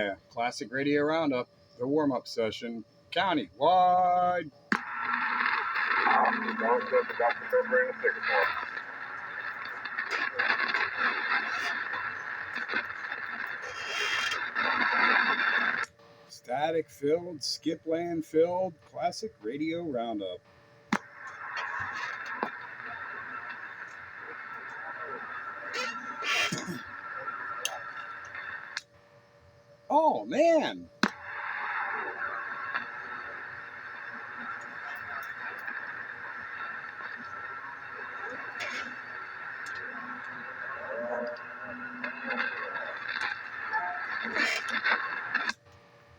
Yeah, classic radio roundup, the warm-up session, county-wide. Static filled, skip land filled, classic radio roundup. Oh man!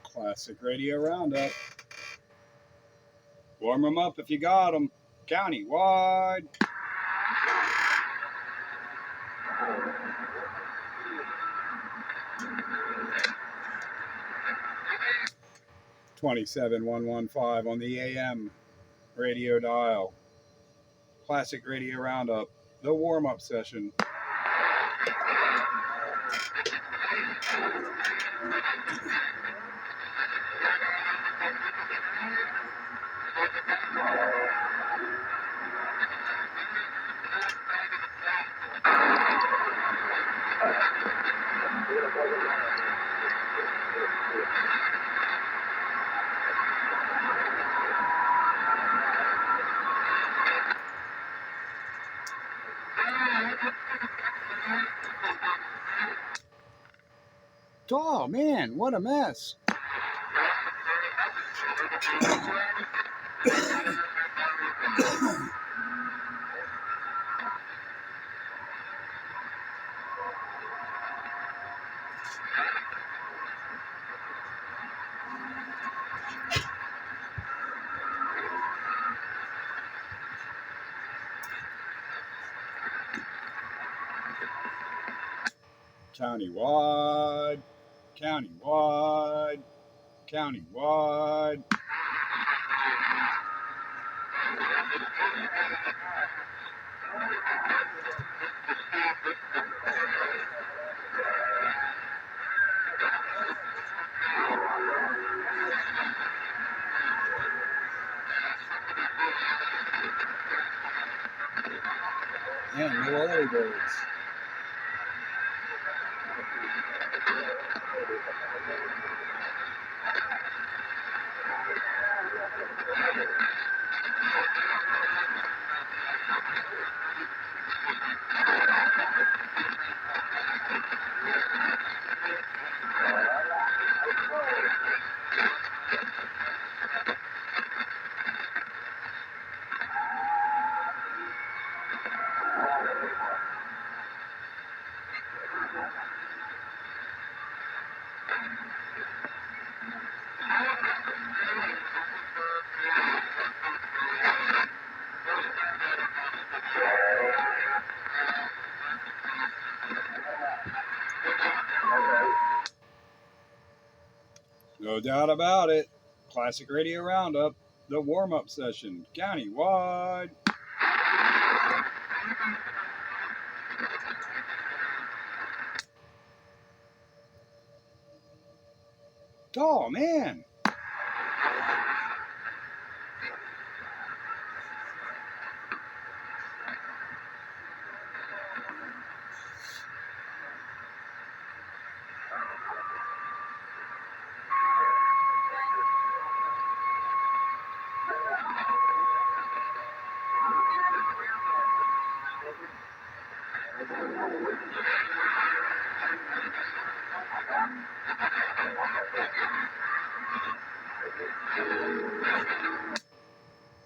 Classic radio roundup. Warm them up if you got them. County-wide. $27,115 on the AM radio dial. Classic radio roundup, the warm-up session. Oh man, what a mess. County-wide, county-wide, county-wide. Man, no early birds. No doubt about it. Classic radio roundup, the warm-up session, county-wide. Oh man.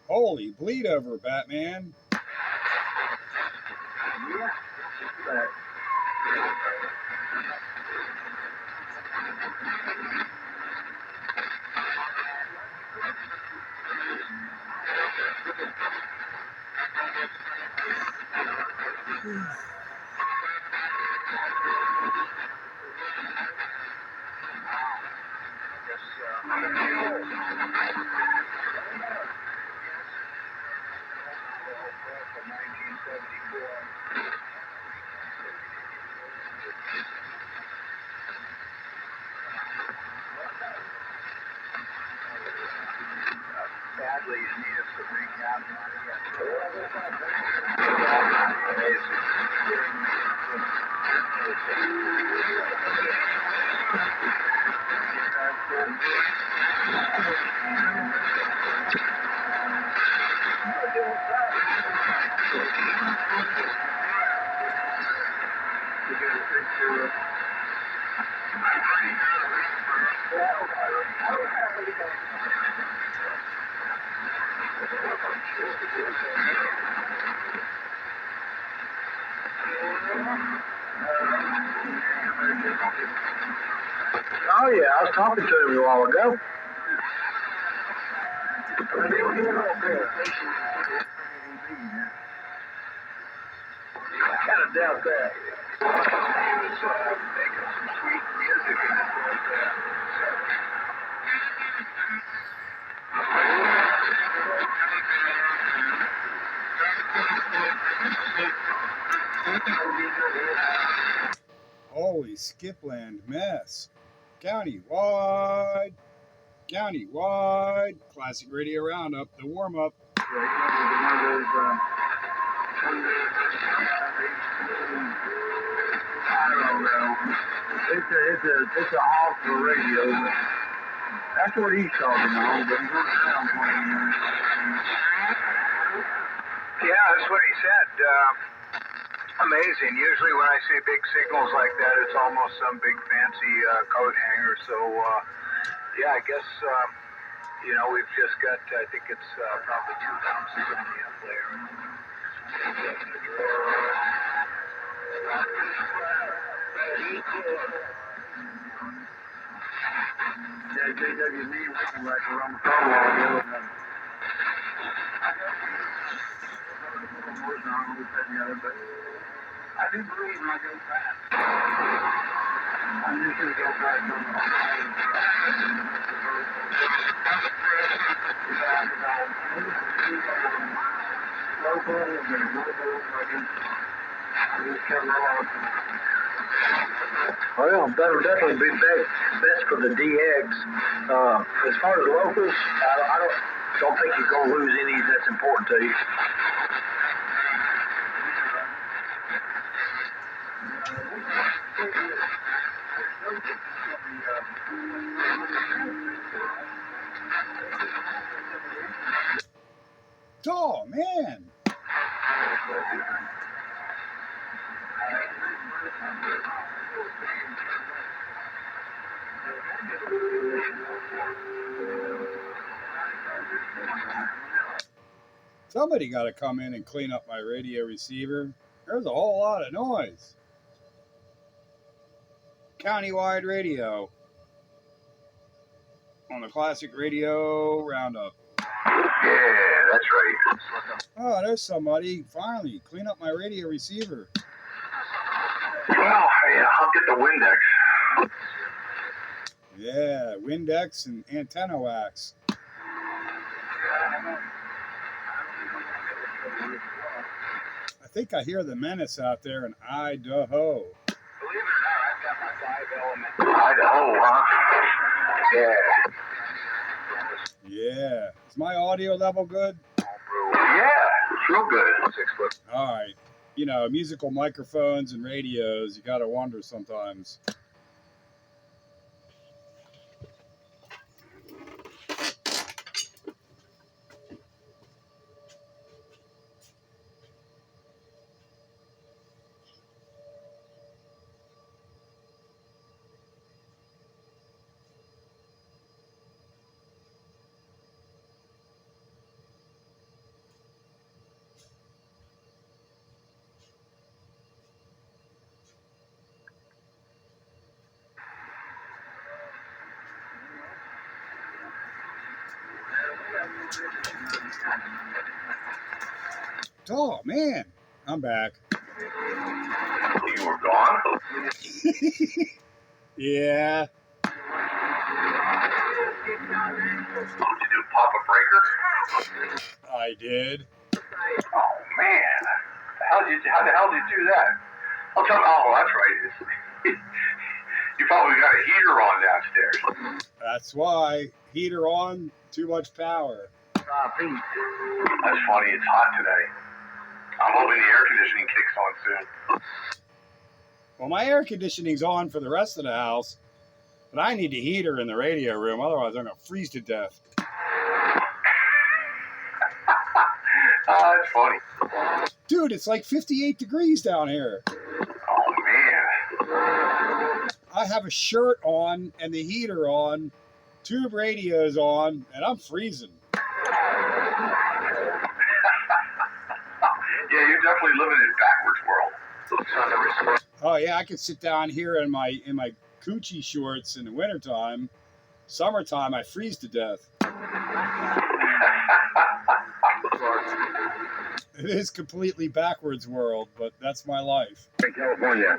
Holy bleed over, Batman. Oh yeah, I was talking to him a while ago. I kind of doubt that. Holy Skipland mess. Countywide. Classic Radio Roundup, the warm-up. I don't know. It's a awful radio. That's what he's talking on, but he's going to sound playing. Yeah, that's what he said. Amazing. Usually when I see big signals like that, it's almost some big fancy coat hanger. So, yeah, I guess, we've just got, I think it's probably 2 bounces on the up layer. Yeah, JWB looking like we're on the phone while we're doing but I do believe when I go fast. I'm just going to go fast on the well, that'll definitely be best for the DX. As far as locals, I don't think you're going to lose any that's important to you. Oh, man. Somebody got to come in and clean up my radio receiver. There's a whole lot of noise. Countywide Radio on the Classic Radio Roundup. Yeah, that's right. Oh, there's somebody. Finally, clean up my radio receiver. Well, yeah, I'll get the Windex. Yeah, Windex and antenna wax. I think I hear the menace out there in Idaho. Believe it or not, I've got my 5-element. Idaho, huh? Yeah. Yeah. Is my audio level good? Yeah, it's real good. 6 foot. All right. You know, musical microphones and radios, you got to wonder sometimes. Oh, man. I'm back. You were gone? Yeah. Did you pop a breaker? I did. Oh, man. How the hell did you do that? I'll tell you. Oh, that's right. You probably got a heater on downstairs. That's why. Heater on, too much power. feet. That's funny. It's hot today. I'm hoping the air conditioning kicks on soon. Well, my air conditioning's on for the rest of the house, but I need the heater in the radio room. Otherwise, I'm going to freeze to death. That's funny. Dude, it's like 58 degrees down here. Oh, man. I have a shirt on and the heater on, tube radios on, and I'm freezing. Yeah, you're definitely living in backwards world. Oh yeah, I could sit down here in my coochie shorts in the wintertime. Summertime, I freeze to death. It is completely backwards world, but that's my life. In California. Yeah,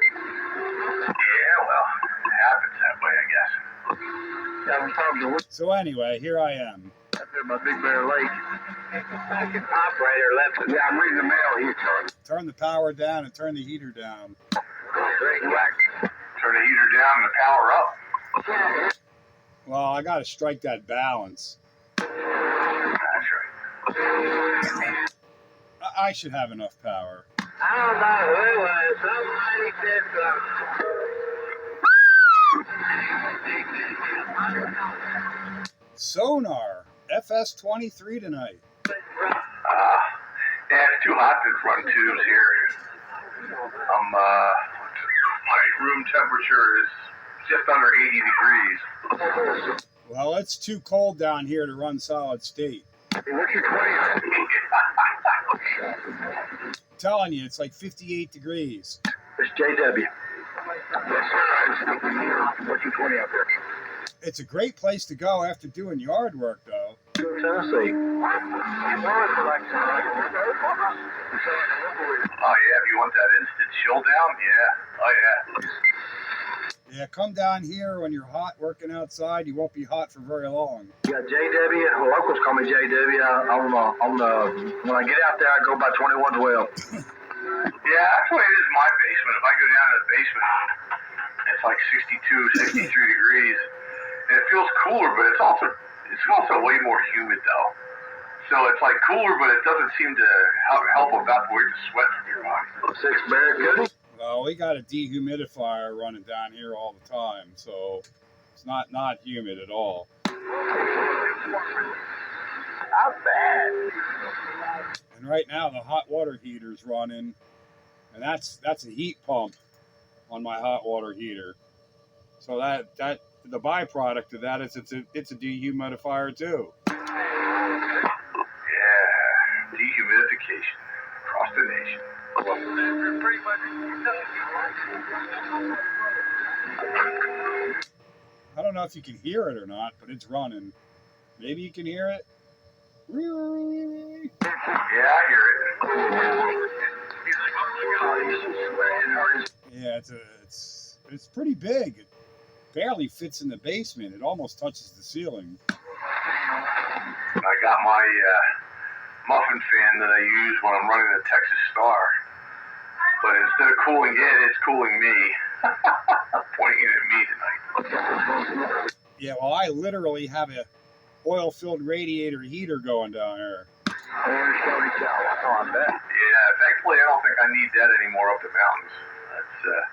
well, it happens that way, I guess. Yeah, I'm talking to So anyway, here I am. up there by Big Bear Lake. Operator left. Yeah, I'm reading the mail here, Charlie. Turn the power down and turn the heater down. Turn the heater down and the power up. Well, I got to strike that balance. That's right. I should have enough power. I don't know who it was. Somebody said something. Sonar FS23 tonight. Yeah, it's too hot to run tubes here. My room temperature is just under 80 degrees. Well, it's too cold down here to run solid state. What's your 20? I'm telling you, it's like 58 degrees. It's JW. What's your 20 out there? It's a great place to go after doing yard work, though. Tennessee. Oh, yeah, if you want that instant chill down, yeah. Oh, yeah. Yeah, come down here when you're hot working outside. You won't be hot for very long. Yeah, JW. The locals call me JW. When I get out there, I go by 2112. Yeah, that's what it is in my basement. If I go down to the basement, it's like 62, 63 degrees. And it feels cooler, but it's also way more humid, though. So it's like cooler, but it doesn't seem to help evaporate the sweat from your body. 6 Barracuda. Well, we got a dehumidifier running down here all the time, so it's not humid at all. Not bad. And right now the hot water heater's running, and that's a heat pump on my hot water heater. So that the byproduct of that is it's a dehumidifier too. Yeah, dehumidification across the nation. I don't know if you can hear it or not, but it's running. Maybe you can hear it. Yeah, I hear it. Yeah, it's pretty big. It barely fits in the basement. It almost touches the ceiling. I got my muffin fan that I use when I'm running the Texas Star. But instead of cooling it, it's cooling me. Pointing at me tonight. Yeah, well, I literally have a oil-filled radiator heater going down here. Yeah, thankfully I don't think I need that anymore up the mountains. That's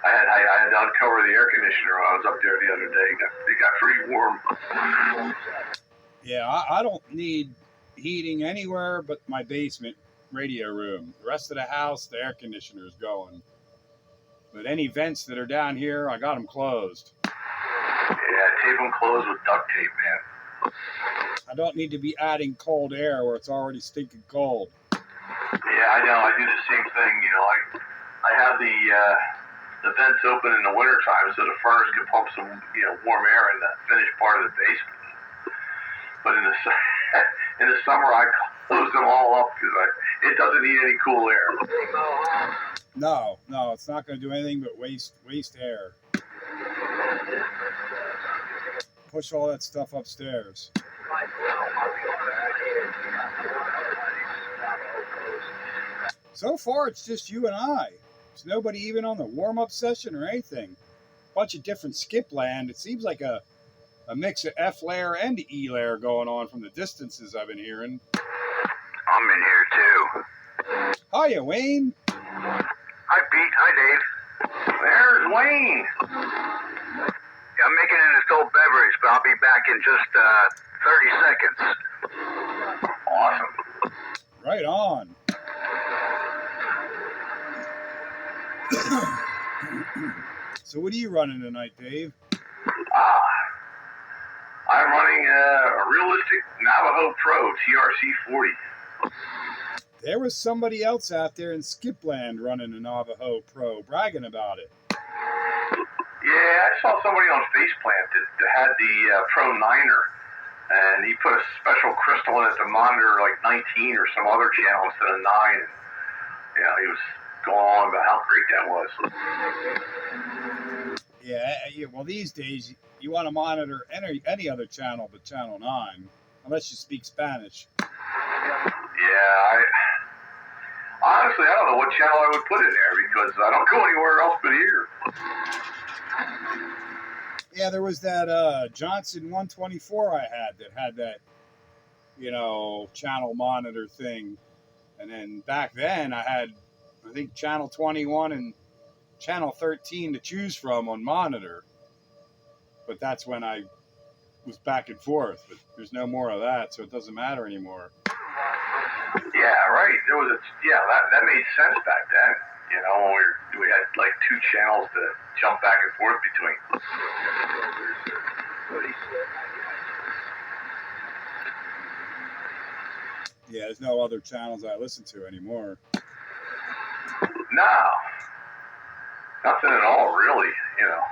I had to uncover the air conditioner when I was up there the other day. It got pretty warm. Yeah, I don't need heating anywhere but my basement radio room. The rest of the house, the air conditioner is going. But any vents that are down here, I got them closed. Yeah, tape them closed with duct tape, man. I don't need to be adding cold air where it's already stinking cold. Yeah, I know. I do the same thing. You know, I have the vents open in the wintertime so the furnace can pump some, warm air in the finished part of the basement. But in the summer, I close them all up because it doesn't need any cool air. No, it's not going to do anything but waste air. Push all that stuff upstairs. So far, it's just you and I. There's nobody even on the warm-up session or anything. Bunch of different skip land. It seems like a a mix of F layer and E layer going on from the distances I've been hearing. I'm in here too. Hiya, Wayne. Hi, Pete. Hi, Dave. There's Wayne. Yeah, I'm making an adult beverage, but I'll be back in just 30 seconds. Awesome. Right on. So what are you running tonight, Dave? I'm running a realistic Navajo Pro TRC 40. There was somebody else out there in Skipland running a Navajo Pro, bragging about it. Yeah, I saw somebody on Faceplant that had the Pro 9er, and he put a special crystal in it to monitor like 19 or some other channel instead of 9. And, you know, he was going on about how great that was. Yeah, well, these days, you want to monitor any other channel but channel 9, unless you speak Spanish. Yeah, honestly, I don't know what channel I would put in there because I don't go anywhere else but here. Yeah, there was that Johnson 124 I had that, channel monitor thing. And then back then I had, I think, channel 21 and channel 13 to choose from on monitor. But that's when I was back and forth. But there's no more of that, so it doesn't matter anymore. Yeah, right. That made sense back then. You know, when we had like 2 channels to jump back and forth between. Yeah, there's no other channels I listen to anymore. No, nothing at all, really. You know.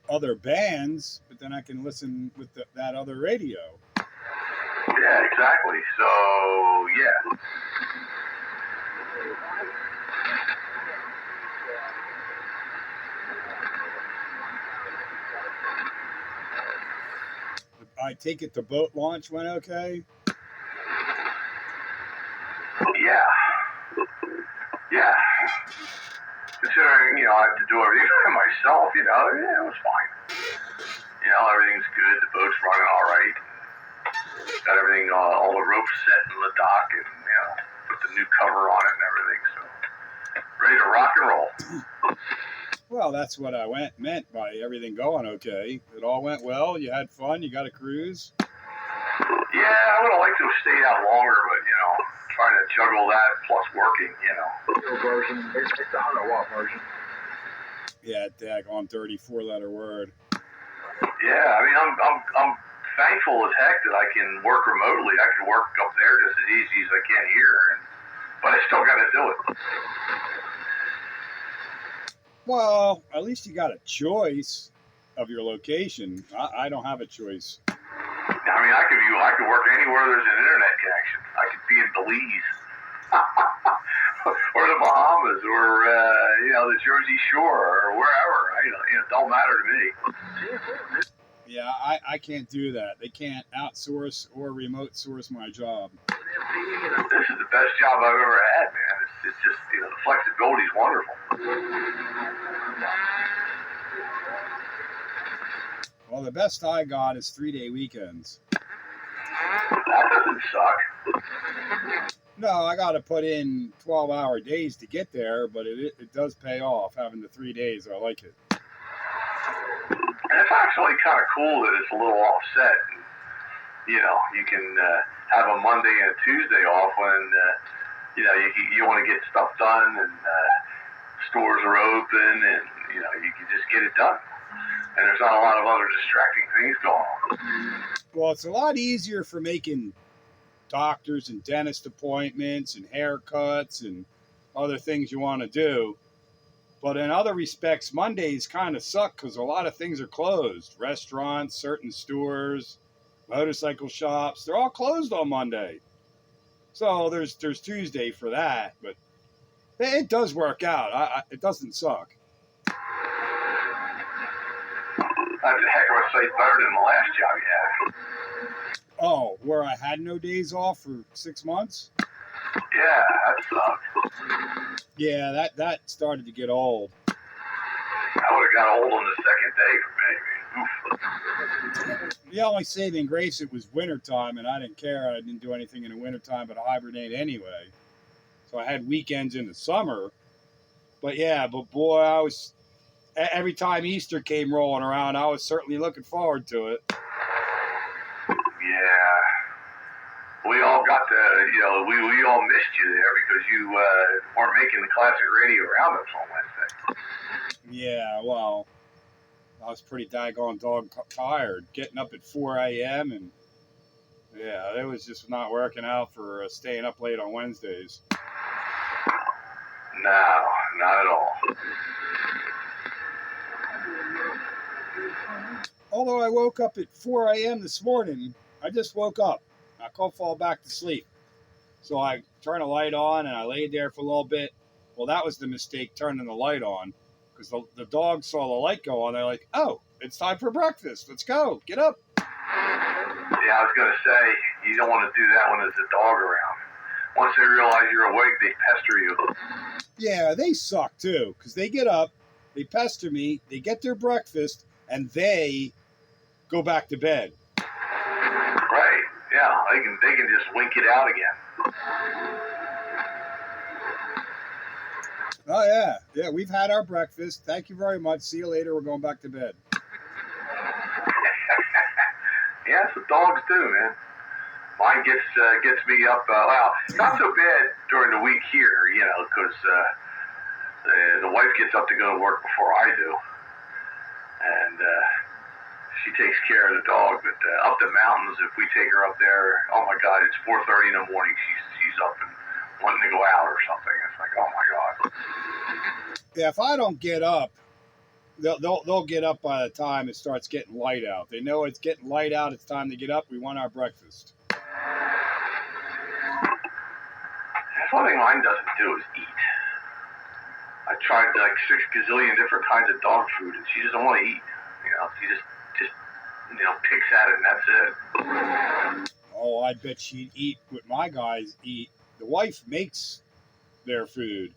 Other bands, but then I can listen with that other radio. Yeah, exactly. So, yeah. I take it the boat launch went okay? Yeah. Considering, I have to do everything by myself, it was fine. Everything's good. The boat's running all right. Got everything, all the ropes set in the dock, and put the new cover on it and everything. So ready to rock and roll. Well, that's what I meant by everything going okay. It all went well. You had fun. You got a cruise. Yeah, I would have liked to have stayed out longer, but trying to juggle that plus working. Version. It's the 100-watt version. Yeah, daggone 34-letter word. Yeah, I mean, I'm thankful as heck that I can work remotely. I can work up there just as easy as I can here, but I still got to do it. Well, at least you got a choice of your location. I don't have a choice. I mean, I could work anywhere there's an internet connection. I could be in Belize, or the Bahamas, or the Jersey Shore, or wherever. It don't matter to me. Yeah, I can't do that. They can't outsource or remote source my job. This is the best job I've ever had, man. It's just, the flexibility is wonderful. Well, the best I got is 3-day weekends. That doesn't suck. No, I got to put in 12-hour days to get there, but it does pay off having the 3 days. I like it. And it's actually kind of cool that it's a little offset. And, you can have a Monday and a Tuesday off when, you want to get stuff done and stores are open and, you can just get it done. And there's not a lot of other distracting things going on. Well, it's a lot easier for making doctors and dentist appointments and haircuts and other things you want to do. But in other respects, Mondays kind of suck because a lot of things are closed. Restaurants, certain stores, motorcycle shops, they're all closed on Monday. So there's Tuesday for that, but it does work out. It doesn't suck. That's a heck of a sight better than the last job you had. Oh, where I had no days off for 6 months? Yeah, that sucks. Yeah, that started to get old. I would have got old on the second day for me. Oof. The only saving grace, it was wintertime, and I didn't care. I didn't do anything in the wintertime but hibernate anyway. So I had weekends in the summer. But boy, every time Easter came rolling around, I was certainly looking forward to it. Yeah. We all got we all missed you there because you weren't making the classic radio roundups on Wednesday. Yeah, well, I was pretty daggone dog tired, getting up at 4 a.m. and it was just not working out for staying up late on Wednesdays. No, not at all. Although I woke up at 4 a.m. this morning, I just woke up. I couldn't fall back to sleep. So I turned the light on and I laid there for a little bit. Well, that was the mistake, turning the light on, because the dogs saw the light go on. They're like, oh, it's time for breakfast. Let's go. Get up. Yeah, I was going to say, you don't want to do that when there's a dog around. Once they realize you're awake, they pester you. Yeah, they suck too, because they get up, they pester me, they get their breakfast, and they go back to bed. Right. Yeah, they can just wink it out again. Oh, yeah, we've had our breakfast. Thank you very much. See you later. We're going back to bed. Yeah, that's what dogs do, man. Mine gets me up. Not so bad during the week here, because the wife gets up to go to work before I do, and she takes care of the dog. But up the mountains, if we take her up there, oh my God, it's 4:30 in the morning. She's up and wanting to go out or something. It's like, oh my God. Yeah, if I don't get up, they'll get up by the time it starts getting light out. They know it's getting light out. It's time to get up. We want our breakfast. That's one thing mine doesn't do is eat. I tried like 6 gazillion different kinds of dog food, and she doesn't want to eat. She just picks at it, and that's it. Oh, I bet she'd eat what my guys eat. The wife makes their food.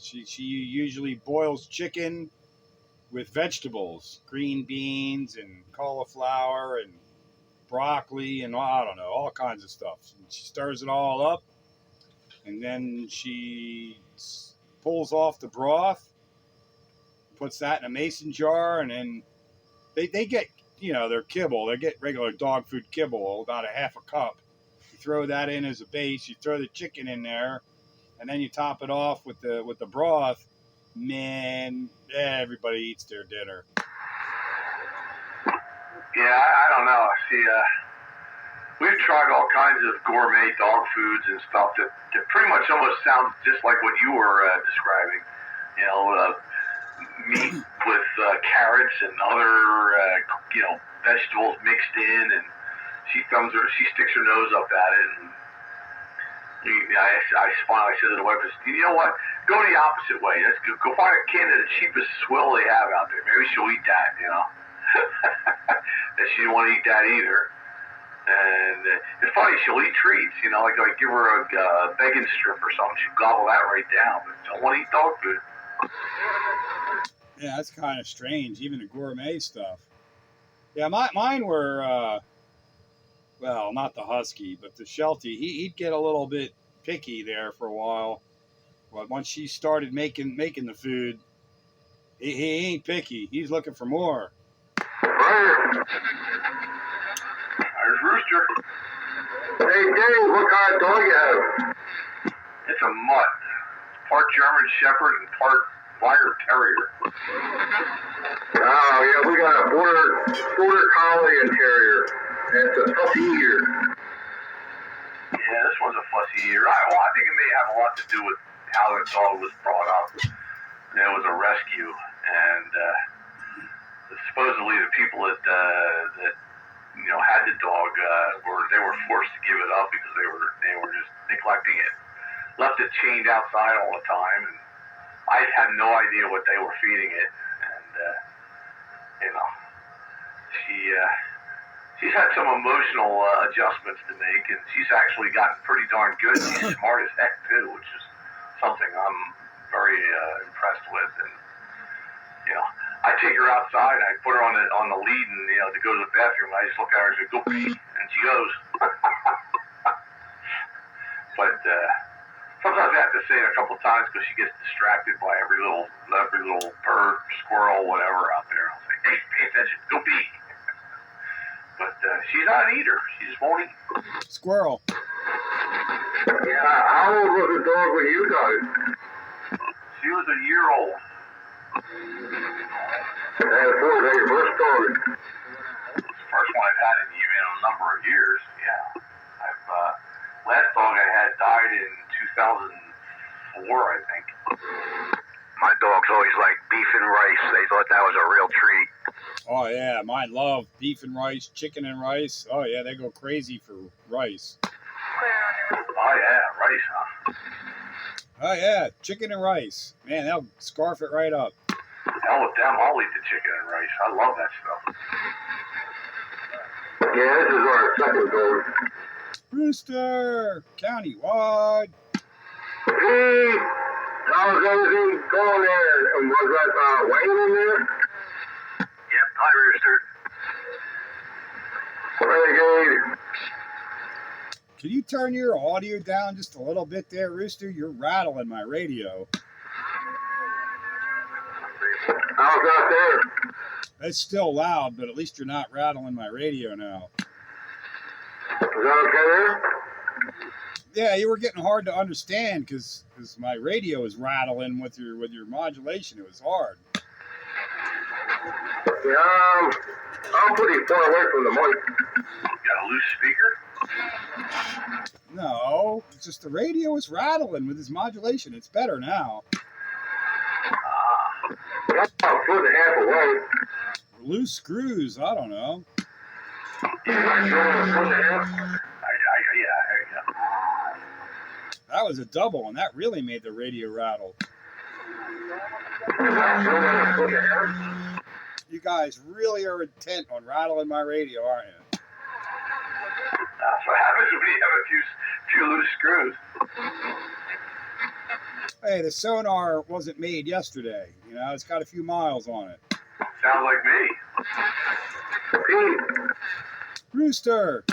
She usually boils chicken with vegetables, green beans and cauliflower and broccoli and I don't know, all kinds of stuff. And she stirs it all up, and then she pulls off the broth, puts that in a mason jar, and then they get their kibble. They get regular dog food kibble, about a half a cup. You throw that in as a base. You throw the chicken in there, and then you top it off with the broth. Man, everybody eats their dinner. Yeah, I don't know. See, we've tried all kinds of gourmet dog foods and stuff that pretty much almost sounds just like what you were describing. Meat with carrots and other vegetables mixed in, and she sticks her nose up at it. And I finally said to the wife, "You know what? Go the opposite way. Let's go find a can of the cheapest swill they have out there. Maybe she'll eat that." And she didn't want to eat that either. And it's funny, she'll eat treats. Like give her a bacon strip or something. She'll gobble that right down, but don't want to eat dog food. Yeah, that's kind of strange, even the gourmet stuff. Yeah, mine were, well, not the husky, but the Sheltie. He'd get a little bit picky there for a while. But once she started making the food, he ain't picky. He's looking for more. There's Rooster. Hey, Dave, what kind of dog you have? It's a mutt. Part German Shepherd and part Wire Terrier. Oh, yeah, we got a border collie and terrier. And it's a fussy ear. Yeah, this one's a fussy ear. I think it may have a lot to do with how the dog was brought up. It was a rescue, and supposedly the people that had the dog were forced to give it up because they were just neglecting it. Left it chained outside all the time, and I had no idea what they were feeding it, and she's had some emotional adjustments to make, and she's actually gotten pretty darn good. She's smart as heck too, which is something I'm very impressed with. And I take her outside and I put her on the lead and to go to the bathroom. I just look at her and say, "Go pee," and she goes. But sometimes I have to say it a couple times because she gets distracted by every little bird, squirrel, whatever out there. I'll say, "Hey, pay attention, go pee." But she's not an eater. She just won't eat. Squirrel. Yeah, how old was the dog when you got it? She was a year old. And before they first started. It's the first one I've had in even a number of years. Yeah. Last dog I had died in 2004, I think. My dogs always liked beef and rice. They thought that was a real treat. Oh yeah, mine love beef and rice, chicken and rice. Oh yeah, they go crazy for rice. Oh yeah, rice, huh? Oh yeah, chicken and rice. Man, they'll scarf it right up. Hell with them, I'll eat the chicken and rice. I love that stuff. Yeah, this is our second dog. Rooster, countywide. Hey, how's everything going there? And was that Wayne in there? Yep, hi Rooster. Renegade. Can you turn your audio down just a little bit there, Rooster? You're rattling my radio. How's that there? It's still loud, but at least you're not rattling my radio now. Is that okay there? Yeah, you were getting hard to understand because my radio was rattling with your modulation. It was hard. Yeah, I'm pretty far away from the mic. Got a loose speaker? No, it's just the radio was rattling with his modulation. It's better now. I'm about a foot and a half away. Loose screws, I don't know. Yeah, a foot and a half. Yeah. That was a double, and that really made the radio rattle. A foot and a half. You guys really are intent on rattling my radio, aren't you? That's what happens when you have a few loose screws. Hey, the Sonar wasn't made yesterday. You know, it's got a few miles on it. Sounds like me. Pete, Rooster!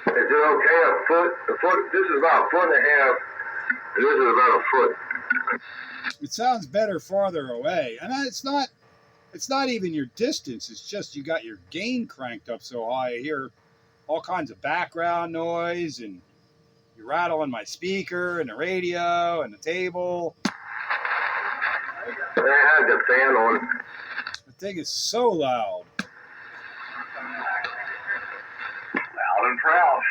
is it okay a foot? This is about a foot and a half, and this is about a foot. It sounds better farther away. And it's not even your distance. It's just you got your gain cranked up so high. I hear all kinds of background noise, and you're rattling my speaker and the radio and the table. I had the fan on. The thing is so loud. Loud and proud.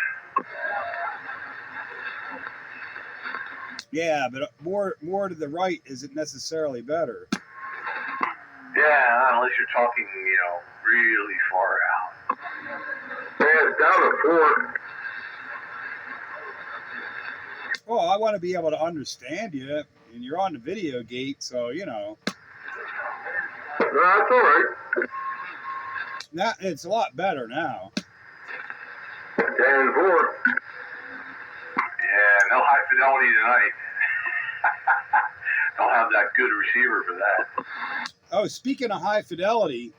Yeah, but more to the right isn't necessarily better. Yeah, unless you're talking, really far out. Yeah, it's down to 4. Well, I want to be able to understand you, and you're on the video gate, so, No, that's all right. Now, it's a lot better now. 10-4. Yeah, no high fidelity tonight. Don't have that good receiver for that. Oh, speaking of high fidelity,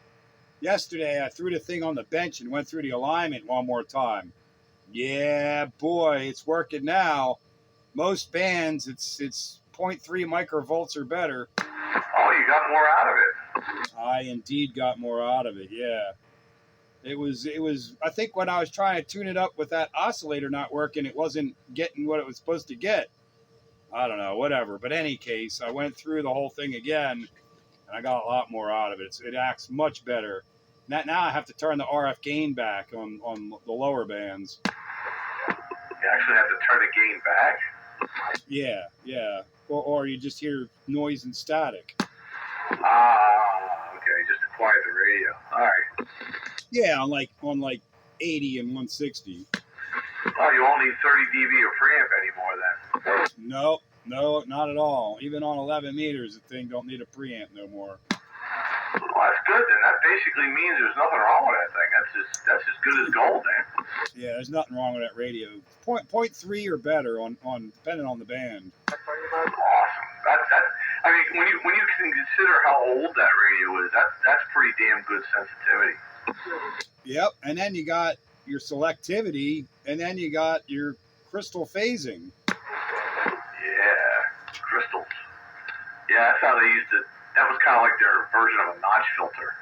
yesterday I threw the thing on the bench and went through the alignment one more time. Yeah, boy, it's working now. Most bands, it's 0.3 microvolts or better. Oh, you got more out of it. I indeed got more out of it, yeah. It was. I think when I was trying to tune it up with that oscillator not working, it wasn't getting what it was supposed to get. I don't know, whatever. But any case, I went through the whole thing again, and I got a lot more out of it. It acts much better. Now I have to turn the RF gain back on the lower bands. You actually have to turn the gain back? Yeah. Or you just hear noise and static. Okay, just to quiet the radio. All right. Yeah, on like 80 and 160. Oh, you won't need 30 dB of preamp anymore then. No, not at all. Even on 11 meters, the thing don't need a preamp no more. Well, that's good then. That basically means there's nothing wrong with that thing. That's as good as gold, man. Yeah, there's nothing wrong with that radio. 0.3 or better on depending on the band. Awesome. I mean, when you can consider how old that radio is, that's pretty damn good sensitivity. Yep, and then you got your selectivity, and then you got your crystal phasing. Yeah, crystals. Yeah, that's how they used to. That was kind of like their version of a notch filter.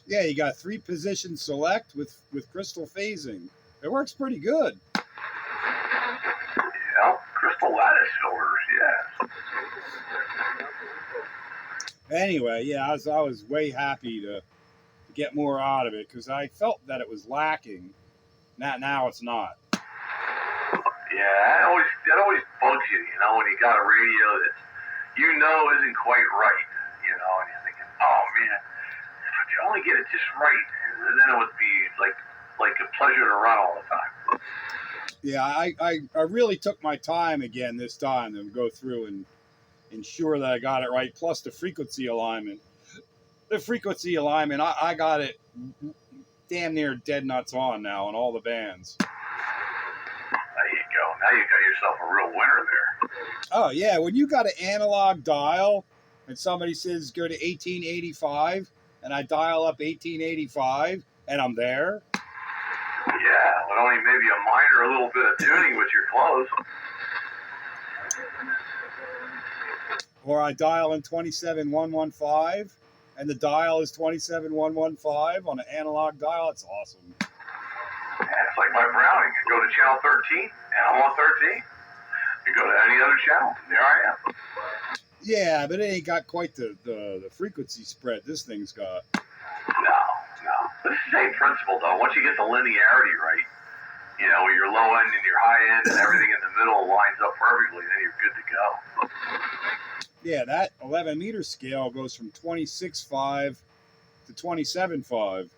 Yeah, you got 3 position select with crystal phasing. It works pretty good. Yeah, crystal lattice filters. Yeah. Anyway, yeah, I was way happy to get more out of it because I felt that it was lacking. Now it's not. Yeah, that always bugs you, when you got a radio that isn't quite right, and you're thinking, oh man, if I could only get it just right, and then it would be like a pleasure to run all the time. Yeah, I really took my time again this time to go through and ensure that I got it right. Plus the frequency alignment. I got it damn near dead nuts on now on all the bands. There you go. Now you got yourself a real winner there. Oh yeah, when you got an analog dial and somebody says go to 1885 and I dial up 1885 and I'm there. Yeah, but only maybe a minor little bit of tuning with your clothes. Or I dial in 27115 and the dial is 27115 on an analog dial. It's awesome. Yeah, it's like my Browning. I go to channel 13 and I'm on 13. You go to any other channel, there I am. Yeah, but it ain't got quite the frequency spread this thing's got. No. But it's the same principle, though. Once you get the linearity right, with your low end and your high end and everything in the middle lines up perfectly, then you're good to go. Yeah, that 11 meter scale goes from 26.5 to 27.5.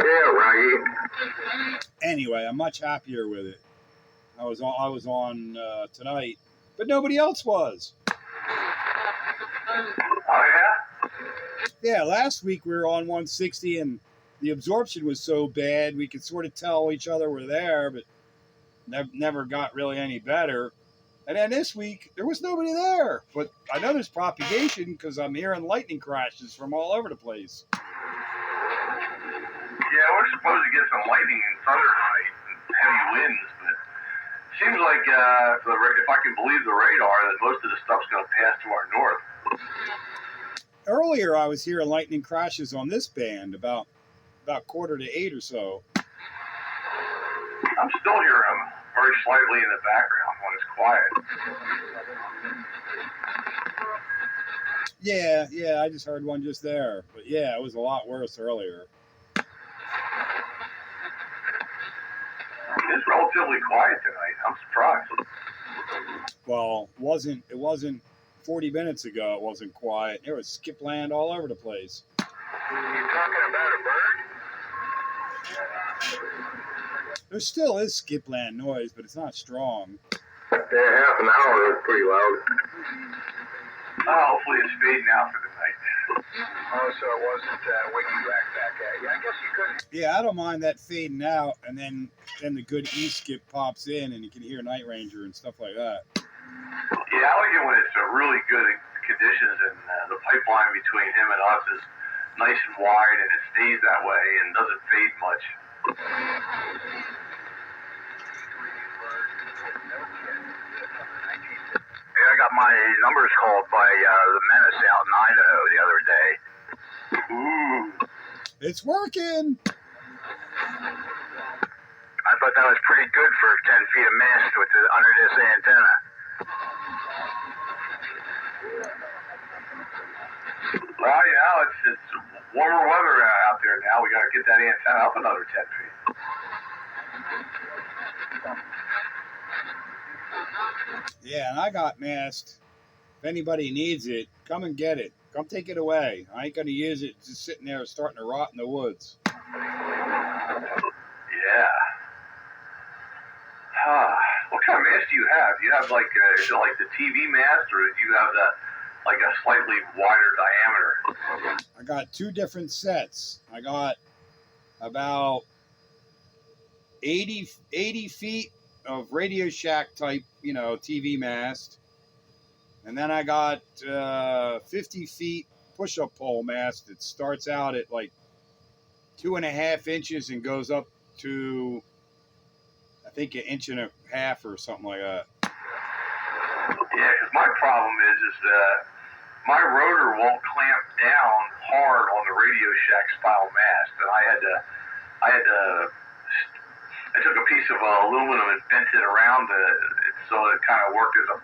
Yeah, right. Anyway, I'm much happier with it. I was on tonight, but nobody else was. Oh, yeah? Yeah, last week we were on 160 and the absorption was so bad we could sort of tell each other we're there, but never got really any better. And then this week there was nobody there, but I know there's propagation because I'm hearing lightning crashes from all over the place. Yeah, we're supposed to get some lightning and thunder tonight and heavy winds, but it seems like, if I can believe the radar, that most of the stuff's going to pass to our north. Earlier I was hearing lightning crashes on this band about 7:45 or so. I'm still hearing them very slightly in the background when it's quiet. Yeah, I just heard one just there. But yeah, it was a lot worse earlier. It's relatively quiet tonight. I'm surprised. Well, it wasn't 40 minutes ago. It wasn't quiet. There was skip land all over the place. You talking about a bird? There still is skip land noise, but it's not strong. Yeah, half an hour was pretty loud. Hopefully it's fading out for the night. Oh, so it wasn't waking back at you. I guess you couldn't. Yeah, I don't mind that fading out, and then the good E-skip pops in, and you can hear Night Ranger and stuff like that. Yeah, I like it when it's really good conditions and the pipeline between him and us is nice and wide and it stays that way and doesn't fade much. Yeah, I got my numbers called by the Menace out in Idaho the other day. Ooh. It's working! I thought that was pretty good for 10 feet of mast under this antenna. Well, it's warmer weather out there now. We got to get that antenna up another 10 feet. Yeah, and I got mast. If anybody needs it, come and get it. Come take it away. I ain't going to use it. It's just sitting there starting to rot in the woods. Yeah. What kind of mast do you have? Do you have is it like the TV mast, or do you have a slightly wider diameter? I got 2 different sets. I got about 80 feet of Radio Shack type, TV mast. And then I got 50 feet push-up pole mast that starts out at like 2.5 inches and goes up to, I think, 1.5 inches or something like that. Yeah, because my problem is that my rotor won't clamp down hard on the Radio Shack style mast, and I took a piece of aluminum and bent it around it so it kind of worked as a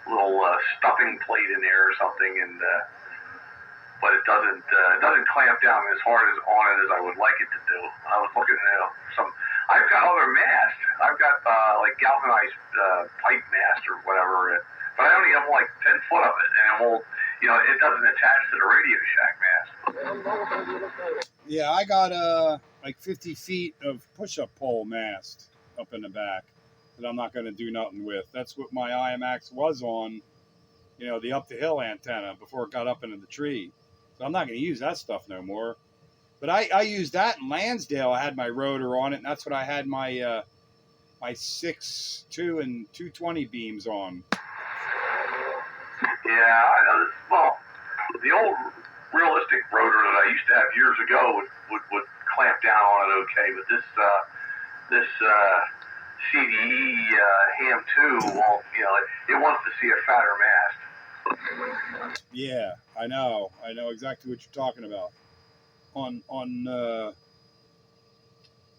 little stuffing plate in there or something, and but it doesn't clamp down as hard on it as I would like it to do. I was looking at I've got other masts. I've got like galvanized pipe mast or whatever, but I only have like 10 foot of it, and it doesn't attach to the Radio Shack mast. Yeah, I got like 50 feet of push-up pole mast up in the back that I'm not going to do nothing with. That's what my IMAX was on, the up the hill antenna before it got up into the tree. So I'm not going to use that stuff no more. But I used that in Lansdale. I had my rotor on it, and that's what I had my my 6.2 and 220 beams on. Yeah, well, the old realistic rotor that I used to have years ago would clamp down on it okay, but this CDE Ham 2 won't, it wants to see a fatter mast. Yeah, I know exactly what you're talking about. On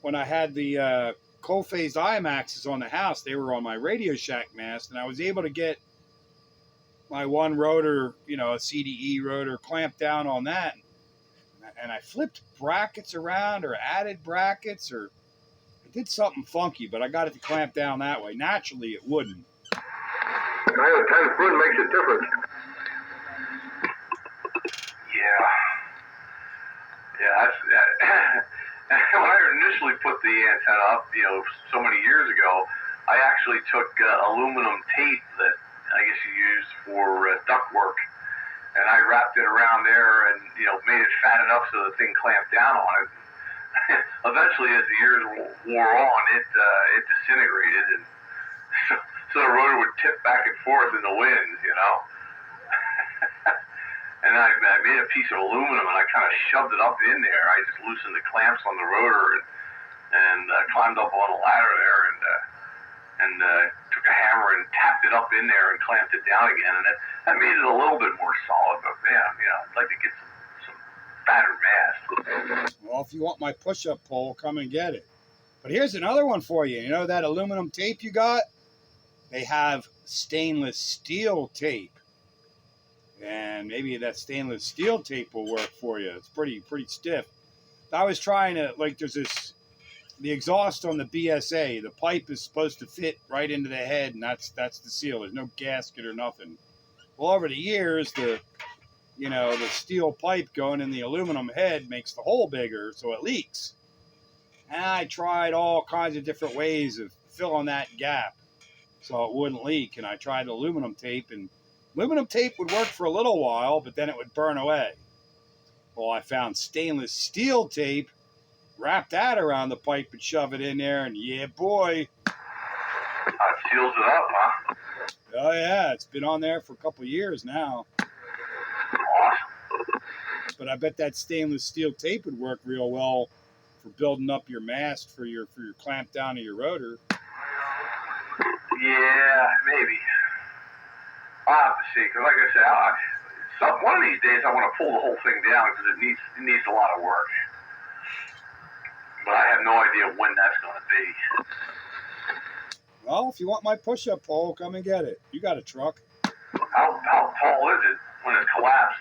when I had the coal-phased IMAXs on the house, they were on my Radio Shack mast, and I was able to get my one rotor, a CDE rotor, clamped down on that, and I flipped brackets around or added brackets, or I did something funky, but I got it to clamp down that way. Naturally, it wouldn't. I know 10 foot makes a difference. Yeah, when I initially put the antenna up, so many years ago, I actually took aluminum tape that I guess you used for duct work, and I wrapped it around there and made it fat enough so the thing clamped down on it. Eventually, as the years wore on, it disintegrated, and so the rotor would tip back and forth in the wind, And I made a piece of aluminum and I kind of shoved it up in there. I just loosened the clamps on the rotor and climbed up on a ladder there and took a hammer and tapped it up in there and clamped it down again. And that made it a little bit more solid. But man, I'd like to get some fatter mast. Well, if you want my push-up pole, come and get it. But here's another one for you. You know that aluminum tape you got? They have stainless steel tape. And maybe that stainless steel tape will work for you. It's pretty stiff. I was trying to, there's the exhaust on the BSA. The pipe is supposed to fit right into the head, and that's the seal. There's no gasket or nothing. Well, over the years, the steel pipe going in the aluminum head makes the hole bigger, so it leaks. And I tried all kinds of different ways of filling that gap so it wouldn't leak. And I tried aluminum tape, and aluminum tape would work for a little while, but then it would burn away. Well, I found stainless steel tape, wrap that around the pipe and shove it in there, and yeah, boy. That seals it up, huh? Oh, yeah, it's been on there for a couple of years now. Awesome. But I bet that stainless steel tape would work real well for building up your mast for your clamp down of your rotor. Yeah, maybe. I'll have to see, because like I said, one of these days I want to pull the whole thing down because it needs a lot of work. But I have no idea when that's going to be. Well, if you want my push-up pole, come and get it. You got a truck. How tall is it when it collapsed?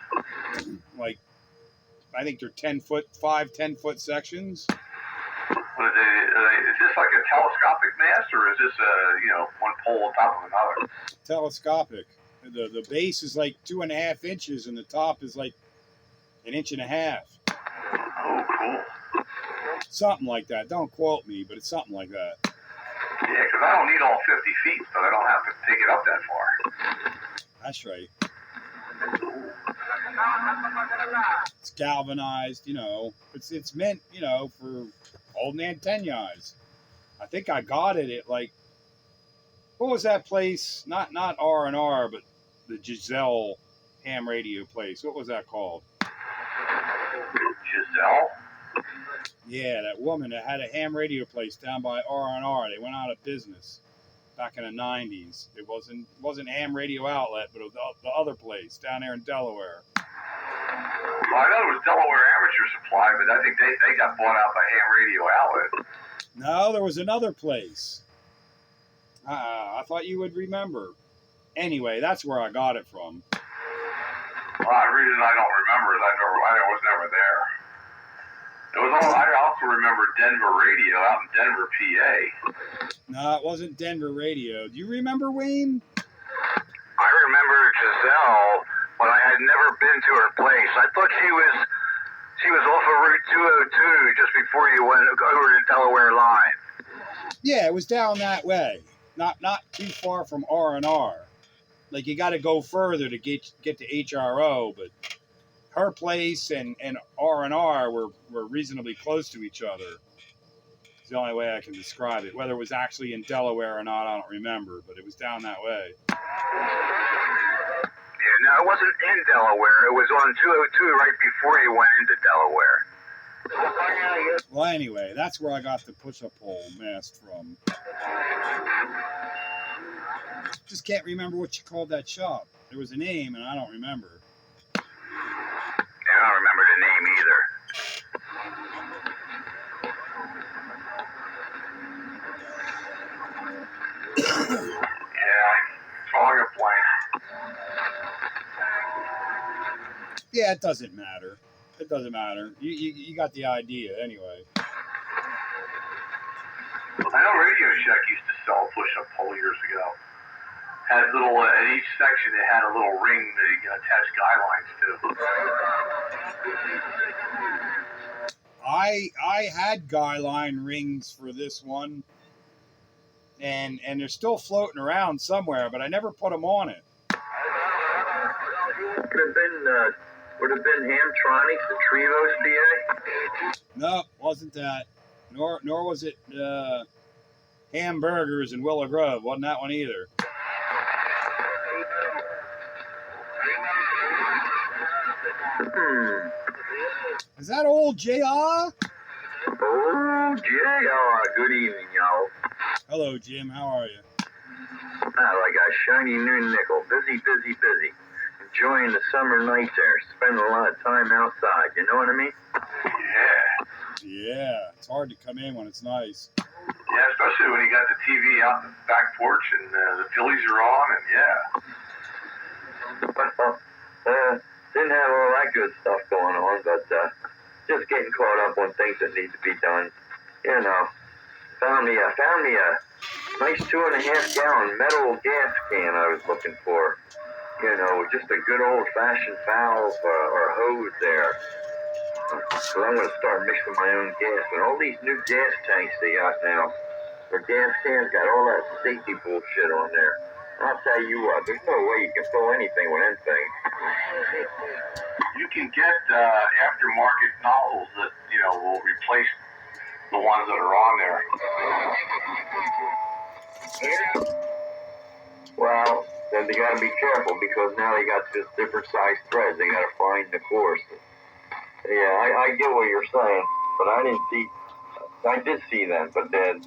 I think they're 10-foot sections. What is this like a telescopic mast, or is this one pole on top of another? Telescopic. The base is like 2.5 inches, and the top is like 1.5 inches. Oh, cool. Something like that. Don't quote me, but it's something like that. Yeah, because I don't need all 50 feet, so I don't have to take it up that far. That's right. It's galvanized, It's meant, for holding antennas. I think I got it at like, what was that place? Not R&R, but the Giselle ham radio place. What was that called? Giselle? Yeah, that woman that had a ham radio place down by R&R. They went out of business back in the 90s. It wasn't ham radio outlet, but it was the other place down there in Delaware. Well, I know it was Delaware Amateur Supply, but I think they got bought out by Ham Radio Outlet. No, there was another place. I thought you would remember. Anyway, that's where I got it from. Well, the reason I don't remember is I was never there. It was all, I also remember Denver Radio out in Denver, PA. No, it wasn't Denver Radio. Do you remember, Wayne? I remember Giselle, but I had never been to her place. I thought she was off of Route 202 just before you went over the Delaware line. Yeah, it was down that way. Not too far from R&R. Like, you got to go further to get to HRO, but her place and R&R were reasonably close to each other. It's the only way I can describe it. Whether it was actually in Delaware or not, I don't remember, but it was down that way. Yeah, no, it wasn't in Delaware. It was on 202 right before you went into Delaware. Well, anyway, that's where I got the push-up pole mast from. Just can't remember what you called that shop. There was a name, and I don't remember. I don't remember the name either. Yeah, drawing a blank. Yeah, it doesn't matter. It doesn't matter. You got the idea anyway. I know Radio Shack used to sell a push-up pole years ago. Had little in each section. It had a little ring that you can attach guy lines to. I had guy line rings for this one, and they're still floating around somewhere, but I never put them on it. Would have been Hamtronics, the Trevos PA? No, wasn't that. Nor was it Hamburgers in Willow Grove. Wasn't that one either. Is that old JR? Oh, JR. Good evening, y'all. Hello, Jim. How are you? Like a shiny new nickel. Busy. Enjoying the summer night there. Spending a lot of time outside. You know what I mean? Yeah. It's hard to come in when it's nice. Yeah, especially when you got the TV out in the back porch and the Phillies are on, and Didn't have all that good stuff going on, but just getting caught up on things that need to be done. You know, found me a nice 2.5 gallon metal gas can I was looking for. You know, just a good old fashioned valve or hose there. So I'm going to start mixing my own gas. And all these new gas tanks they got now, their gas cans got all that safety bullshit on there. I'll tell you what, there's no way you can fill anything with anything. you can get aftermarket nozzles that will replace the ones that are on there. Well, then they got to be careful because now they got just different size threads. They got to find the course. Yeah, I get what you're saying, but I did see them, but then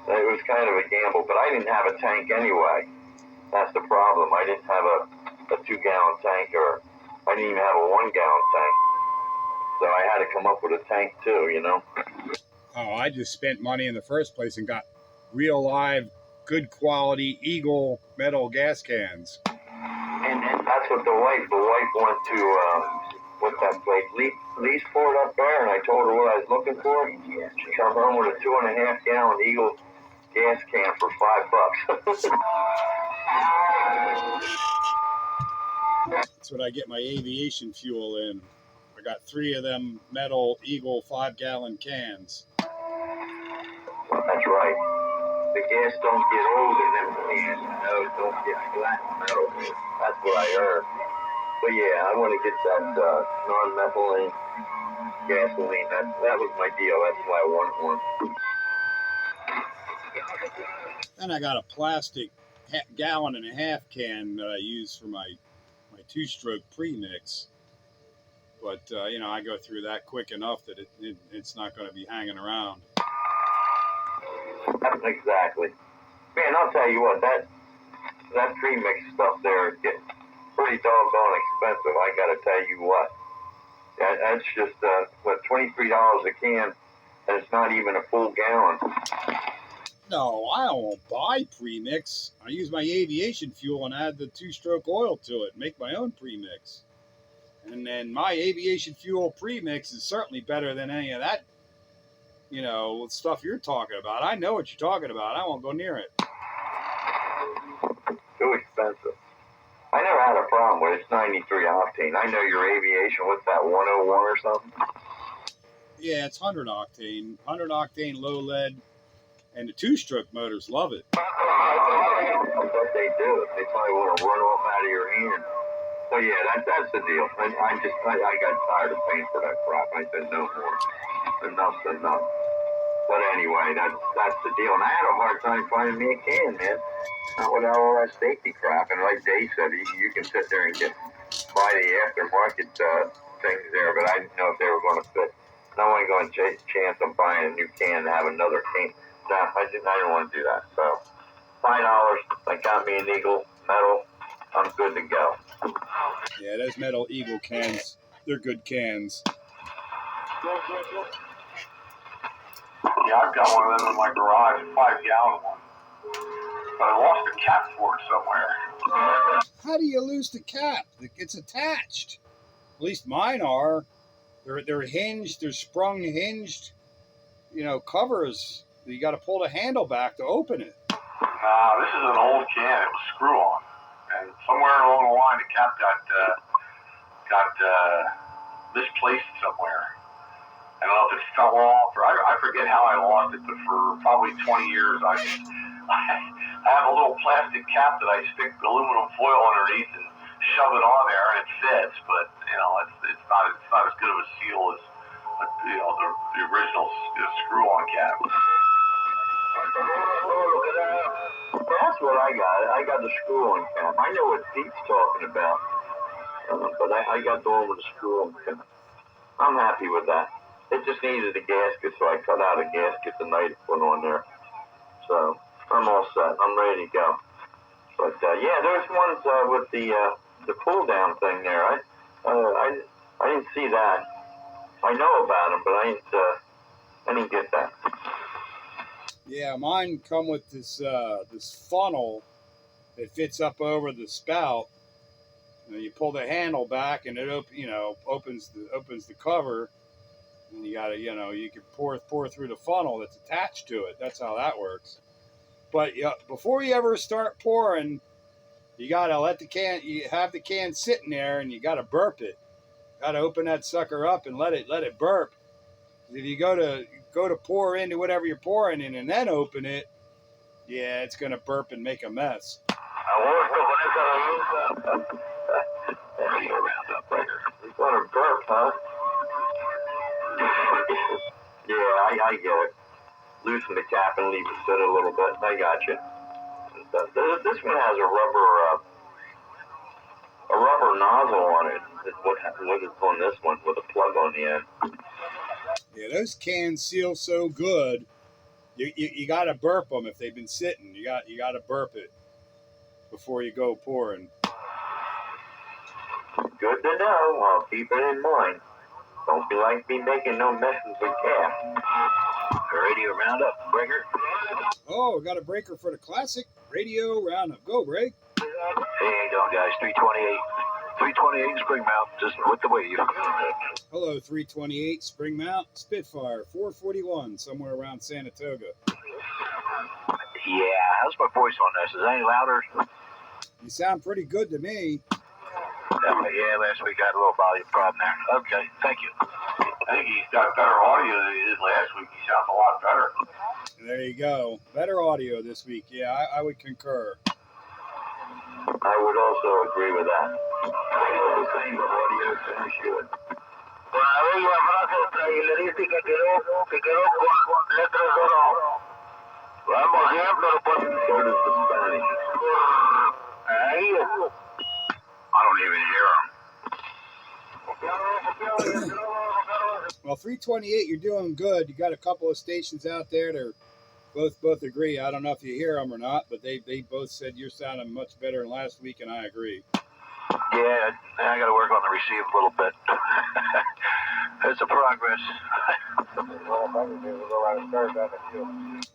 it was kind of a gamble. But I didn't have a tank anyway. That's the problem. I didn't have a 2-gallon tank, or I didn't even have a 1-gallon tank. So I had to come up with a tank too, you know. Oh, I just spent money in the first place and got real live, good quality Eagle metal gas cans. And that's what the wife went to, what's that place? Leesport up there, and I told her what I was looking for. She come home with a 2.5 gallon Eagle gas can for $5. That's what I get my aviation fuel in. I got 3 of them metal Eagle 5-gallon cans. Well, that's right. The gas don't get old in them cans. No, it don't get flat metal. That's what I heard. But yeah, I want to get that non-methylene gasoline. That was my deal. That's why I wanted one. And I got a plastic gallon and a half can that I use for my two-stroke premix. But I go through that quick enough that it's not going to be hanging around. Exactly. Man, I'll tell you what, that premix stuff there gets pretty doggone expensive. I got to tell you what. That's just $23 a can, and it's not even a full gallon. No, I don't buy premix. I use my aviation fuel and add the two-stroke oil to it. Make my own premix. And then my aviation fuel premix is certainly better than any of that, stuff you're talking about. I know what you're talking about. I won't go near it. Too expensive. I never had a problem with it. It's 93 octane. I know your aviation, what's that, 101 or something? Yeah, it's 100 octane. 100 octane low lead. And the two-stroke motors love it. I bet they do. They probably want to run off out of your hand. So yeah, that's the deal. I got tired of paying for that crap. I said no more. Enough's enough. But anyway, that's the deal. And I had a hard time finding me a can, man. Not without all that safety crap. And like Dave said, you can sit there and buy the aftermarket things there, but I didn't know if they were going to fit. No one going to chance on buying a new can and have another can. No, I didn't want to do that. So $5, I got me an Eagle metal. I'm good to go. Yeah, those metal Eagle cans, they're good cans. Yeah, I've got one of them in my garage, a 5-gallon one. But I lost the cap for it somewhere. How do you lose the cap? It's attached. At least mine are. They're hinged. They're sprung hinged. Covers. You got to pull the handle back to open it. This is an old can. It was screw on, and somewhere along the line, the cap got misplaced somewhere. I don't know if it fell off, or I forget how I lost it. But for probably 20 years, I have a little plastic cap that I stick aluminum foil underneath and shove it on there, and it fits. But it's not as good of a seal as the original screw-on cap. That's what I got. I got the screw-on cap. I know what Pete's talking about, but I got the one with the screw-on cap. I'm happy with that. It just needed a gasket, so I cut out a gasket tonight to put on there. So I'm all set. I'm ready to go. But yeah, there's ones with the pull-down thing there. I didn't see that. I know about them, but I didn't get that. Yeah, mine come with this funnel that fits up over the spout. You pull the handle back, and it opens the cover, and you gotta you can pour through the funnel that's attached to it. That's how that works. But before you ever start pouring, you gotta you have the can sitting there, and you gotta burp it. Gotta open that sucker up and let it burp. If you go to pour into whatever you're pouring in and then open it, yeah, it's gonna burp and make a mess. It's gonna burp, huh? Yeah, I get it. Loosen the cap and leave it sit a little bit. I got you. This one has a rubber nozzle on it. What is on this one with a plug on the end? Yeah, those cans seal so good. You got to burp them if they've been sitting. You got to burp it before you go pouring. Good to know. I'll keep it in mind. Don't be like me making no messes with cap. Radio roundup, breaker. Oh, we got a breaker for the classic radio roundup. Go, break. Hey, how you doing, guys? 328 Spring Mount, just with the wave. Hello, 328 Spring Mount, Spitfire, 441, somewhere around Sanatoga. Yeah, how's my voice on this? Is it any louder? You sound pretty good to me. Yeah, last week I had a little volume problem there. Okay, thank you. I think he's got better audio than he did last week. He sounds a lot better. There you go. Better audio this week. Yeah, I would concur. I would also agree with that. I know the same audio as you would. Por la bella frase trailerística que quedó con letras de oro. Vamos siempre por ahí. I don't even hear him. Well, 328, you're doing good. You got a couple of stations out there that both agree. I don't know if you hear them or not, but they both said you're sounding much better than last week, and I agree. Yeah, I got to work on the receive a little bit. It's a progress.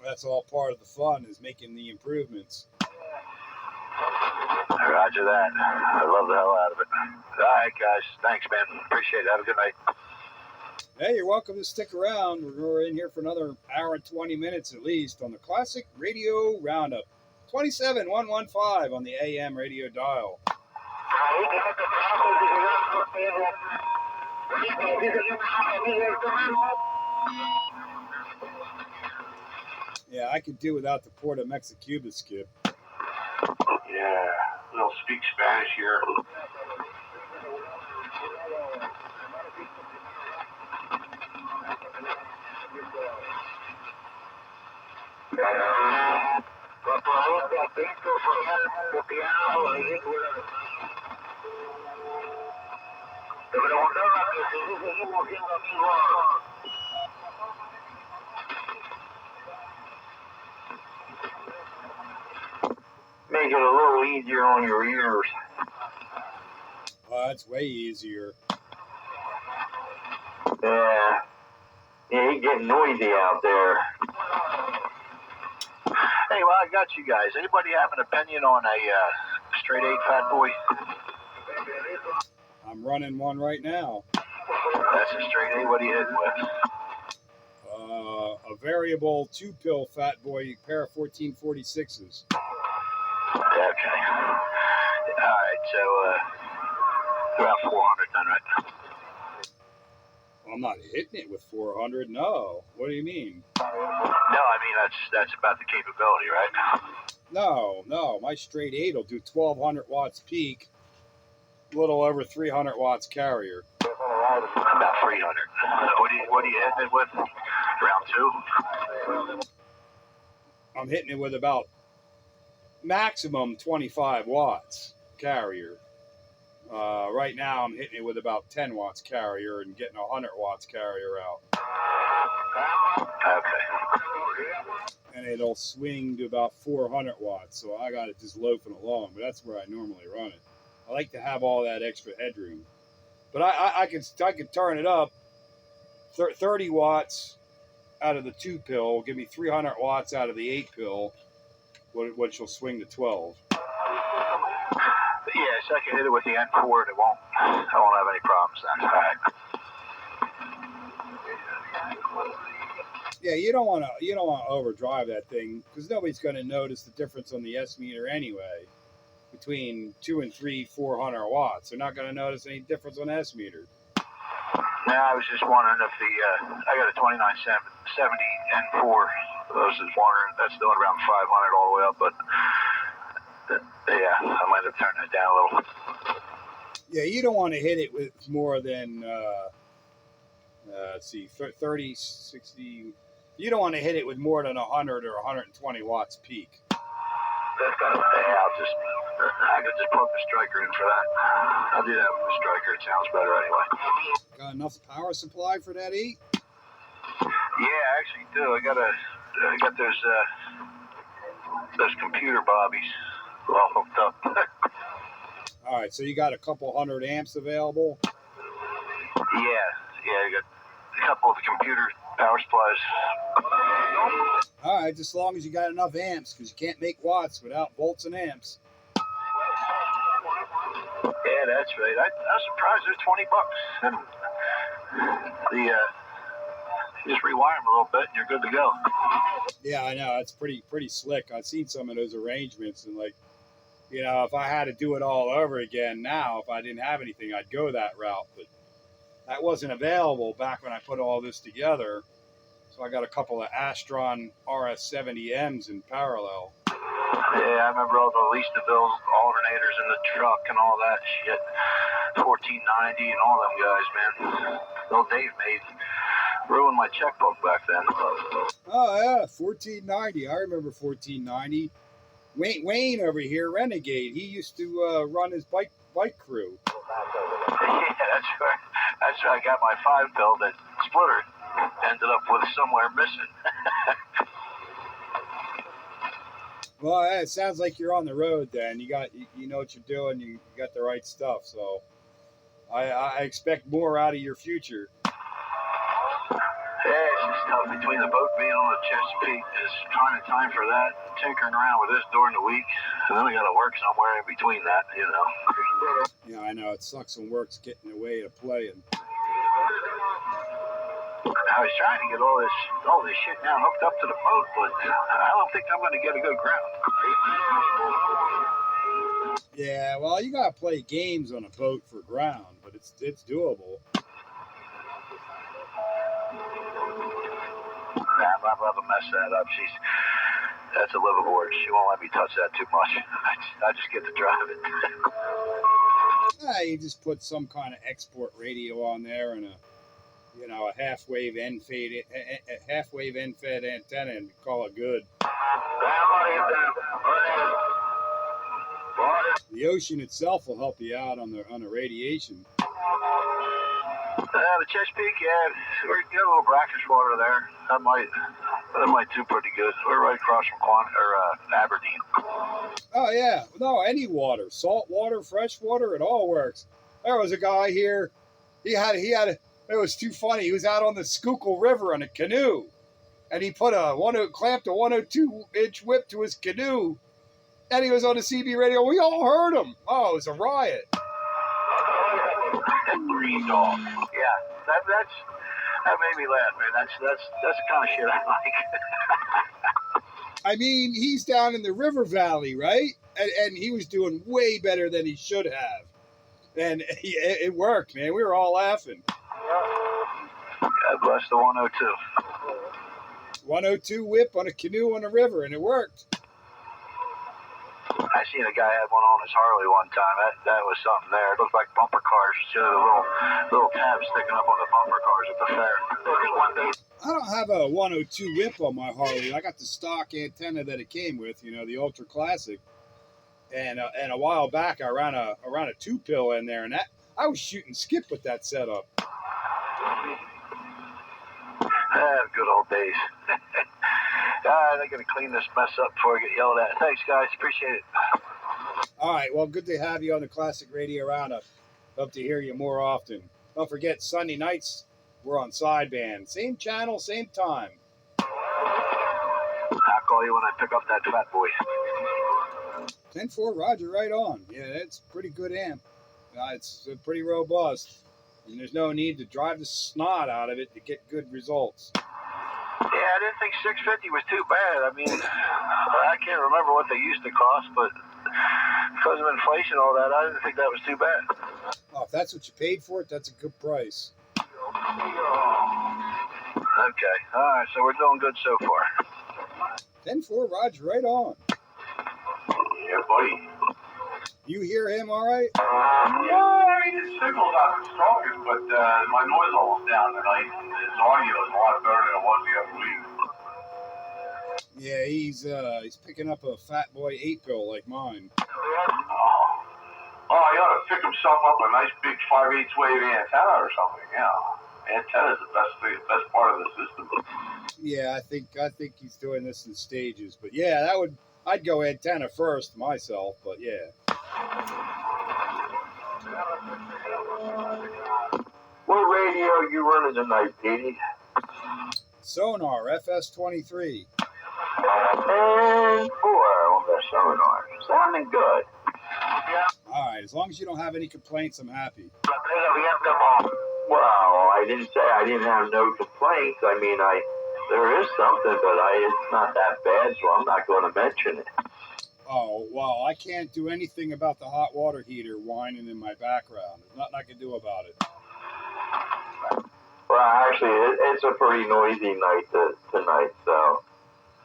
That's all part of the fun, is making the improvements. Roger that. I love the hell out of it. All right, guys. Thanks, man. Appreciate it. Have a good night. Hey, you're welcome to stick around. We're in here for another hour and 20 minutes at least on the Classic Radio Roundup. 27115 on the AM radio dial. Yeah, I could do without the Port of Mexicuba, Skip. Yeah, we'll speak Spanish here. Te preguntaba que si seguimos siendo amigos. Make it a little easier on your ears. Oh, that's way easier. Yeah, he's getting noisy out there. Hey, well, I got you guys. Anybody have an opinion on a straight 8 fat boy? I'm running one right now. That's a straight 8. What are you hitting with? A variable 2-pill Fat Boy pair of 1446s. Okay. All right, so about 400 then, right? I'm not hitting it with 400. No. What do you mean? No, I mean that's about the capability, right? No. My straight 8 will do 1200 watts peak, a little over 300 watts carrier. About 300. What are you hitting it with? Round 2? I'm hitting it with about maximum 25 watts carrier. Right now I'm hitting it with about 10 watts carrier and getting 100 watts carrier out. Okay. And it'll swing to about 400 watts, so I got it just loafing along, but that's where I normally run it. I like to have all that extra headroom. But I could turn it up 30 watts out of the 2-pill, give me 300 watts out of the 8-pill, which will swing to 12. Yeah, so I can hit it with the N4 and I won't have any problems then. All right. Yeah, you don't want to overdrive that thing, because nobody's going to notice the difference on the S meter anyway between 2 and 3 400 watts. They're not going to notice any difference on the S meter. No, I was just wondering if I got a 2970 N4. I was just wondering, that's doing around 500 all the way up, but yeah, I might have turned it down a little. Yeah, you don't want to hit it with more than 30, 60. You don't want to hit it with more than 100 or 120 watts peak. That's kind of, I could just plug the striker in for that. I'll do that with the striker. It sounds better anyway. Got enough power supply for that 8? Yeah, I actually do. I got those computer bobbies all hooked up. All right, so you got a couple hundred amps available? Yeah, I got a couple of the computer power supplies. All right, just as long as you got enough amps, because you can't make watts without volts and amps. Yeah, that's right. I was surprised they're $20. And just rewire them a little bit and you're good to go. Yeah, I know. It's pretty slick. I've seen some of those arrangements, and if I had to do it all over again now, if I didn't have anything, I'd go that route. But that wasn't available back when I put all this together. So I got a couple of Astron RS70Ms in parallel. Yeah, I remember all the lease to build alternators in the truck and all that shit. 1490 and all them guys, man. Old Dave ruined my checkbook back then. Oh yeah, 1490. I remember 1490. Wayne over here, Renegade. He used to run his bike crew. Yeah, that's right. That's right. I got my 5 that splitter ended up with somewhere missing. Well, it sounds like you're on the road then. You know what you're doing. You got the right stuff. So I expect more out of your future. Yeah, it's just tough between the boat being on the Chesapeake, just trying to time for that, tinkering around with this during the week, and then I got to work somewhere in between that, you know. Yeah, I know. It sucks when work's getting in the way of playing. I was trying to get all this shit now hooked up to the boat, but I don't think I'm going to get a good ground. Yeah, well, you gotta play games on a boat for ground, but it's doable. Nah, my mother messed that up. That's a liveaboard. She won't let me touch that too much. I just get to drive it. You just put some kind of export radio on there and a half-wave end-fed antenna and call it good. The ocean itself will help you out on the radiation. The Chesapeake, yeah, we got a little brackish water there. That might do pretty good. We're right across from Aberdeen. Oh yeah, no, any water, salt water, fresh water, it all works. There was a guy here. He had. It was too funny. He was out on the Schuylkill River on a canoe, and he put clamped a 102-inch whip to his canoe, and he was on the CB radio. We all heard him. Oh, it was a riot. Green dog. Yeah, that made me laugh, man. That's the kind of shit I like. I mean, he's down in the river valley, right? And he was doing way better than he should have. And it worked, man. We were all laughing. God bless the 102. 102 whip on a canoe on a river, and it worked. I seen a guy had one on his Harley one time. That was something there. It looked like bumper cars. The little tabs sticking up on the bumper cars at the fair. I don't have a 102 whip on my Harley. I got the stock antenna that it came with, the Ultra Classic. And a while back, I ran a 2-pill in there, and that I was shooting skip with that setup. Good old days. They're going to clean this mess up before I get yelled at. Thanks, guys. Appreciate it. All right. Well, good to have you on the Classic Radio Roundup. Love to hear you more often. Don't forget, Sunday nights, we're on sideband. Same channel, same time. I'll call you when I pick up that fat boy. 10-4, Roger, right on. Yeah, it's pretty good amp. It's pretty robust. And there's no need to drive the snot out of it to get good results. Yeah, I didn't think 650 was too bad. I mean, I can't remember what they used to cost, but because of inflation and all that, I didn't think that was too bad. Oh, if that's what you paid for it, that's a good price. Okay, all right, so we're doing good so far. 10-4, Roger, right on. Yeah, buddy. You hear him all right? Yeah, I mean, his signal's not the strongest, but my noise level's down tonight. His audio is a lot better than it was the other week. Yeah, he's picking up a Fat Boy 8-pill like mine. Oh, he ought to pick himself up a nice big 5/8 wave antenna or something. Yeah, antenna's the best part of the system. Yeah, I think he's doing this in stages, but yeah, I'd go antenna first myself, but yeah. What radio are you running tonight, Petey? Sonar FS23. And 4 on the Sonar. Sounding good. All right, as long as you don't have any complaints, I'm happy. Well, I didn't say I didn't have no complaints. I mean, there is something, but it's not that bad, so I'm not going to mention it. Oh, well, I can't do anything about the hot water heater whining in my background. There's nothing I can do about it. Well, actually, it's a pretty noisy night tonight, so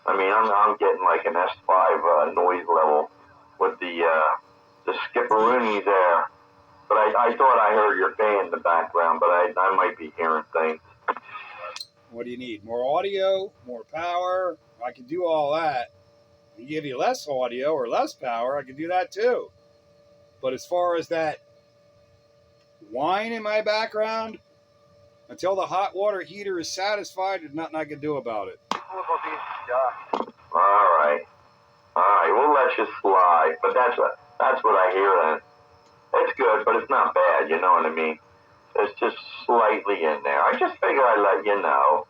I mean, I'm getting like an S5 noise level with the skipperoonies there. But I thought I heard your fan in the background, but I might be hearing things. What do you need? More audio, more power? I can do all that. You give you less audio or less power, I can do that too. But as far as that whine in my background, until the hot water heater is satisfied, there's nothing I can do about it. All right, we'll let you slide. But that's what I hear. Then it's good, but it's not bad. You know what I mean? It's just slightly in there. I just figured I'd let you know.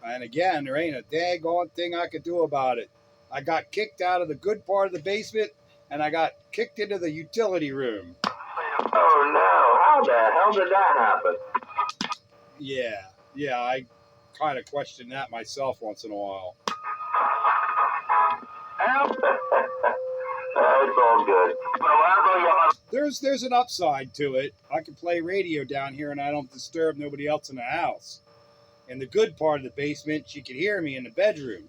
And again, there ain't a daggone thing I could do about it. I got kicked out of the good part of the basement, and I got kicked into the utility room. Oh no! How the hell did that happen? Yeah, I kind of question that myself once in a while. It's all good. There's an upside to it. I can play radio down here, and I don't disturb nobody else in the house. In the good part of the basement, she could hear me in the bedroom.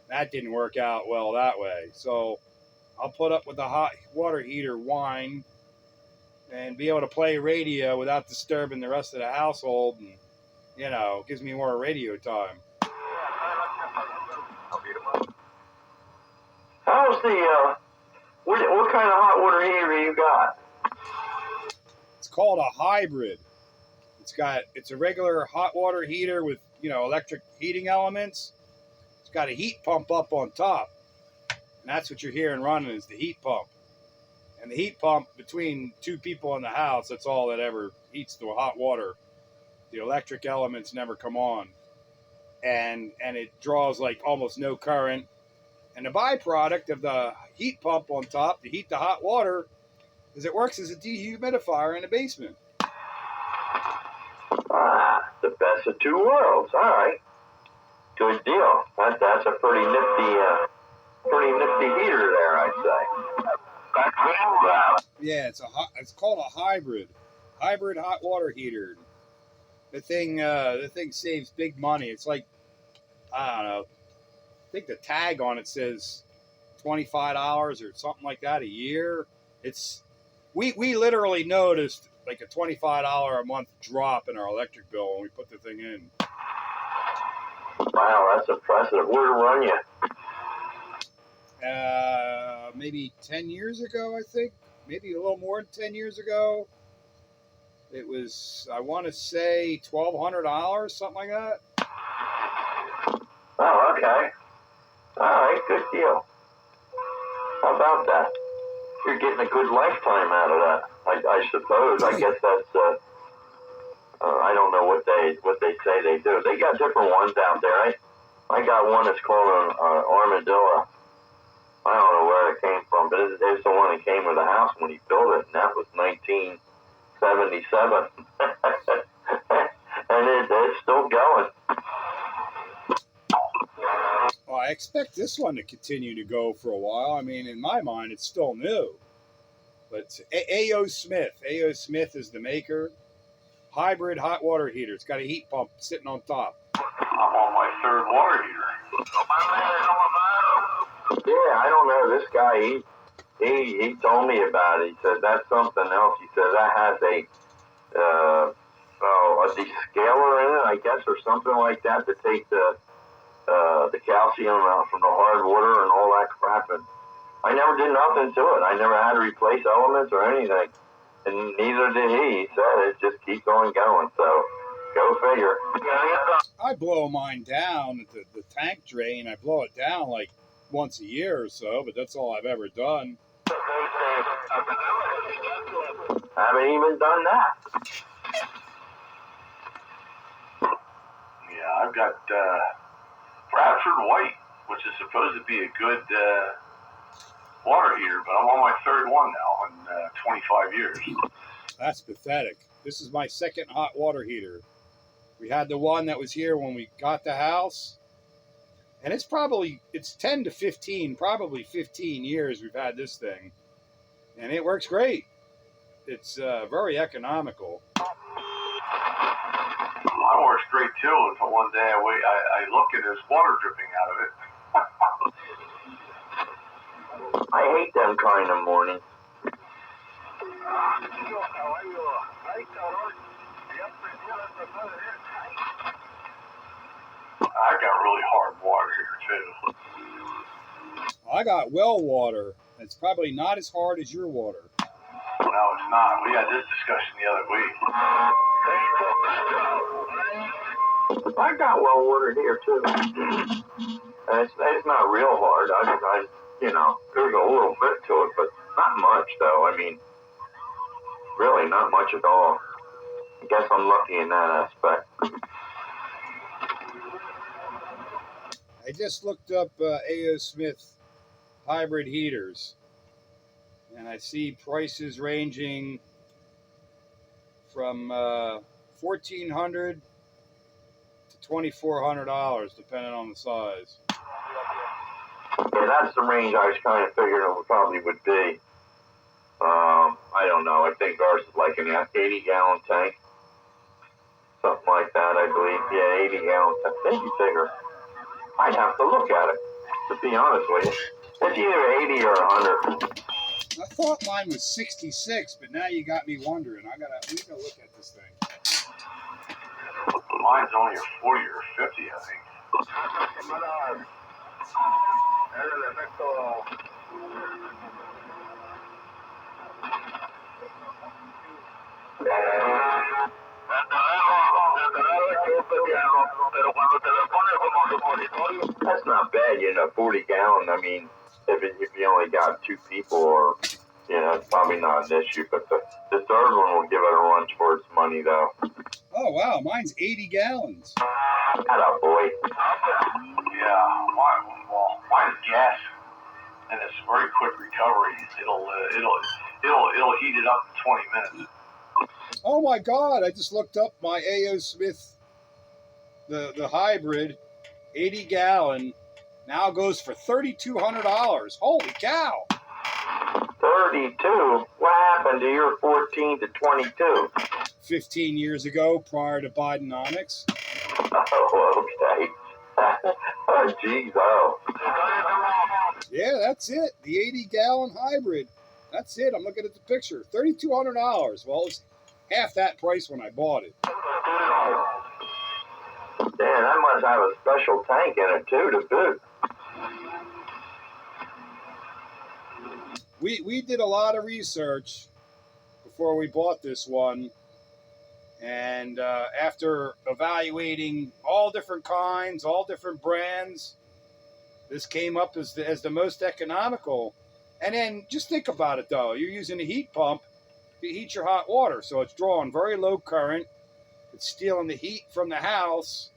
That didn't work out well that way. So I'll put up with the hot water heater whine and be able to play radio without disturbing the rest of the household. And, you know, it gives me more radio time. How's the, what kind of hot water heater you got? It's called a hybrid. It's a regular hot water heater with, you know, electric heating elements. It's got a heat pump up on top. And that's what you're hearing running is the heat pump. And the heat pump between two people in the house, that's all that ever heats the hot water. The electric elements never come on. And it draws like almost no current. And the byproduct of the heat pump on top to heat the hot water is it works as a dehumidifier in the basement. The best of two worlds. All right. Good deal. That's a pretty nifty heater there, I'd say. Yeah, it's called a hybrid hot water heater. The thing saves big money. It's like, I don't know, I think the tag on it says $25 or something like that a year. We literally noticed like a $25 a month drop in our electric bill when we put the thing in. Wow, that's impressive. Where'd it run you? Maybe 10 years ago, I think. Maybe a little more than 10 years ago. It was, I want to say, $1,200, something like that. Oh, okay. All right, good deal. How about that? You're getting a good lifetime out of that, I suppose. I guess that's, I don't know what they say they do. They got different ones out there. I got one that's called an armadillo. I don't know where it came from, but it's the one that came with the house when he built it, and that was 1977. And it's still going. Well, I expect this one to continue to go for a while. I mean, in my mind, it's still new. But it's A.O. Smith. A.O. Smith is the maker. Hybrid hot water heater. It's got a heat pump sitting on top. I'm on my third water heater. Yeah, I don't know. This guy, he told me about it. He said that's something else. He said that has a descaler in it, I guess, or something like that to take the calcium out from the hard water and all that crap. And I never did nothing to it. I never had to replace elements or anything. And neither did he. He said it just keeps on going. So go figure. I blow mine down at the tank drain. I blow it down like once a year or so, but that's all I've ever done. Haven't even done that. Yeah, I've got Bradford White, which is supposed to be a good water heater, but I'm on my third one now in 25 years. That's pathetic. This is my second hot water heater. We had the one that was here when we got the house, and it's 10 to 15, probably 15 years we've had this thing, and it works great. It's very economical. Mine works great too, until one day I look and there's water dripping out of it. I hate them kind of mornings. I got really hard water here too. I got well water. It's probably not as hard as your water. No, it's not. We had this discussion the other week. I got well water here too. And it's not real hard. I you know, there's a little bit to it, but not much though. I mean, really not much at all. I guess I'm lucky in that aspect. I just looked up A.O. Smith hybrid heaters, and I see prices ranging from $1,400 to $2,400, depending on the size. Yeah, that's the range I was kind of figuring it probably would be. I don't know. I think ours is like an 80-gallon tank. Something like that, I believe. Yeah, 80-gallon tank. Maybe bigger. I'd have to look at it, to be honest with you. It's either 80 or 100. I thought mine was 66, but now you got me wondering. We gotta look at this thing. Mine's only a 40 or 50, I think. That's not bad, 40 gallon. I mean, if you only got 2 people, or, it's probably not an issue. But the third one will give it a run for its money, though. Oh, wow. Mine's 80 gallons. Atta boy. Yeah, mine's gas, and it's very quick recovery. It'll heat it up in 20 minutes. Oh, my God. I just looked up my A.O. Smith, the hybrid, 80 gallon. Now goes for $3,200. Holy cow. 32? What happened to your 14 to 22? 15 years ago, prior to Bidenomics. Oh, okay. Oh, geez, oh. Yeah, that's it. The 80-gallon hybrid. That's it. I'm looking at the picture. $3,200. Well, it's half that price when I bought it. Damn, that must have a special tank in it, too, to boot. We did a lot of research before we bought this one. And after evaluating all different kinds, all different brands, this came up as the most economical. And then just think about it, though. You're using a heat pump to heat your hot water. So it's drawing very low current. It's stealing the heat from the house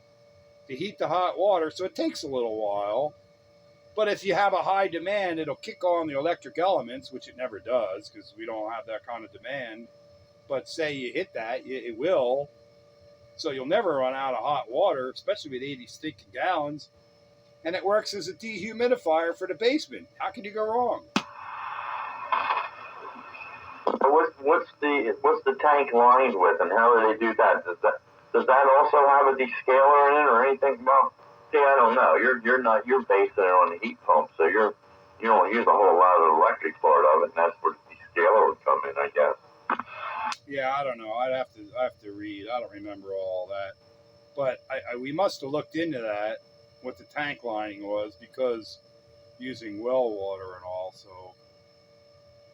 to heat the hot water. So it takes a little while. But if you have a high demand, it'll kick on the electric elements, which it never does because we don't have that kind of demand. But say you hit that, it will. So you'll never run out of hot water, especially with 80 stinking gallons. And it works as a dehumidifier for the basement. How can you go wrong? What's the tank lined with, and how do they do that? Does that also have a descaler in it or anything? Well, see, I don't know. You're basing it on the heat pump, so you don't use a whole lot of the electric part of it, and that's where the descaler would come in, I guess. Yeah, I don't know. I have to read. I don't remember all that. But we must have looked into that, what the tank lining was, because using well water and all. So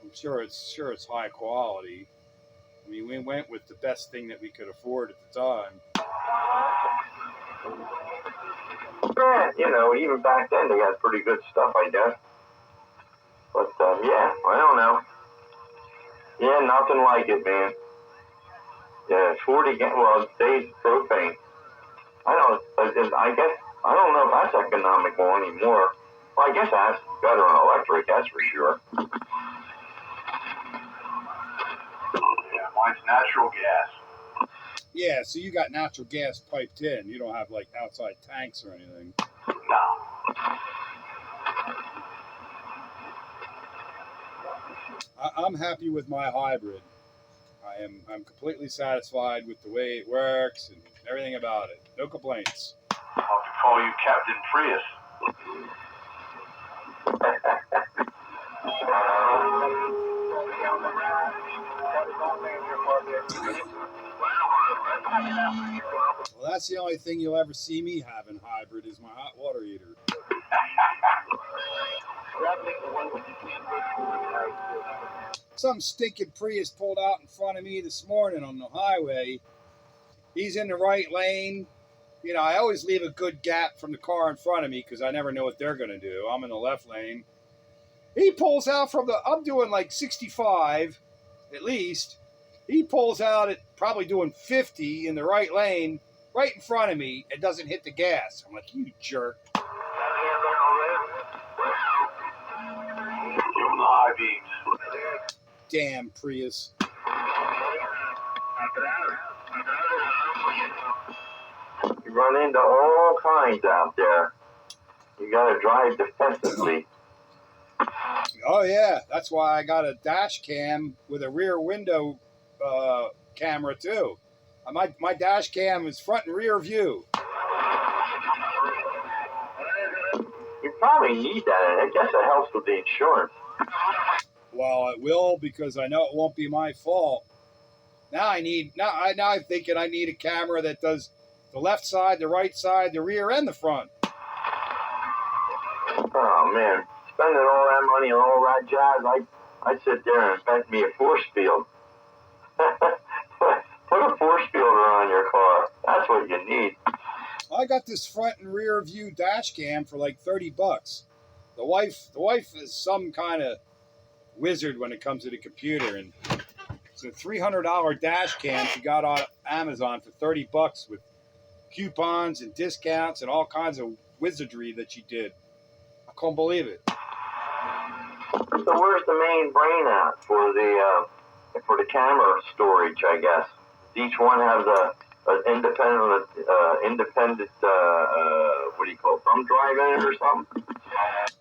I'm sure it's high quality. I mean, we went with the best thing that we could afford at the time. Yeah, even back then they had pretty good stuff, I guess. But yeah, I don't know. Yeah, nothing like it, man. Yeah, 40 days propane. I guess I don't know if that's economical anymore. Well, I guess that's better on electric, that's for sure. Yeah, mine's natural gas. Yeah, so you got natural gas piped in. You don't have like outside tanks or anything. No. I'm happy with my hybrid. I'm completely satisfied with the way it works and everything about it. No complaints. I'll have to call you Captain Prius. Well, that's the only thing you'll ever see me having hybrid is my hot water heater. Some stinking Prius pulled out in front of me this morning on the highway. He's in the right lane. You know, I always leave a good gap from the car in front of me because I never know what they're going to do. I'm in the left lane. He pulls out from the, I'm doing like 65 at least. He pulls out at probably doing 50 in the right lane, right in front of me, and doesn't hit the gas. I'm like, you jerk. Give him the high beams. Damn Prius. You run into all kinds out there. You gotta drive defensively. Oh yeah, that's why I got a dash cam with a rear window camera too. My dash cam is front and rear view. You probably need that, and I guess it helps with the insurance. Well, it will because I know it won't be my fault. Now I'm thinking I need a camera that does the left side, the right side, the rear, and the front. Oh man, spending all that money on all that jazz, I'd sit there and invent me a force field. Put a force fielder on your car. That's what you need. I got this front and rear view dash cam for like $30. The wife is some kind of wizard when it comes to the computer, and it's a $300 dash cam she got on Amazon for $30 with coupons and discounts and all kinds of wizardry that she did. I couldn't believe it. So where's the main brain at for the camera storage? I guess each one has an independent what do you call it, thumb drive in it or something?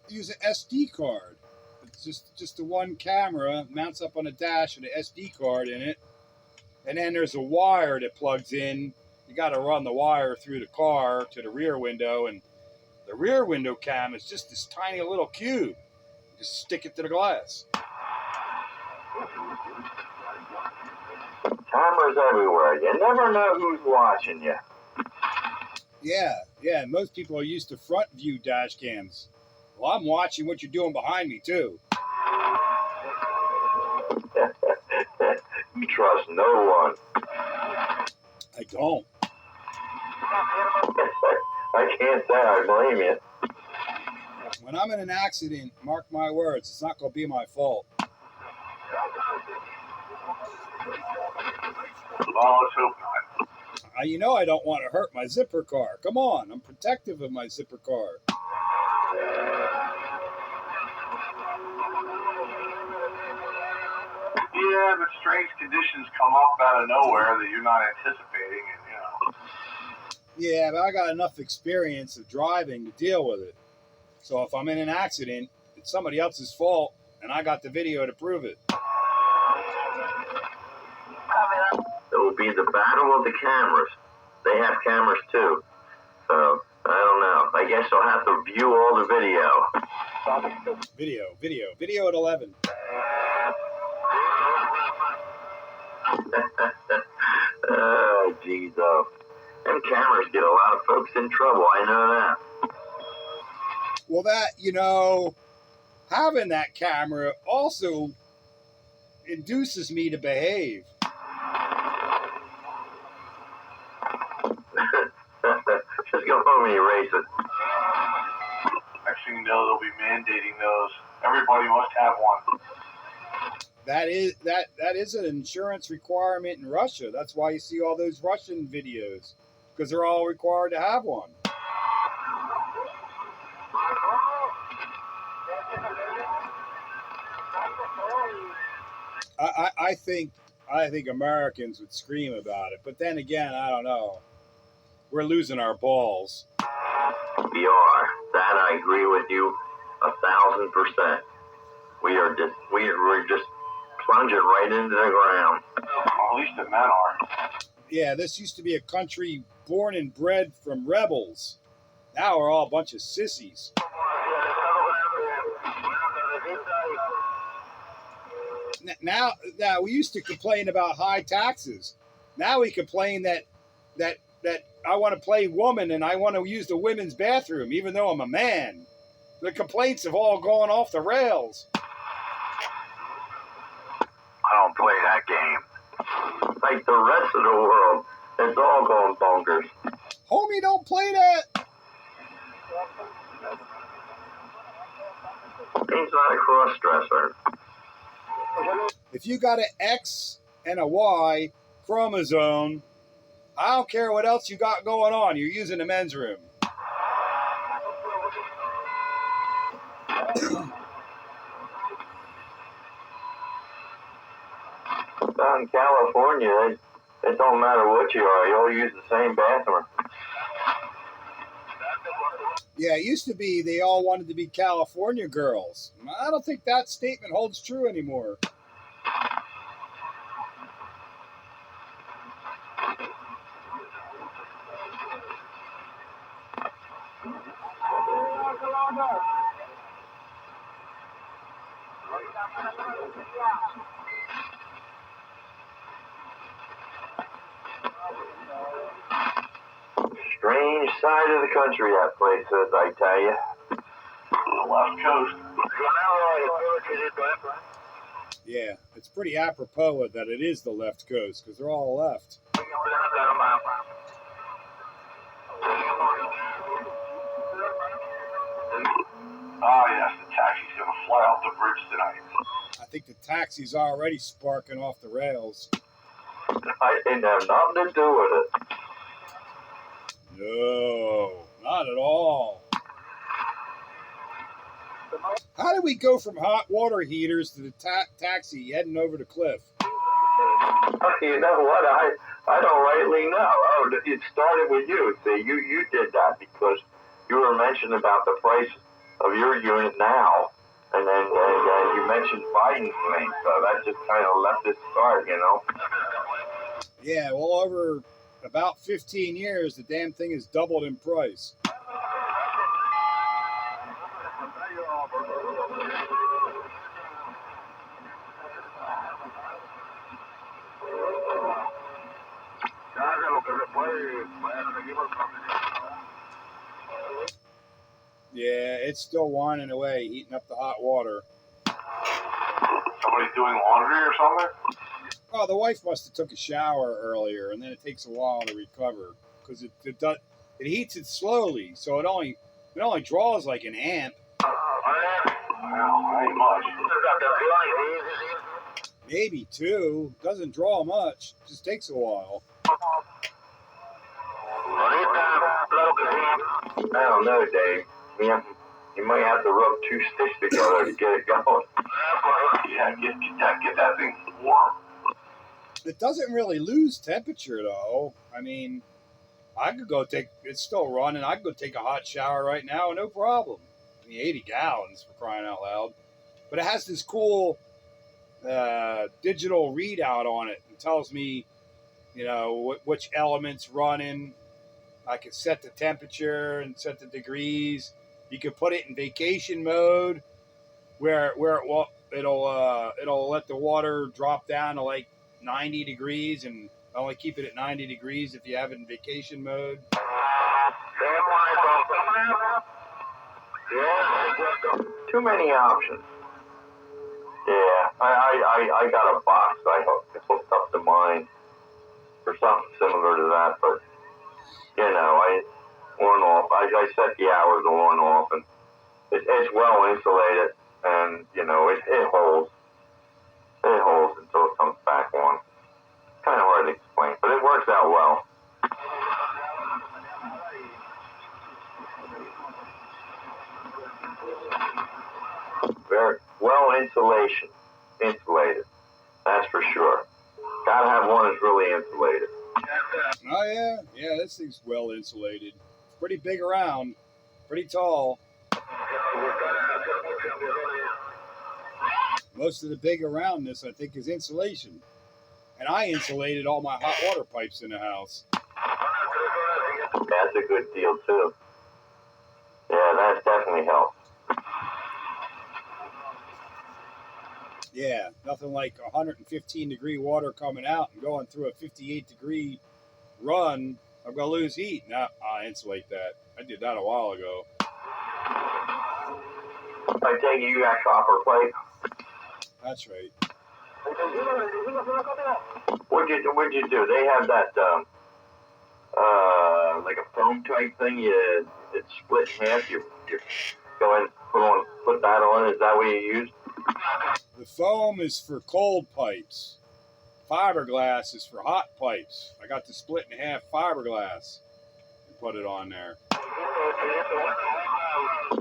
Use an SD card. It's just the one camera, mounts up on a dash with an SD card in it, and then there's a wire that plugs in. You got to run the wire through the car to the rear window, and the rear window cam is just this tiny little cube. Just stick it to the glass. Cameras everywhere. You never know who's watching you. Yeah. Most people are used to front view dash cams. Well, I'm watching what you're doing behind me too. You trust no one. I don't. I can't say I blame you. When I'm in an accident, mark my words, it's not going to be my fault. Well, let's hope not. You know I don't want to hurt my zipper car. Come on, I'm protective of my zipper car. Yeah, but strange conditions come up out of nowhere that you're not anticipating, and Yeah, but I got enough experience of driving to deal with it. So if I'm in an accident, it's somebody else's fault, and I got the video to prove it. It will be the battle of the cameras. They have cameras too. So, I don't know. I guess I'll have to view all the video. Video at 11. Oh, geez, though. Them cameras get a lot of folks in trouble. I know that. Well, having that camera also induces me to behave. Just go home and erase it. next thing you know, they'll be mandating those. Everybody must have one. That is an insurance requirement in Russia. That's why you see all those Russian videos, because they're all required to have one. I think Americans would scream about it, but then again, I don't know. We're losing our balls. We are. That I agree with you 1,000%. We're just plunging right into the ground. Well, at least the men are. Yeah, this used to be a country born and bred from rebels. Now we're all a bunch of sissies. Now we used to complain about high taxes. Now we complain that I want to play woman and I want to use the women's bathroom, even though I'm a man. The complaints have all gone off the rails. I don't play that game. Like the rest of the world, it's all going bonkers. Homie, don't play that. He's not a cross-dresser. If you got an X and a Y chromosome, I don't care what else you got going on. You're using the men's room. Down in California, it don't matter what you are. You all use the same bathroom. Yeah, it used to be they all wanted to be California girls. I don't think that statement holds true anymore. Strange side of the country that place is, I tell you. The left coast. Yeah, it's pretty apropos that it is the left coast because they're all left. Oh, yes, the taxi's going to fly off the bridge tonight. I think the taxi's already sparking off the rails. I didn't have nothing to do with it. No, not at all. How did we go from hot water heaters to the taxi heading over the cliff? You know what? I don't rightly know. Oh, it started with you. See, you did that because you were mentioning about the price of your unit now, and then you mentioned Biden's name, so that just kind of left it start, you know. Yeah, well, over about 15 years, the damn thing has doubled in price. Yeah, it's still whining away, heating up the hot water. Somebody doing laundry or something? Oh, the wife must have took a shower earlier, and then it takes a while to recover because it heats it slowly, so it only draws like an amp. Well, ain't much. Maybe two. Doesn't draw much. Just takes a while. I don't know, Dave. You might have to rub two sticks together to get it going. Yeah, get that thing warm. It doesn't really lose temperature, though. I mean, I could go it's still running. I could go take a hot shower right now, no problem. I mean, 80 gallons for crying out loud. But it has this cool digital readout on it. It tells me, you know, which element's running. I can set the temperature and set the degrees. You can put it in vacation mode, where it'll let the water drop down to like 90 degrees and only keep it at 90 degrees if you have it in vacation mode. Too many options. Yeah, I got a box I hooked up to mine or something similar to that, but you know, I on off. I set the hours on off, and it's well insulated, and you know it holds until it comes back on. Kind of hard to explain, but it works out well. Very well insulated. That's for sure. Gotta have one that's really insulated. Oh yeah, this thing's well insulated. Pretty big around, pretty tall. Most of the big around this, I think, is insulation. And I insulated all my hot water pipes in the house. That's a good deal too. Yeah, that definitely helps. Yeah, nothing like 115-degree water coming out and going through a 58-degree run. I'm gonna lose heat. Now I insulate that. I did that a while ago. I take it you got copper plate. That's right. What'd you do? They have that like a foam type thing. It's split in half. You go and put that on. Is that what you use? The foam is for cold pipes. Fiberglass is for hot pipes. I got the split in half fiberglass and put it on there.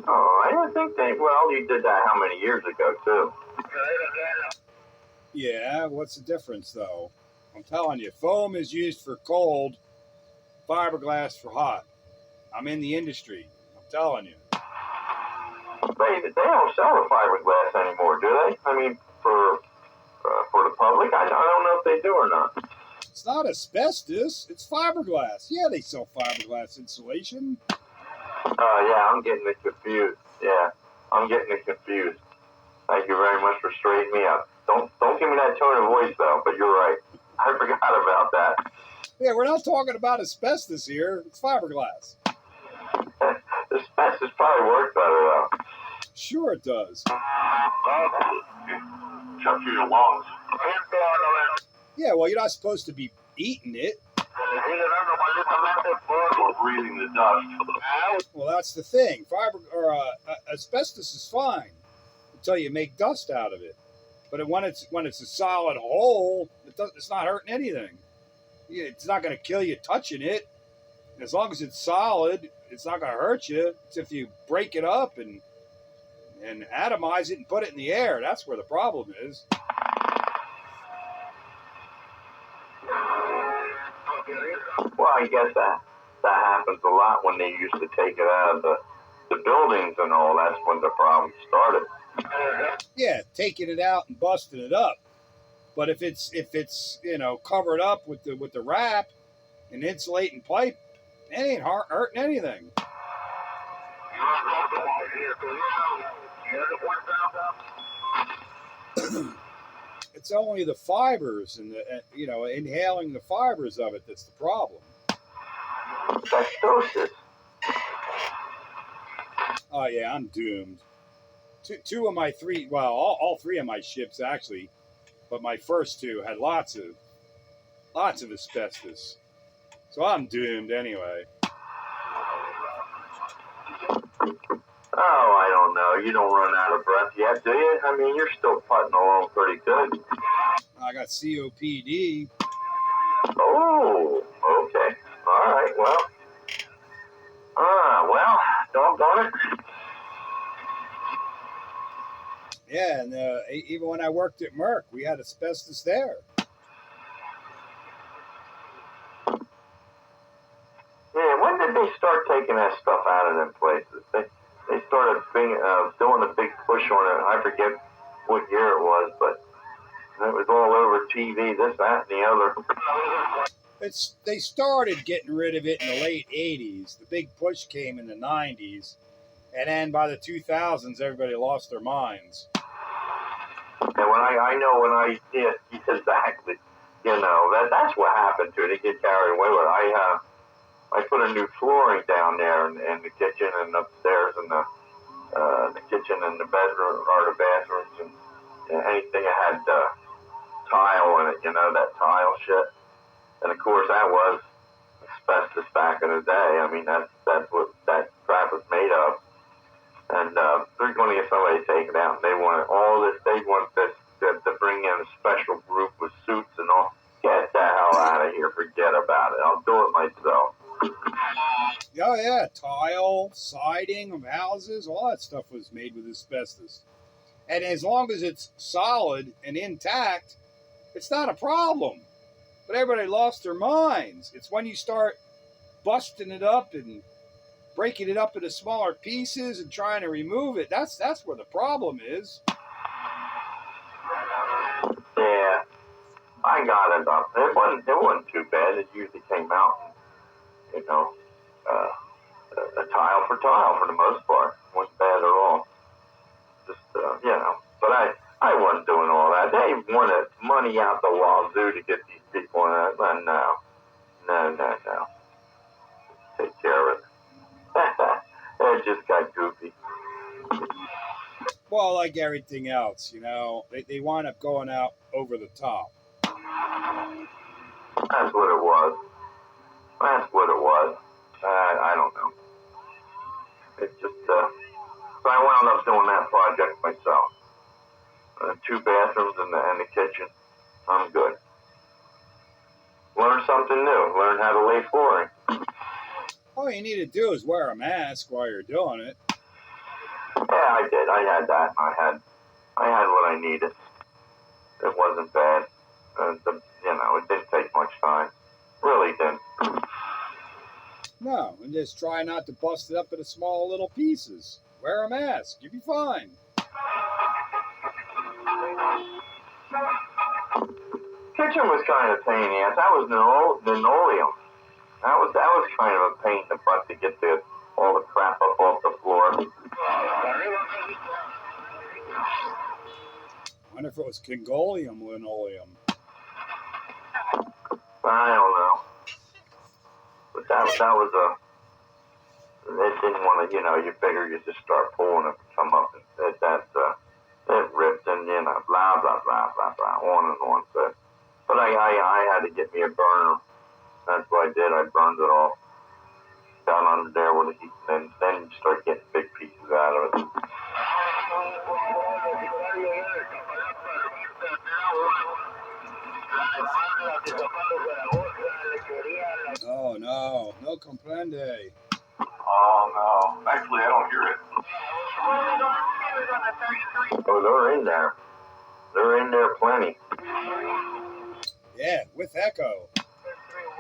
Oh, I didn't think they. Well, you did that how many years ago too? Yeah, what's the difference though? I'm telling you, foam is used for cold, fiberglass for hot. I'm in the industry. I'm telling you. They don't sell the fiberglass anymore, do they? I mean, for the public, I don't know if they do or not. It's not asbestos. It's fiberglass. Yeah, they sell fiberglass insulation. Yeah, I'm getting it confused. Yeah, I'm getting it confused. Thank you very much for straightening me up. Don't give me that tone of voice though. But you're right. I forgot about that. Yeah, we're not talking about asbestos here. It's fiberglass. Asbestos probably works better though. Sure it does. Shut through your lungs. Yeah, well, you're not supposed to be eating it. Or breathing the dust. Well, that's the thing. Asbestos is fine until you make dust out of it. But when it's a solid hole, it's not hurting anything. It's not going to kill you touching it. As long as it's solid, it's not going to hurt you. It's if you break it up and atomize it and put it in the air. That's where the problem is. Well, I guess that happens a lot when they used to take it out of the buildings and all. That's when the problem started. Yeah, taking it out and busting it up. But if it's covered up with the wrap and insulating pipe, it ain't hurting anything. It's only the fibers and inhaling the fibers of it that's the problem. Asbestosis. Oh yeah, I'm doomed. Two of my three, well, all three of my ships actually, but my first two had lots of asbestos. So I'm doomed anyway. Oh, I don't know. You don't run out of breath yet, do you? I mean, you're still putting along pretty good. I got COPD. Oh, okay. All right, well, doggone it. Yeah, and even when I worked at Merck, we had asbestos there. Yeah, when did they start taking that stuff out of them places? They started doing a big push on it. I forget what year it was, but it was all over TV, this, that, and the other. They started getting rid of it in the late 80s. The big push came in the 90s. And then by the 2000s, everybody lost their minds. And yeah, exactly. That's what happened to it. They get carried away with it. I put a new flooring down there in the kitchen and upstairs and the kitchen and the bedroom or the bathrooms and anything that had tile in it, that tile shit. And of course that was asbestos back in the day. I mean, that's what that crap was made of. And they're going to get somebody to take it out. And they want all this. They want this to bring in a special group with suits and all. Get the hell out of here. Forget about it. I'll do it myself. Oh yeah, tile, siding of houses, all that stuff was made with asbestos. And as long as it's solid and intact, it's not a problem. But everybody lost their minds. It's when you start busting it up and breaking it up into smaller pieces and trying to remove it, that's where the problem is. Yeah, I got it up. It wasn't too bad. It usually came out, a tile for the most part. It wasn't bad at all. Just, but I wasn't doing all that. They wanted money out the wazoo to get these people in that. But no. Take care of it. It just got goofy. Well, like everything else, you know, they wind up going out over the top. That's what it was. I don't know. It's just, so I wound up doing that project myself. 2 bathrooms and the kitchen. I'm good. Learn something new. Learn how to lay flooring. All you need to do is wear a mask while you're doing it. Yeah, I did. I had that. I had what I needed. It wasn't bad. It didn't take much time. Really didn't. No, and just try not to bust it up into small little pieces. Wear a mask. You'll be fine. Kitchen was kind of a pain in the ass. That was linoleum. That was kind of a pain in the butt to get all the crap up off the floor. I wonder if it was Congolium linoleum. I don't know. But that was they didn't want to, you figure you just start pulling it, come up, and it ripped, and, blah, blah, blah, blah, blah, on and on. But I had to get me a burner. That's what I did. I burned it all down under there with the heat, and then you start getting big pieces out of it. Oh, no comprende. Oh, no. Thankfully, I don't hear it. Oh, they're in there. They're in there plenty. Yeah, with echo.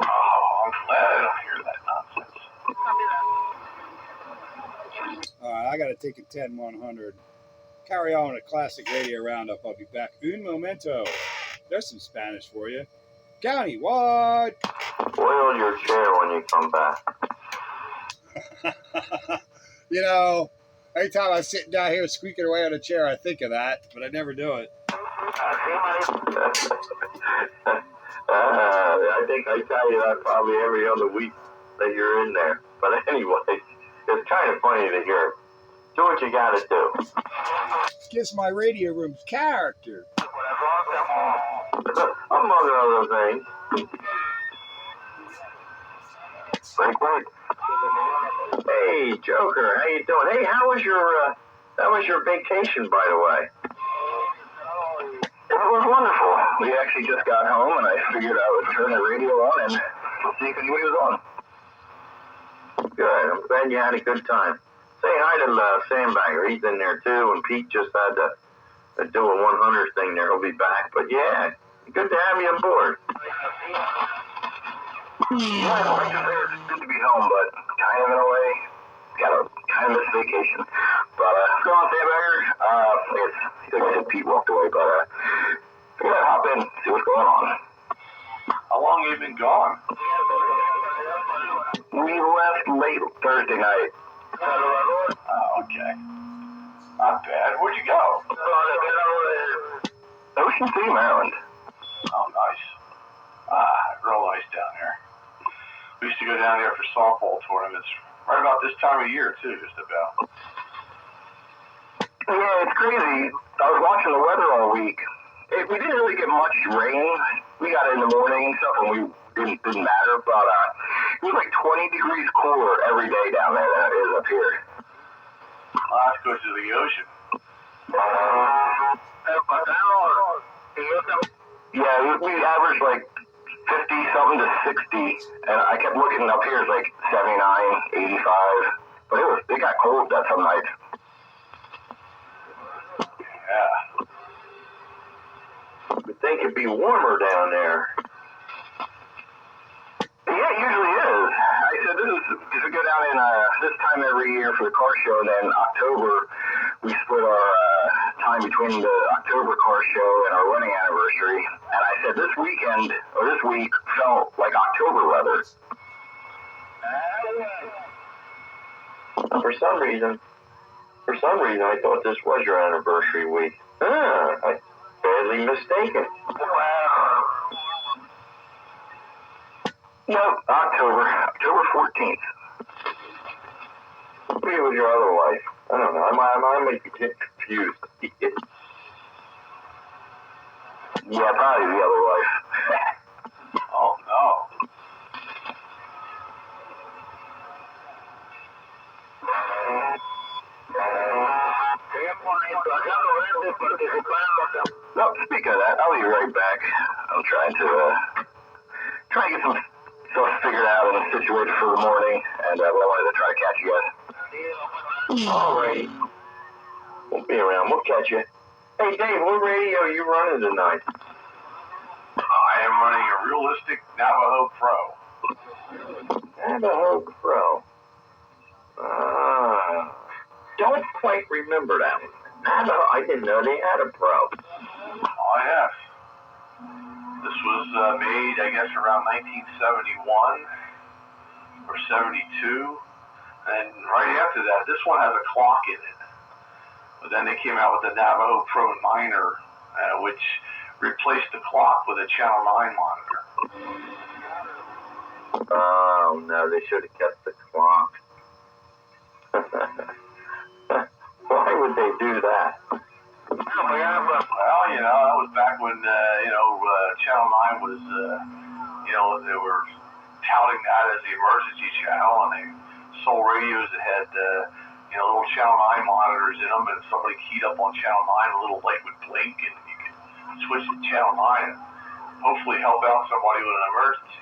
Oh, I'm glad I don't hear that nonsense. All right, I got to take a 10-100. Carry on a classic radio roundup. I'll be back. Un momento. There's some Spanish for you. County, what? Oil your chair when you come back. You know, every time I'm sitting down here squeaking away on a chair, I think of that, but I never do it. I think I tell you that probably every other week that you're in there. But anyway, it's kind of funny to hear. Do what you gotta do. Gives my radio room character. Among other things. Right. Hey, Joker, how you doing? Hey, how was your vacation, by the way? It was wonderful. We actually just got home, and I figured I would turn the radio on and see if anybody was on. Good. I'm glad you had a good time. Say hi to Sandbagger. He's in there, too, and Pete just had to do a 100 thing there. He'll be back. But, yeah, good to have you on board. Yeah, it's good to be home, but kind of in a way, got a kind of miss vacation. But what's going on, Sandbagger? I guess Pete walked away, but figured I'd hop in, see what's going on. How long have you been gone? We left late Thursday night. Oh, okay. Not bad. Where'd you go? Ocean City, Maryland. Oh, nice. Real nice down there. We used to go down there for softball tournaments right about this time of year, too, just about. Yeah, it's crazy. I was watching the weather all week. We didn't really get much rain. We got it in the morning and stuff, and we didn't matter. But it was like 20 degrees cooler every day down there than it is up here. Well, that's because of the ocean. Yeah, we averaged like 50-something to 60, and I kept looking up here, it's like 79, 85. But it got cold that some nights. Yeah. You'd think it'd be warmer down there. Yeah, it usually is. I said this we go down in this time every year for the car show, and then October we split our time between the October car show and our wedding anniversary. And I said this week felt like October weather. For some reason, For some reason, I thought this was your anniversary week. I'm badly mistaken. Wow. No, October 14th. Maybe it was your other wife. I don't know. I might be getting confused. Yeah, probably the other wife. Oh no. No, speaking of that, I'll be right back. I'm trying to get some stuff figured out and situated for the morning, and I wanted to try to catch you guys. Alrighty. We'll be around. We'll catch you. Hey, Dave, what radio are you running tonight? I am running a realistic Navajo Pro. Navajo Pro. Don't quite remember that one. Navajo, I didn't know they had a Pro. Oh yes. This was made, I guess, around 1971 or 72. And right after that, this one has a clock in it. But then they came out with the Navajo Pro Minor, which replaced the clock with a Channel 9 monitor. Oh, no, they should have kept the clock. Why would they do that? Well, that was back when, Channel 9 was, they were touting that as the emergency channel, and they sold radios that had, little Channel 9 monitors in them, and if somebody keyed up on Channel 9, a little light would blink, and you could switch to Channel 9 and hopefully help out somebody with an emergency.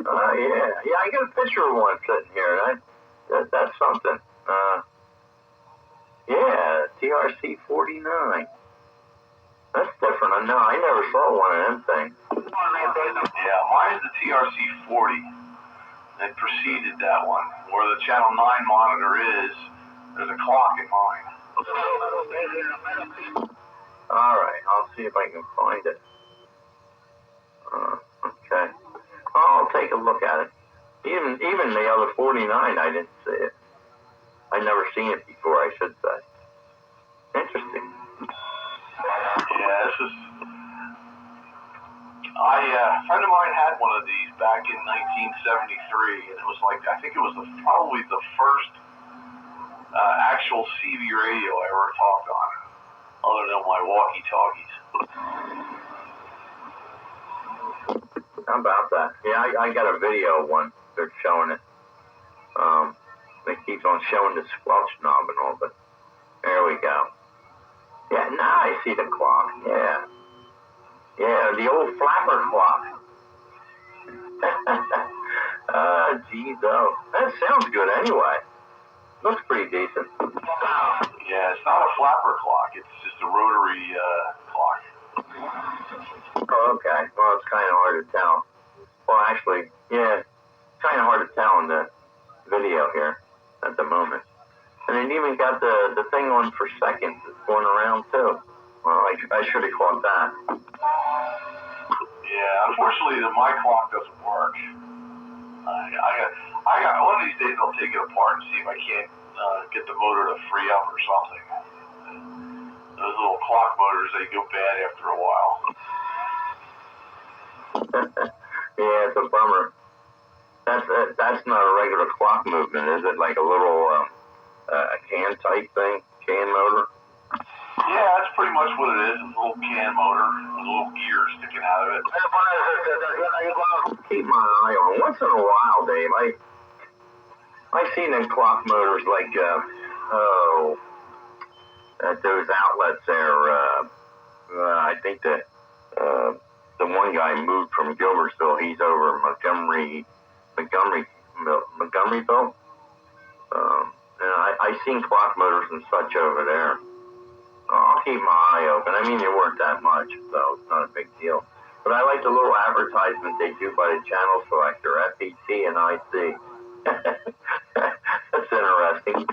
Yeah, I got a picture of one sitting here. That's something. Yeah, TRC 49. That's different. No, I never saw one of them things. Yeah, mine's the TRC 40. It preceded that one. Where the Channel 9 monitor is, there's a clock in mine. All right, I'll see if I can find it. Okay. I'll take a look at it. Even the other 49, I didn't see it. I'd never seen it before, I should say. Interesting. Yeah, this is... a friend of mine had one of these back in 1973, and it was like, I think it was probably the first actual CB radio I ever talked on, other than my walkie-talkies. How about that? Yeah, I got a video of one. They're showing it. It keeps on showing the squelch knob and all, but there we go. Yeah, now I see the clock. Yeah. Yeah, the old flapper clock. Geez, oh. That sounds good anyway. Looks pretty decent. Yeah, it's not a flapper clock. It's just a rotary clock. Oh, okay. Well, it's kind of hard to tell. Well, actually, yeah, it's kind of hard to tell in the video here at the moment. And it even got the thing on for seconds. It's going around, too. Well, I should have caught that. Yeah, unfortunately, my clock doesn't work. I got one of these days I'll take it apart and see if I can't get the motor to free up or something. Those little clock motors, they go bad after a while. Yeah, it's a bummer. That's not a regular clock movement, is it? Like a little a can type thing, can motor. Yeah, that's pretty much what it is. It's a little can motor with a little gear sticking out of it. Keep my eye on. Once in a while, Dave, I've seen them clock motors like at those outlets there. I think that the one guy moved from Gilbertsville. He's over Montgomeryville. And I seen clock motors and such over there. I'll keep my eye open. I mean, they weren't that much, so it's not a big deal. But I like the little advertisement they do by the channel selector, FET and IC. That's interesting.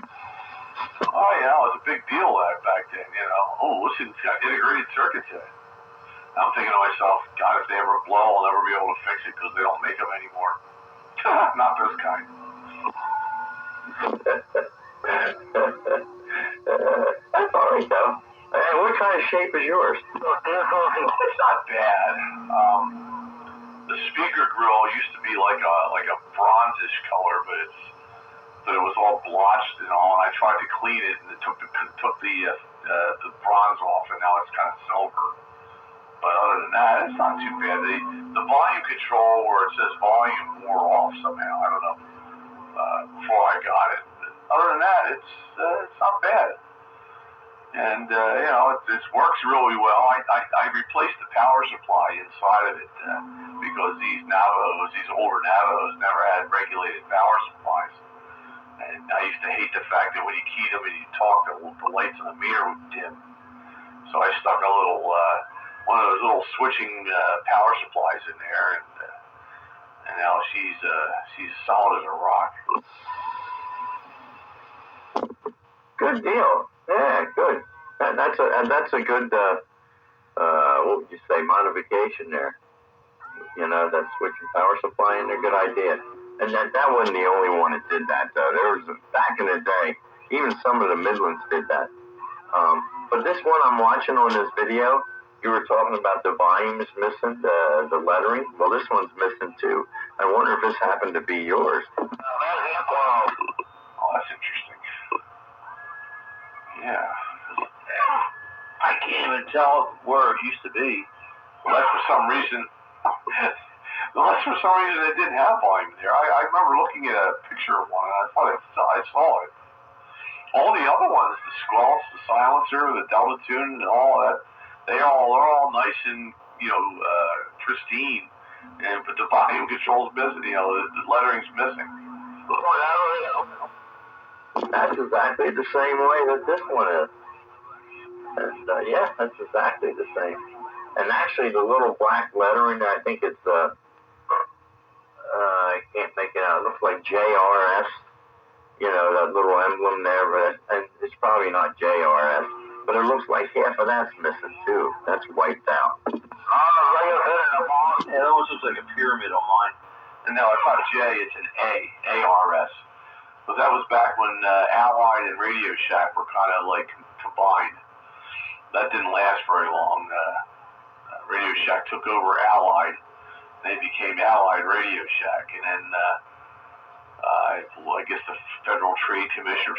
Oh, yeah, it was a big deal back then, Oh, listen, it's got integrated circuits in it. I'm thinking to myself, God, if they ever blow, I'll never be able to fix it because they don't make them anymore. Not this kind. That's all right though. And what kind of shape is yours? It's not bad. The speaker grill used to be like a bronzish color, but it was all blotched and all. And I tried to clean it, and it took the bronze off, and now it's kind of silver. But other than that, it's not too bad. The volume control where it says volume wore off somehow. I don't know. Before I got it. But other than that, it's not bad. And it works really well. I replaced the power supply inside of it because these older Navos never had regulated power supplies. And I used to hate the fact that when you keyed them and you talked, the lights on the meter would dim. So I stuck a little one of those little switching power supplies in there, and now she's solid as a rock. Good deal. Yeah, good. And that's a good what would you say, modification there. That switching power supply and a good idea. And that wasn't the only one that did that though. There was back in the day, even some of the Midlands did that. But this one I'm watching on this video, you were talking about the volume is missing, the lettering. Well, this one's missing too. I wonder if this happened to be yours. Oh, that's interesting. Yeah. I can't even tell where it used to be. Unless for some reason it didn't have volume there. I remember looking at a picture of one, and I thought I saw it. All the other ones, the squelch, the silencer, the delta tune, and all that, they're all nice and pristine. But the volume control's missing. The lettering's missing. That's exactly the same way that this one is. And yeah, that's exactly the same. And actually, the little black lettering, I think it's I can't make it out. It looks like JRS. That little emblem there, and it's probably not JRS, but it looks like half of that's missing too. That's wiped out. Yeah, that almost looks like a pyramid on mine. And now it's not a J, it's an ARS. But that was back when Allied and Radio Shack were kind of like combined. That didn't last very long. Radio Shack took over Allied. They became Allied Radio Shack, and then I guess the Federal Trade Commission or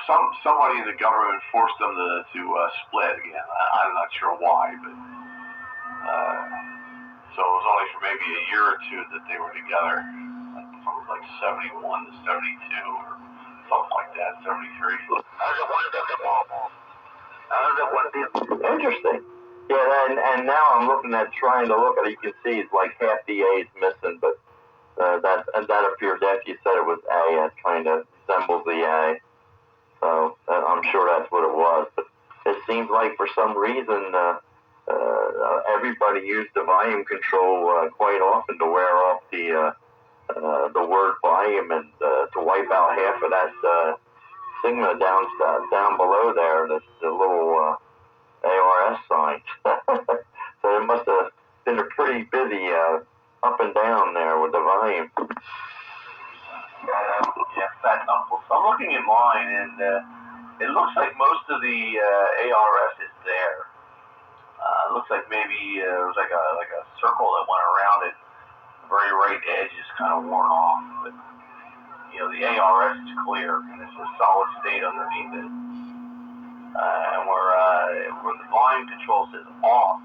somebody in the government forced them to split again. I'm not sure why, but so it was only for maybe a year or two that they were together, from like 71 to 72 or something like that, 73. Interesting. Yeah, and now I'm trying to look at it. You can see it's like half the A is missing, but that appears after you said it was A. It kind of resembles the A. So I'm sure that's what it was. But it seems like for some reason everybody used the volume control quite often to wear off the word volume and to wipe out half of that Sigma down below there. The little ARS sign. So it must have been a pretty busy up and down there with the volume. Yeah, fat knuckles. I'm looking at mine, and it looks like most of the ARS is there. It looks like maybe it was like a circle that went around it. The very right edge is kind of worn off, but the ARS is clear, and it's a solid state underneath it. And where the volume control says off.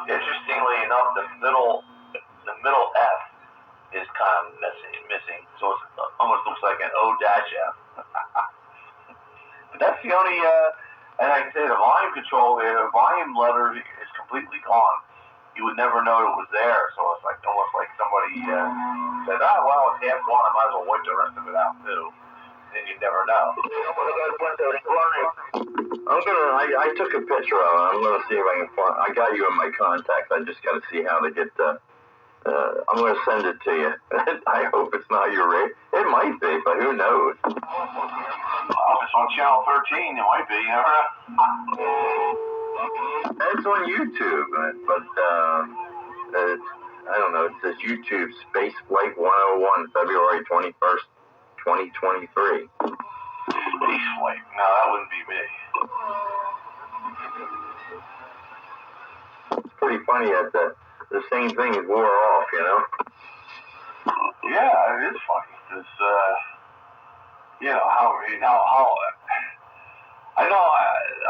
Interestingly enough, the middle F is kind of missing, so it almost looks like an O-F. But that's the only, and I can say the volume control, the volume letter is completely gone. You would never know it was there, so it's like almost like somebody said, well, it's half gone, I might as well wipe the rest of it out too. And you never know. I took a picture of it. I'm gonna see if I can find. I got you in my contacts. I just got to see how to get. I'm gonna send it to you. I hope it's not your rate. It might be, but who knows? Well, if it's on channel 13, it might be. It's on YouTube, but I don't know. It says YouTube Space Flight 101, February 21st, FS23. Space flight? No, that wouldn't be me. It's pretty funny that the same thing is wore off, you know? Yeah, it is funny because you know how I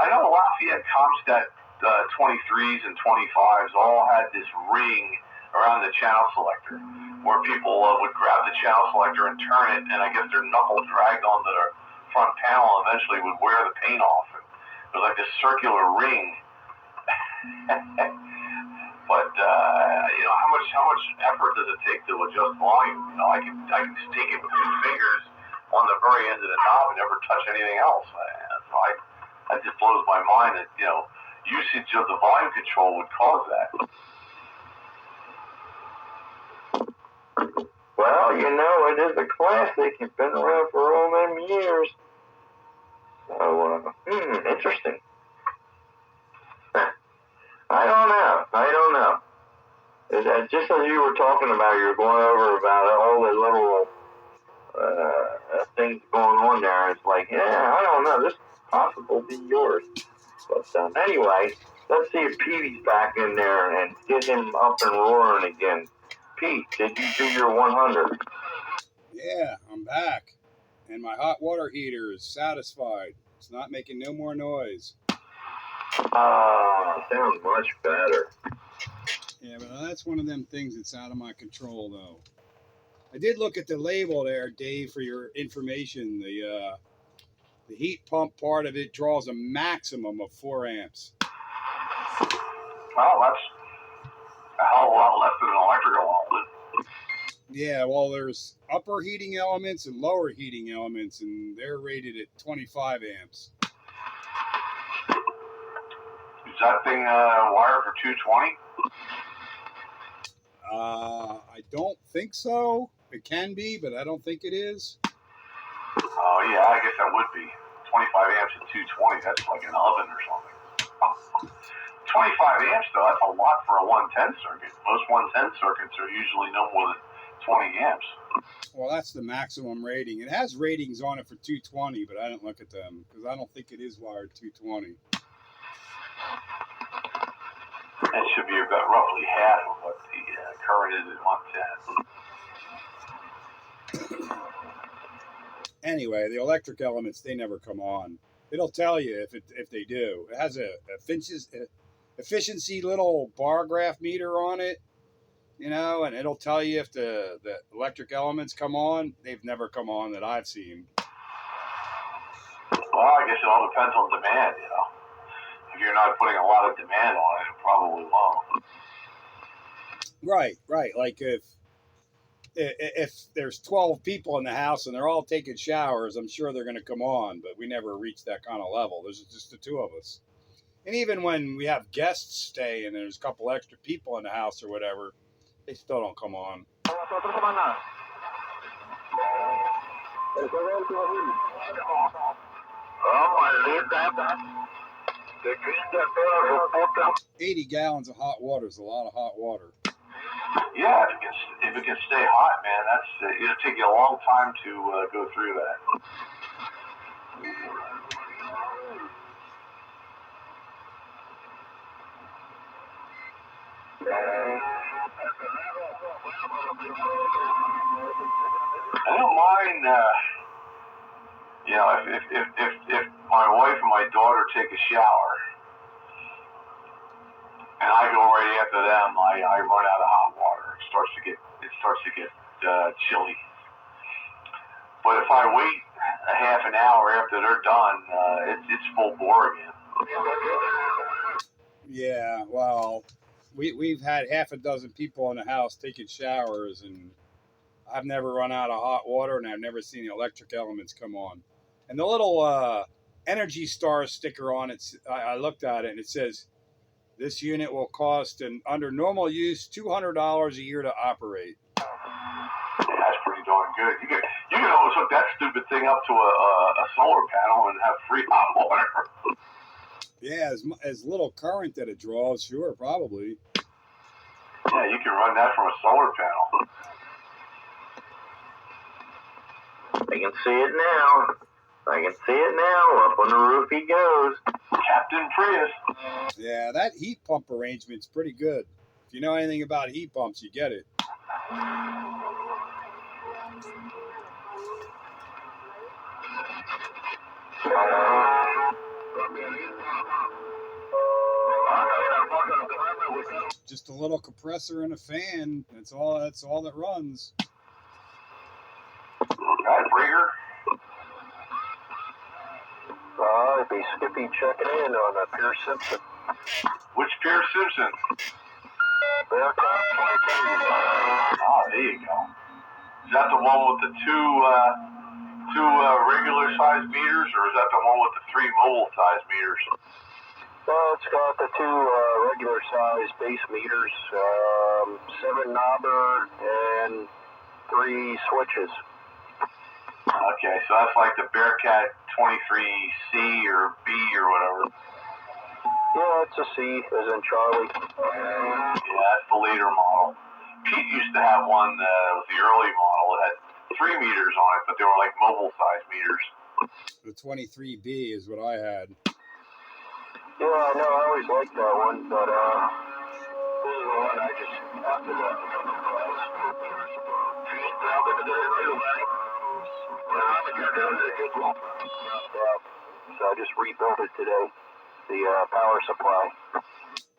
know Lafayette Comstat 23s and 25s all had this ring around the channel selector where people would grab the channel selector and turn it, and I guess their knuckle dragged onto their front panel and eventually would wear the paint off. And it was like this circular ring. But you know, how much effort does it take to adjust volume? You know, I can just take it with 2 fingers on the very end of the knob and never touch anything else. So that just blows my mind that, you know, usage of the volume control would cause that. Well, you know, it is a classic. It's been around for all them years. So, interesting. I don't know. Just as you were talking about, you were going over about all the little things going on there. It's like, yeah, I don't know. This possible be yours. But anyway, let's see if Petey's back in there and get him up and roaring again. Pete, did you do your 100? Yeah, I'm back. And my hot water heater is satisfied. It's not making no more noise. Sounds much better. Yeah, but that's one of them things that's out of my control, though. I did look at the label there, Dave, for your information. The heat pump part of it draws a maximum of 4 amps. Well, that's a hell of a lot less than an electrical outlet. Yeah, well, there's upper heating elements and lower heating elements, and they're rated at 25 amps. Is that thing wired for 220? I don't think so. It can be, but I don't think it is. Oh, yeah, I guess that would be. 25 amps at 220, that's like an oven or something. 25 amps, though, that's a lot for a 110 circuit. Most 110 circuits are usually no more than 20 amps. Well, that's the maximum rating. It has ratings on it for 220, but I didn't look at them because I don't think it is wired 220. That should be about roughly half of what the current is at 110. Anyway, the electric elements, they never come on. It'll tell you if they do. It has a efficiency little bar graph meter on it, you know, and it'll tell you if the electric elements come on. They've never come on that I've seen. Well, I guess it all depends on demand, you know. If you're not putting a lot of demand on it, it probably won't. Right. Like if there's 12 people in the house and they're all taking showers, I'm sure they're going to come on, but we never reach that kind of level. There's just the 2 of us. And even when we have guests stay and there's a couple extra people in the house or whatever, they still don't come on. The 80 gallons of hot water is a lot of hot water. Yeah, if it can stay hot, man, that's it'll take you a long time to go through that. I don't mind, you know, if my wife and my daughter take a shower and I go right after them, I run out of hot water. It starts to get chilly. But if I wait a half an hour after they're done, it's full bore again. Yeah, well, we've had half a dozen people in the house taking showers, and I've never run out of hot water, and I've never seen the electric elements come on. And the little Energy Star sticker on it, I looked at it, and it says, this unit will cost, under normal use, $200 a year to operate. Yeah, that's pretty darn good. You can always hook that stupid thing up to a solar panel and have free hot water. Yeah, as little current that it draws, sure, probably. Yeah, you can run that from a solar panel. I can see it now. I can see it now. Up on the roof he goes. Captain Prius. Yeah, that heat pump arrangement's pretty good. If you know anything about heat pumps, you get it. Just a little compressor and a fan. That's all that runs. Right, Brigger. It'd be Skippy checking in on Pierce Simpson. Which Pierce Simpson? Bearcat 23. Oh, there you go. Is that the one with the two regular size meters, or is that the one with the 3 mobile size meters? It's got the 2 regular size base meters, 7 knobber, and 3 switches. Okay, so that's like the Bearcat 23C or B or whatever. Yeah, it's a C, as in Charlie. Yeah, that's the later model. Pete used to have one that was the early model. It had 3 meters on it, but they were like mobile size meters. The 23B is what I had. Yeah, I know, I always liked that one, but this is the one I just after that. So I just rebuilt it today, the power supply.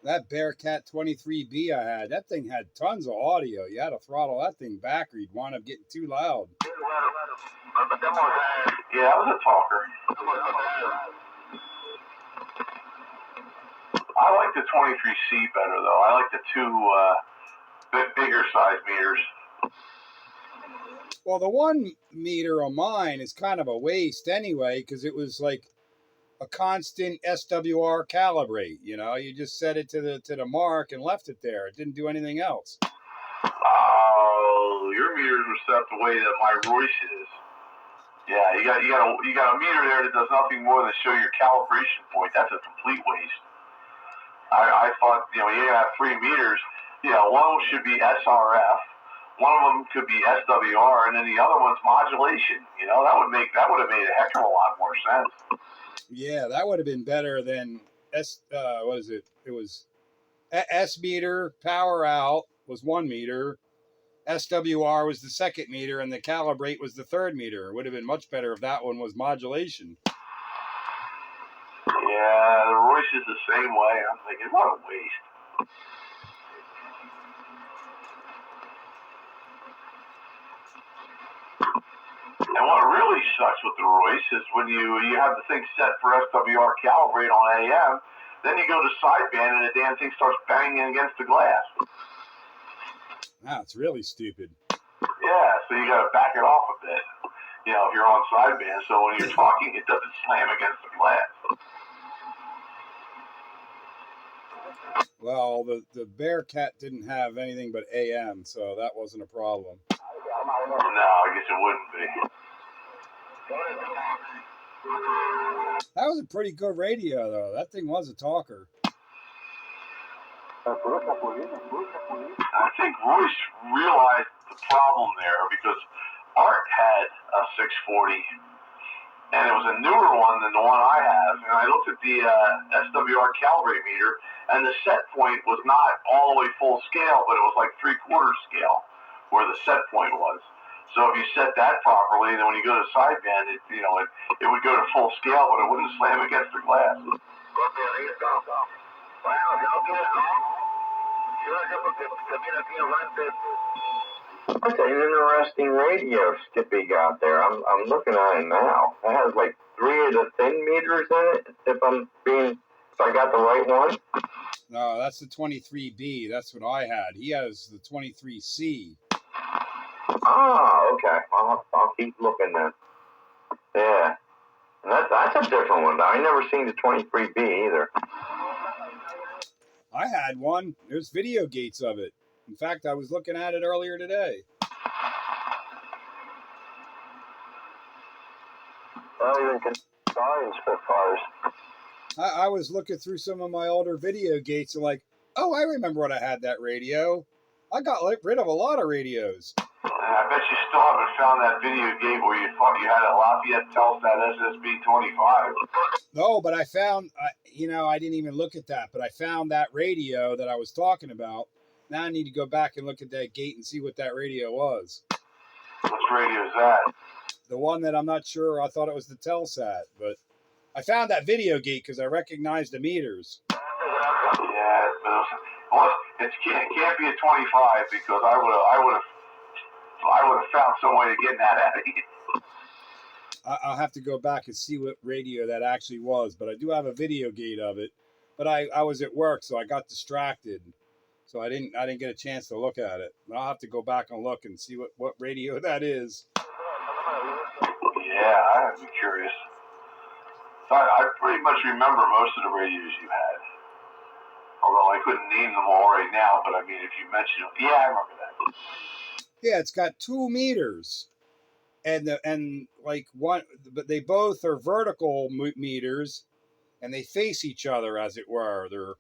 That Bearcat 23B I had, that thing had tons of audio. You had to throttle that thing back or you'd wind up getting too loud. Yeah, that was a talker. I like the 23C better, though. I like the 2 bigger size meters. Well, the 1 meter on mine is kind of a waste anyway, because it was like a constant SWR calibrate. You know, you just set it to the mark and left it there. It didn't do anything else. Oh, your meters were set the way that my Royce is. Yeah, you got a meter there that does nothing more than show your calibration point. That's a complete waste. I thought, you have 3 meters. One should be SRF. One of them could be SWR, and then the other one's modulation. That would have made a heck of a lot more sense. Yeah, that would have been better than what is it? It was S meter, power out was 1 meter, SWR was the 2nd meter, and the calibrate was the 3rd meter. It would have been much better if that one was modulation. Yeah, the Royce is the same way. I'm thinking, what a waste. And what really sucks with the Royce is when you have the thing set for SWR calibrate on AM, then you go to sideband and the damn thing starts banging against the glass. It's really stupid. Yeah, so you got to back it off a bit, if you're on sideband, so when you're talking, it doesn't slam against the glass. Well, the Bearcat didn't have anything but AM, so that wasn't a problem. No, I guess it wouldn't be. That was a pretty good radio, though. That thing was a talker. I think Royce realized the problem there because Art had a 640, and it was a newer one than the one I have. And I looked at the SWR calibrate meter, and the set point was not all the way full scale, but it was like 3/4 scale where the set point was. So if you set that properly, then when you go to sideband, it would go to full scale, but it wouldn't slam against the glass. That's an interesting radio Skippy got there. I'm looking at it now. It has like 3 of the thin meters in it. If I got the right one. No, that's the 23B. That's what I had. He has the 23C. Oh, okay. I'll keep looking then. Yeah. And that's a different one. I never seen the 23B either. I had one. There's video gates of it. In fact, I was looking at it earlier today. Not even combined Spitfires. I was looking through some of my older video gates and like, oh, I remember when I had that radio. I got rid of a lot of radios. And I bet you still haven't found that video game where you thought you had a Lafayette Telstat SSB-25. No, but I found, you know, I didn't even look at that, but I found that radio that I was talking about. Now I need to go back and look at that gate and see what that radio was. Which radio is that? The one that I'm not sure, I thought it was the Telsat, but I found that video gate because I recognized the meters. Yeah, well, it can't be a 25 because I would have found some way to get that out of you. I'll have to go back and see what radio that actually was, but I do have a video gate of it. But I was at work, so I got distracted, so I didn't get a chance to look at it. But I'll have to go back and look and see what radio that is. Yeah, I'd be curious. I pretty much remember most of the radios you had. Although I couldn't name them all right now, but I mean, if you mention them, yeah, I remember that. Yeah, it's got 2 meters, and like one, but they both are vertical meters, and they face each other, as it were. They're,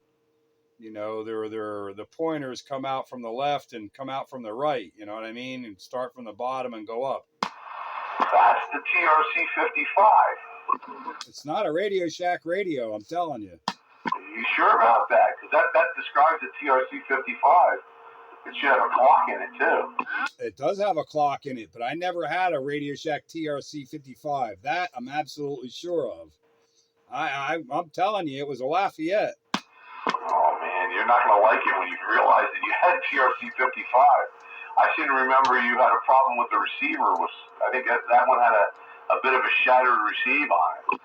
you know, the pointers come out from the left and come out from the right. You know what I mean? And start from the bottom and go up. That's the TRC-55. It's not a Radio Shack radio, I'm telling you. Are you sure about that? Because that describes the TRC-55. It should have a clock in it, too. It does have a clock in it, but I never had a Radio Shack TRC-55. That I'm absolutely sure of. I'm telling you, it was a Lafayette. Oh, man, you're not going to like it when you realize that you had TRC-55. I seem to remember you had a problem with the receiver. I think that one had a bit of a shattered receive on it.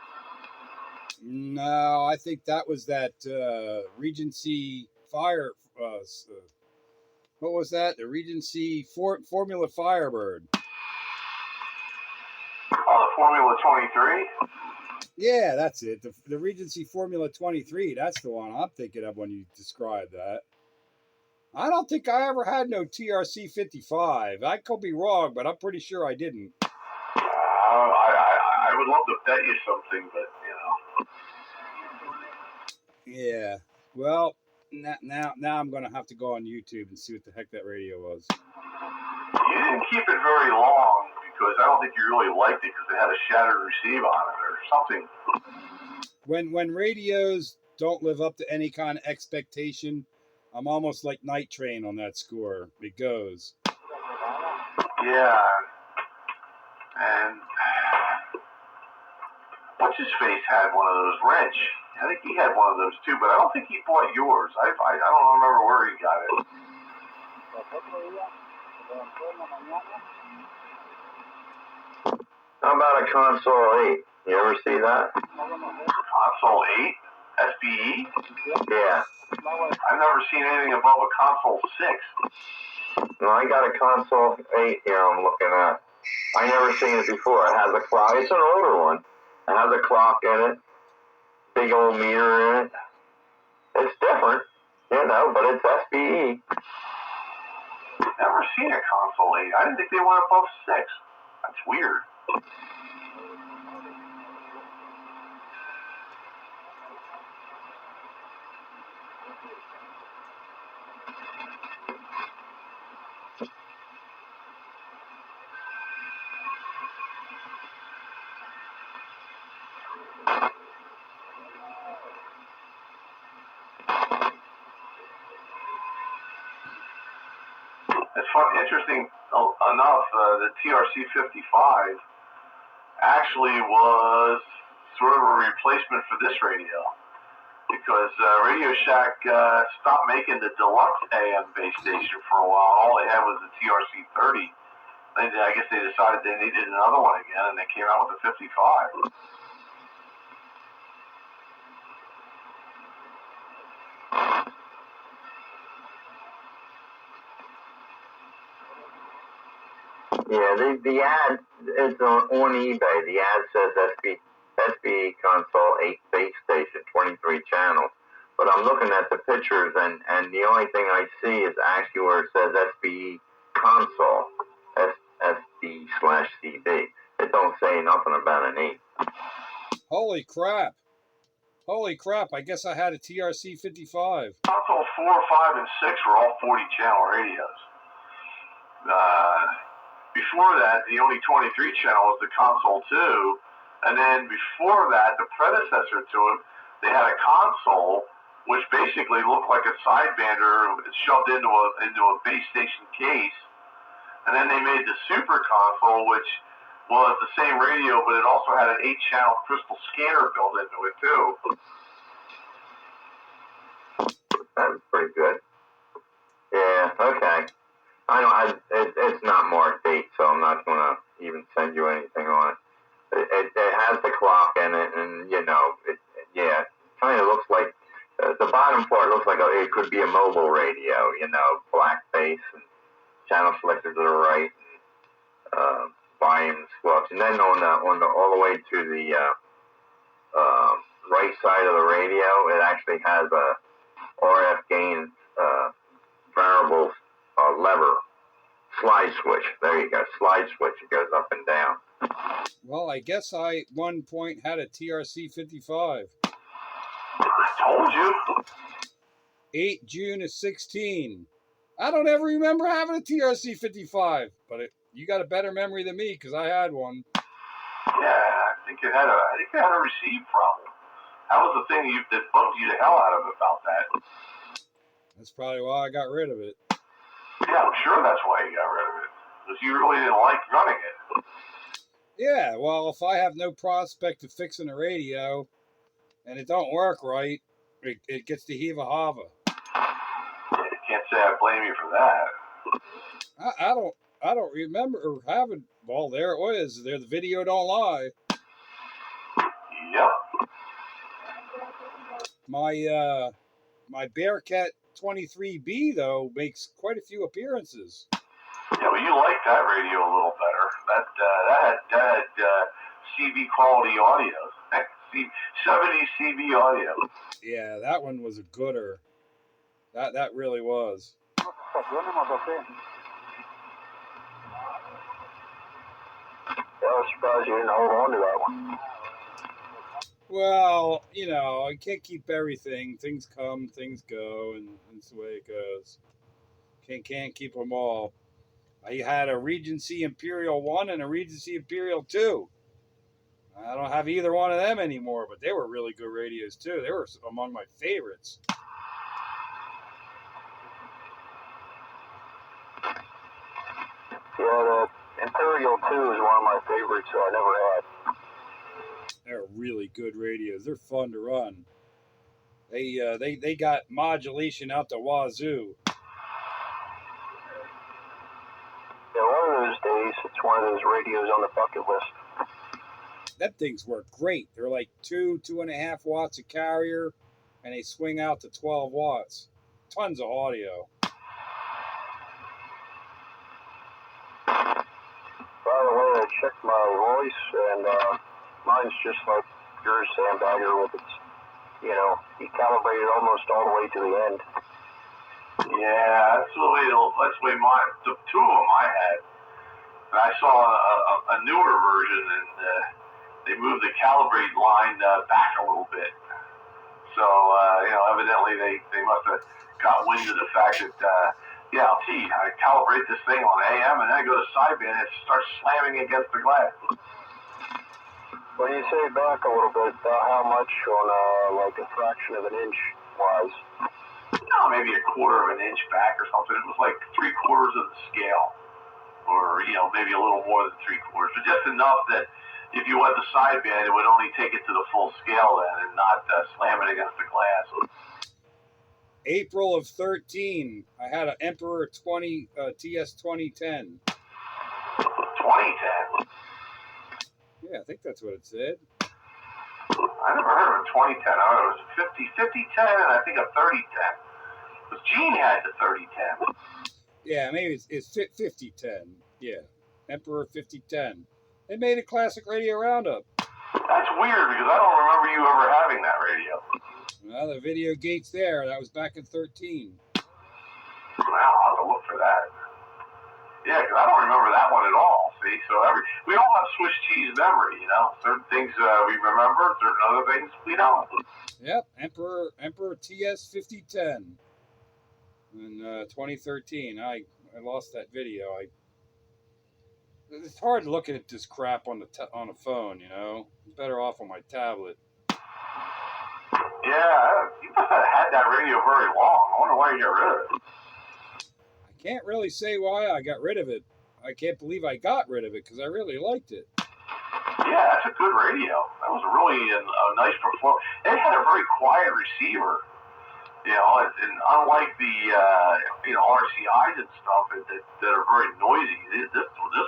No, I think that was that Regency Fire. What was that? The Regency Formula Firebird. Oh, the Formula 23? Yeah, that's it. The Regency Formula 23. That's the one I'm thinking of when you describe that. I don't think I ever had no TRC-55. I could be wrong, but I'm pretty sure I didn't. I would love to bet you something, but, you know. Yeah. Well, now I'm going to have to go on YouTube and see what the heck that radio was. You didn't keep it very long because I don't think you really liked it because it had a shattered receive on it or something. When radios don't live up to any kind of expectation, I'm almost like Night Train on that score. It goes. Yeah. And what's his face had one of those, Wrench. I think he had one of those too, but I don't think he bought yours. I don't remember where he got it. How about a console 8? You ever see that? Console 8? SBE? Yeah. I've never seen anything above a console 6. No, I got a console 8 here I'm looking at. I never seen it before. It has a clock. It's an older one. It has a clock in it. Big old meter in it. It's different, you know, but it's SBE. Never seen a console 8. I didn't think they went above 6. That's weird. It's interesting enough, the TRC-55 actually was sort of a replacement for this radio because Radio Shack stopped making the deluxe AM base station for a while. All they had was the TRC-30. I guess they decided they needed another one again, and they came out with the 55. Yeah, the ad is on eBay. The ad says SBE console 8 base station, 23 channels. But I'm looking at the pictures, and the only thing I see is actually where it says SBE console, SD/CB. It don't say nothing about an 8. Holy crap. Holy crap, I guess I had a TRC-55. Console 4, 5, and 6 were all 40 channel radios. before that, the only 23 channel was the console 2. And then before that, the predecessor to it, they had a console which basically looked like a sidebander shoved into a base station case. And then they made the super console, which was the same radio, but it also had an 8-channel crystal scanner built into it too. That's pretty good. Yeah, okay. I know it's not marked date, so I'm not going to even send you anything on it. It has the clock in it, and, you know, it kind of looks like, the bottom part looks like it could be a mobile radio, you know, black face and channel selector to the right, and volume switch. And then on the all the way to the right side of the radio, it actually has a RF gain variable lever slide switch. There you go, slide switch. It goes up and down. Well, I guess I at one point had a TRC 55. I told you. 8 June of 16. I don't ever remember having a TRC 55, but you got a better memory than me because I had one. Yeah, I think it had a receive problem. That was the thing that bugged you the hell out of it about that. That's probably why I got rid of it. Yeah, I'm sure that's why you got rid of it. Because you really didn't like running it. Yeah, well, if I have no prospect of fixing a radio and it don't work right, it gets to heave a hava. Yeah, you can't say I blame you for that. I don't remember having. Well, there it was. There, the video don't lie. Yep. My Bearcat 23B though makes quite a few appearances. Yeah, but you like that radio a little better. That had CB quality audio. 70 CB audio. Yeah, that one was a gooder. That really was. I was surprised you didn't hold on to that one. Well, you know, I can't keep everything. Things come, things go, and that's the way it goes. Can't keep them all. I had a Regency Imperial 1 and a Regency Imperial 2. I don't have either one of them anymore, but they were really good radios too. They were among my favorites. Yeah, the Imperial 2 is one of my favorites that I never had. They're really good radios. They're fun to run. They got modulation out the wazoo. Yeah, one of those days, it's one of those radios on the bucket list. Them things work great. They're like 2.5 watts a carrier, and they swing out to 12 watts. Tons of audio. By the way, I checked my voice, and mine's just like yours, Sandbagger, with its, you know, you calibrated almost all the way to the end. Yeah, that's the way mine. The two of them I had. And I saw a newer version, and they moved the calibrate line back a little bit. So you know, evidently they must have got wind of the fact that I calibrate this thing on AM, and then I go to sideband and it starts slamming against the glass. When you say back a little bit, how much on like a fraction of an inch wise? No, maybe a quarter of an inch back or something. It was like 3/4 of the scale, or you know, maybe a little more than 3/4, but just enough that if you went to sideband, it would only take it to the full scale then, and not slam it against the glass. April of 13, I had an Emperor 20 TS 2010. 2010. Yeah, I think that's what it said. I never heard of a 2010. I heard it was 5010, and I think a 3010. Because Gene had the 3010. Yeah, maybe it's 5010. Yeah, Emperor 5010. They made a classic radio roundup. That's weird because I don't remember you ever having that radio. Well, the video gate's there. That was back in 13. Wow, I'll have to look for that. Yeah, because I don't remember that one at all. See, so we all have Swiss cheese memory, you know. Certain things we remember, certain other things we don't. Yep, Emperor TS 5010 in 2013. I lost that video. It's hard looking at this crap on the phone, you know. I'm better off on my tablet. Yeah, you must have had that radio very long. I wonder why you got rid of it. I can't really say why I got rid of it. I can't believe I got rid of it because I really liked it. Yeah, that's a good radio. That was really a nice performance. It had a very quiet receiver. You know, and unlike the RCIs and stuff that are very noisy, this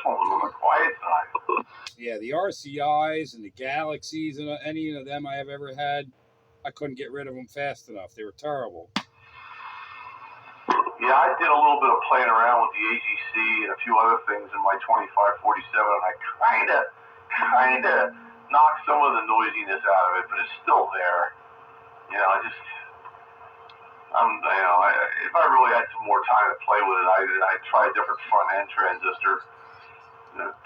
one was on the quiet side. Yeah, the RCIs and the Galaxies and any of them I have ever had, I couldn't get rid of them fast enough. They were terrible. Yeah, I did a little bit of playing around with the AGC and a few other things in my 2547, and I kind of knocked some of the noisiness out of it, but it's still there. You know, if I really had some more time to play with it, I'd try a different front end transistor.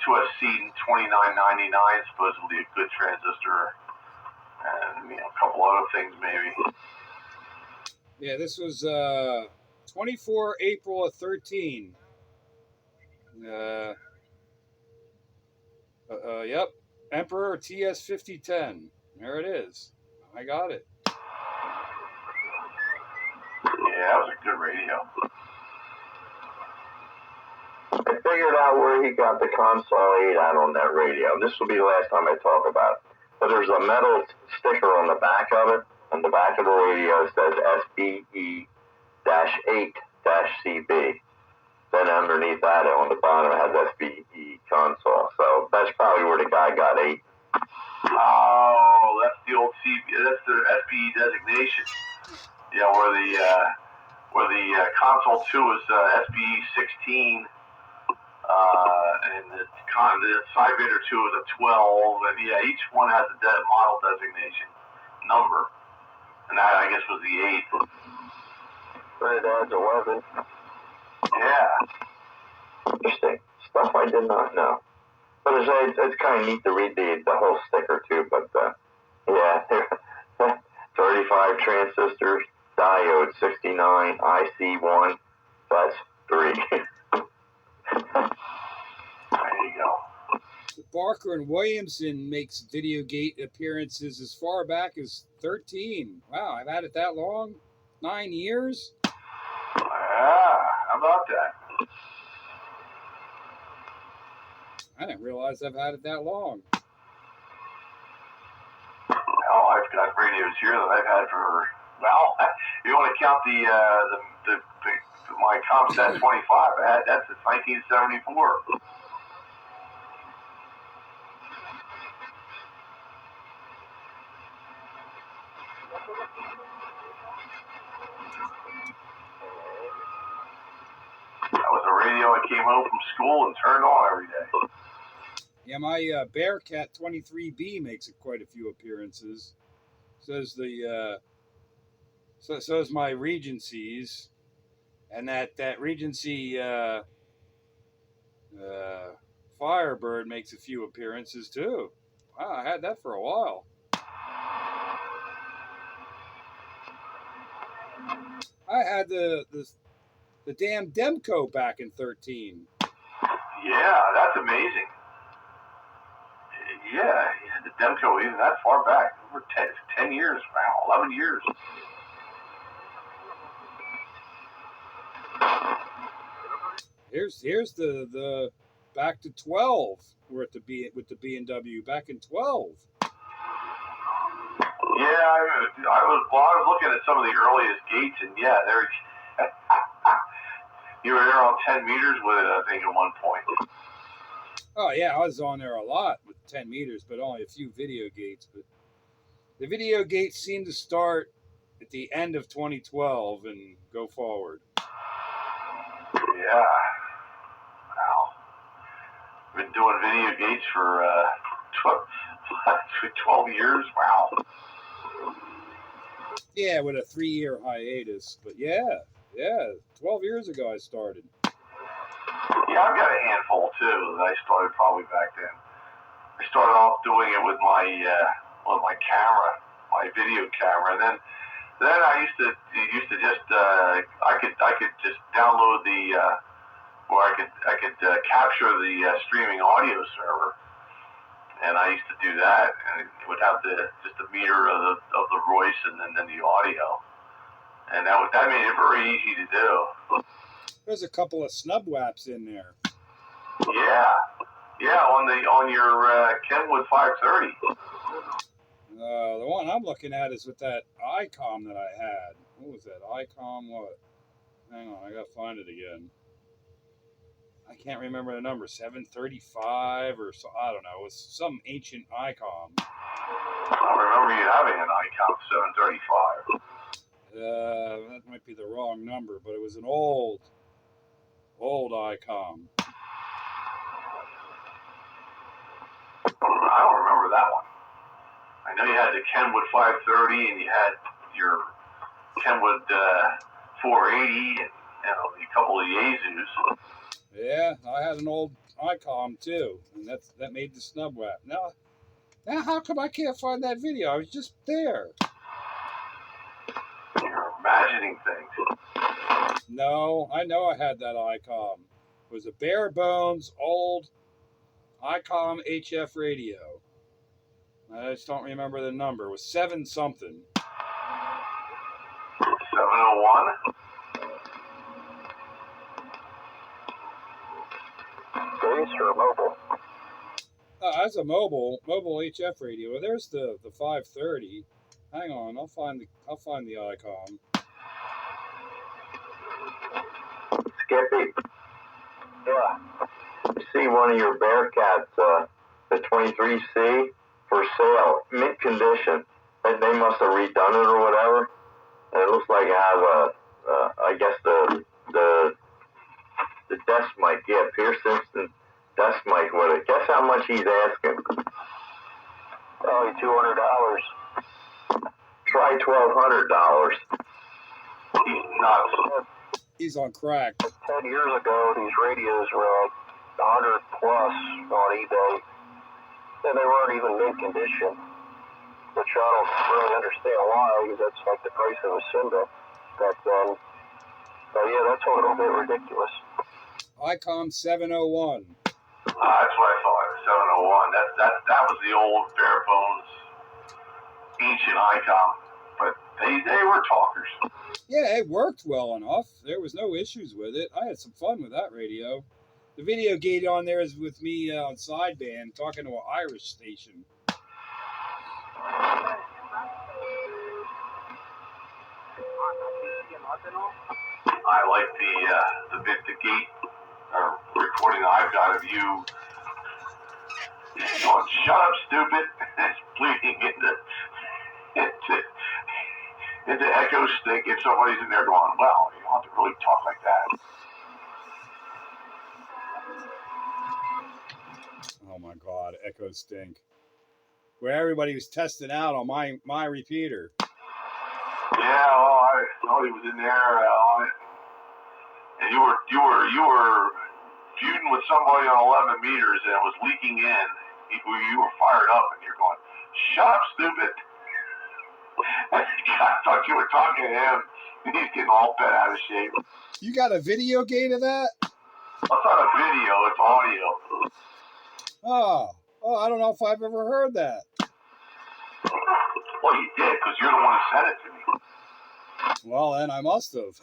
2SC 2999 is supposedly a good transistor, and a couple other things maybe. Yeah, this was 24 April of 13. Yep, Emperor TS5010. There it is. I got it. Yeah, that was a good radio. I figured out where he got the console 8 out on that radio. This will be the last time I talk about it. But there's a metal sticker on the back of it. On the back of the radio it says SBE-8-CB. Then underneath that, on the bottom, it has SBE console. So that's probably where the guy got 8. Oh, that's the old CB. That's the SBE designation. Yeah, where the console 2 is SBE 16, and the Cyvader 2 is a 12, and yeah, each one has a model designation number, and that I guess was the 8. But it adds 11. Yeah. Interesting. Stuff I did not know. But it's kind of neat to read the whole sticker too, but yeah, 35 transistors, diode 69, IC1, that's 3. There you go. Barker and Williamson makes video gate appearances as far back as 13. Wow, I've had it that long? 9 years? Yeah, how about that? I didn't realize I've had it that long. Well, I've got radios here that I've had for, well, if you want to count my Comstat 25, I had that since 1974. That was a radio I came home from school and turned on every day. Yeah, my Bearcat 23B makes quite a few appearances. So's my Regencies, and that Regency Firebird makes a few appearances too. Wow, I had that for a while. I had the damn Demco back in 13. Yeah, that's amazing. Yeah, the Demco even that far back, over 10 years, wow, 11 years. Here's the back to 12. We're at with the B&W back in 12. Yeah, I was looking at some of the earliest gates, and yeah, you were there on 10 meters with it, I think, at one point. Oh yeah, I was on there a lot with 10 meters, but only a few video gates. But the video gates seem to start at the end of 2012 and go forward. Yeah. Wow. Been doing video gates for 12 years. Wow. Yeah, with a 3-year hiatus. But yeah, 12 years ago I started. Yeah, I've got a handful too that I started probably back then. I started off doing it with my camera, my video camera, and then I used to just I could just download the where I could capture the streaming audio server, and I used to do that, and it would have just a meter of the voice and then the audio, and that made it very easy to do. There's a couple of snub waps in there. Yeah, on your Kenwood 530. The one I'm looking at is with that ICOM that I had. What was that? ICOM what? Hang on, I gotta find it again. I can't remember the number. 735 or so. I don't know. It was some ancient ICOM. I remember you having an ICOM 735. That might be the wrong number, but it was an old ICOM. I don't remember that one. I know you had the Kenwood 530 and you had your Kenwood 480 and a couple of Yaesus. Yeah, I had an old ICOM too, and that made the snub wap. Now how come I can't find that video? I was just there. You're imagining things. No, I know I had that ICOM. It was a bare bones old ICOM HF radio. I just don't remember the number. It was 7 something. 701. Base or mobile? That's a mobile HF radio. Well, there's the 530. Hang on, I'll find the ICOM. Skippy, Yeah. you see one of your Bearcats, the 23C, for sale, mint condition. They must have redone it or whatever. And it looks like it has I guess the desk mic. Yeah, Pierce Simpson desk mic with it. Guess how much he's asking? Probably $200. Try $1,200. He's nuts. He's on crack. 10 years ago, these radios were like 100 plus on eBay, and they weren't even mint condition, which I don't really understand why, because that's like the price of a Simba back then. But yeah, that's a little bit ridiculous. ICOM 701. That's what I thought. 701. That was the old bare bones ancient ICOM, but they were talkers. Yeah, it worked well enough. There was no issues with it. I had some fun with that radio. The video gate on there is with me on sideband talking to an Irish station. I like the gate recording I've got of you going, "Shut up, stupid!" It's bleeding into echo stick. If somebody's in there going, "Well, you don't have to really talk like that." Oh my God, echo stink. Where everybody was testing out on my repeater. Yeah, well, I know he was in there on it, and you were feuding with somebody on 11 meters, and it was leaking in. You were fired up, and you're going, "Shut up, stupid!" I thought you were talking to him, and he's getting all bent out of shape. You got a video gate of that? It's not a video; it's audio. Oh, I don't know if I've ever heard that. Well, you did, because you're the one who sent it to me. Well, then I must have.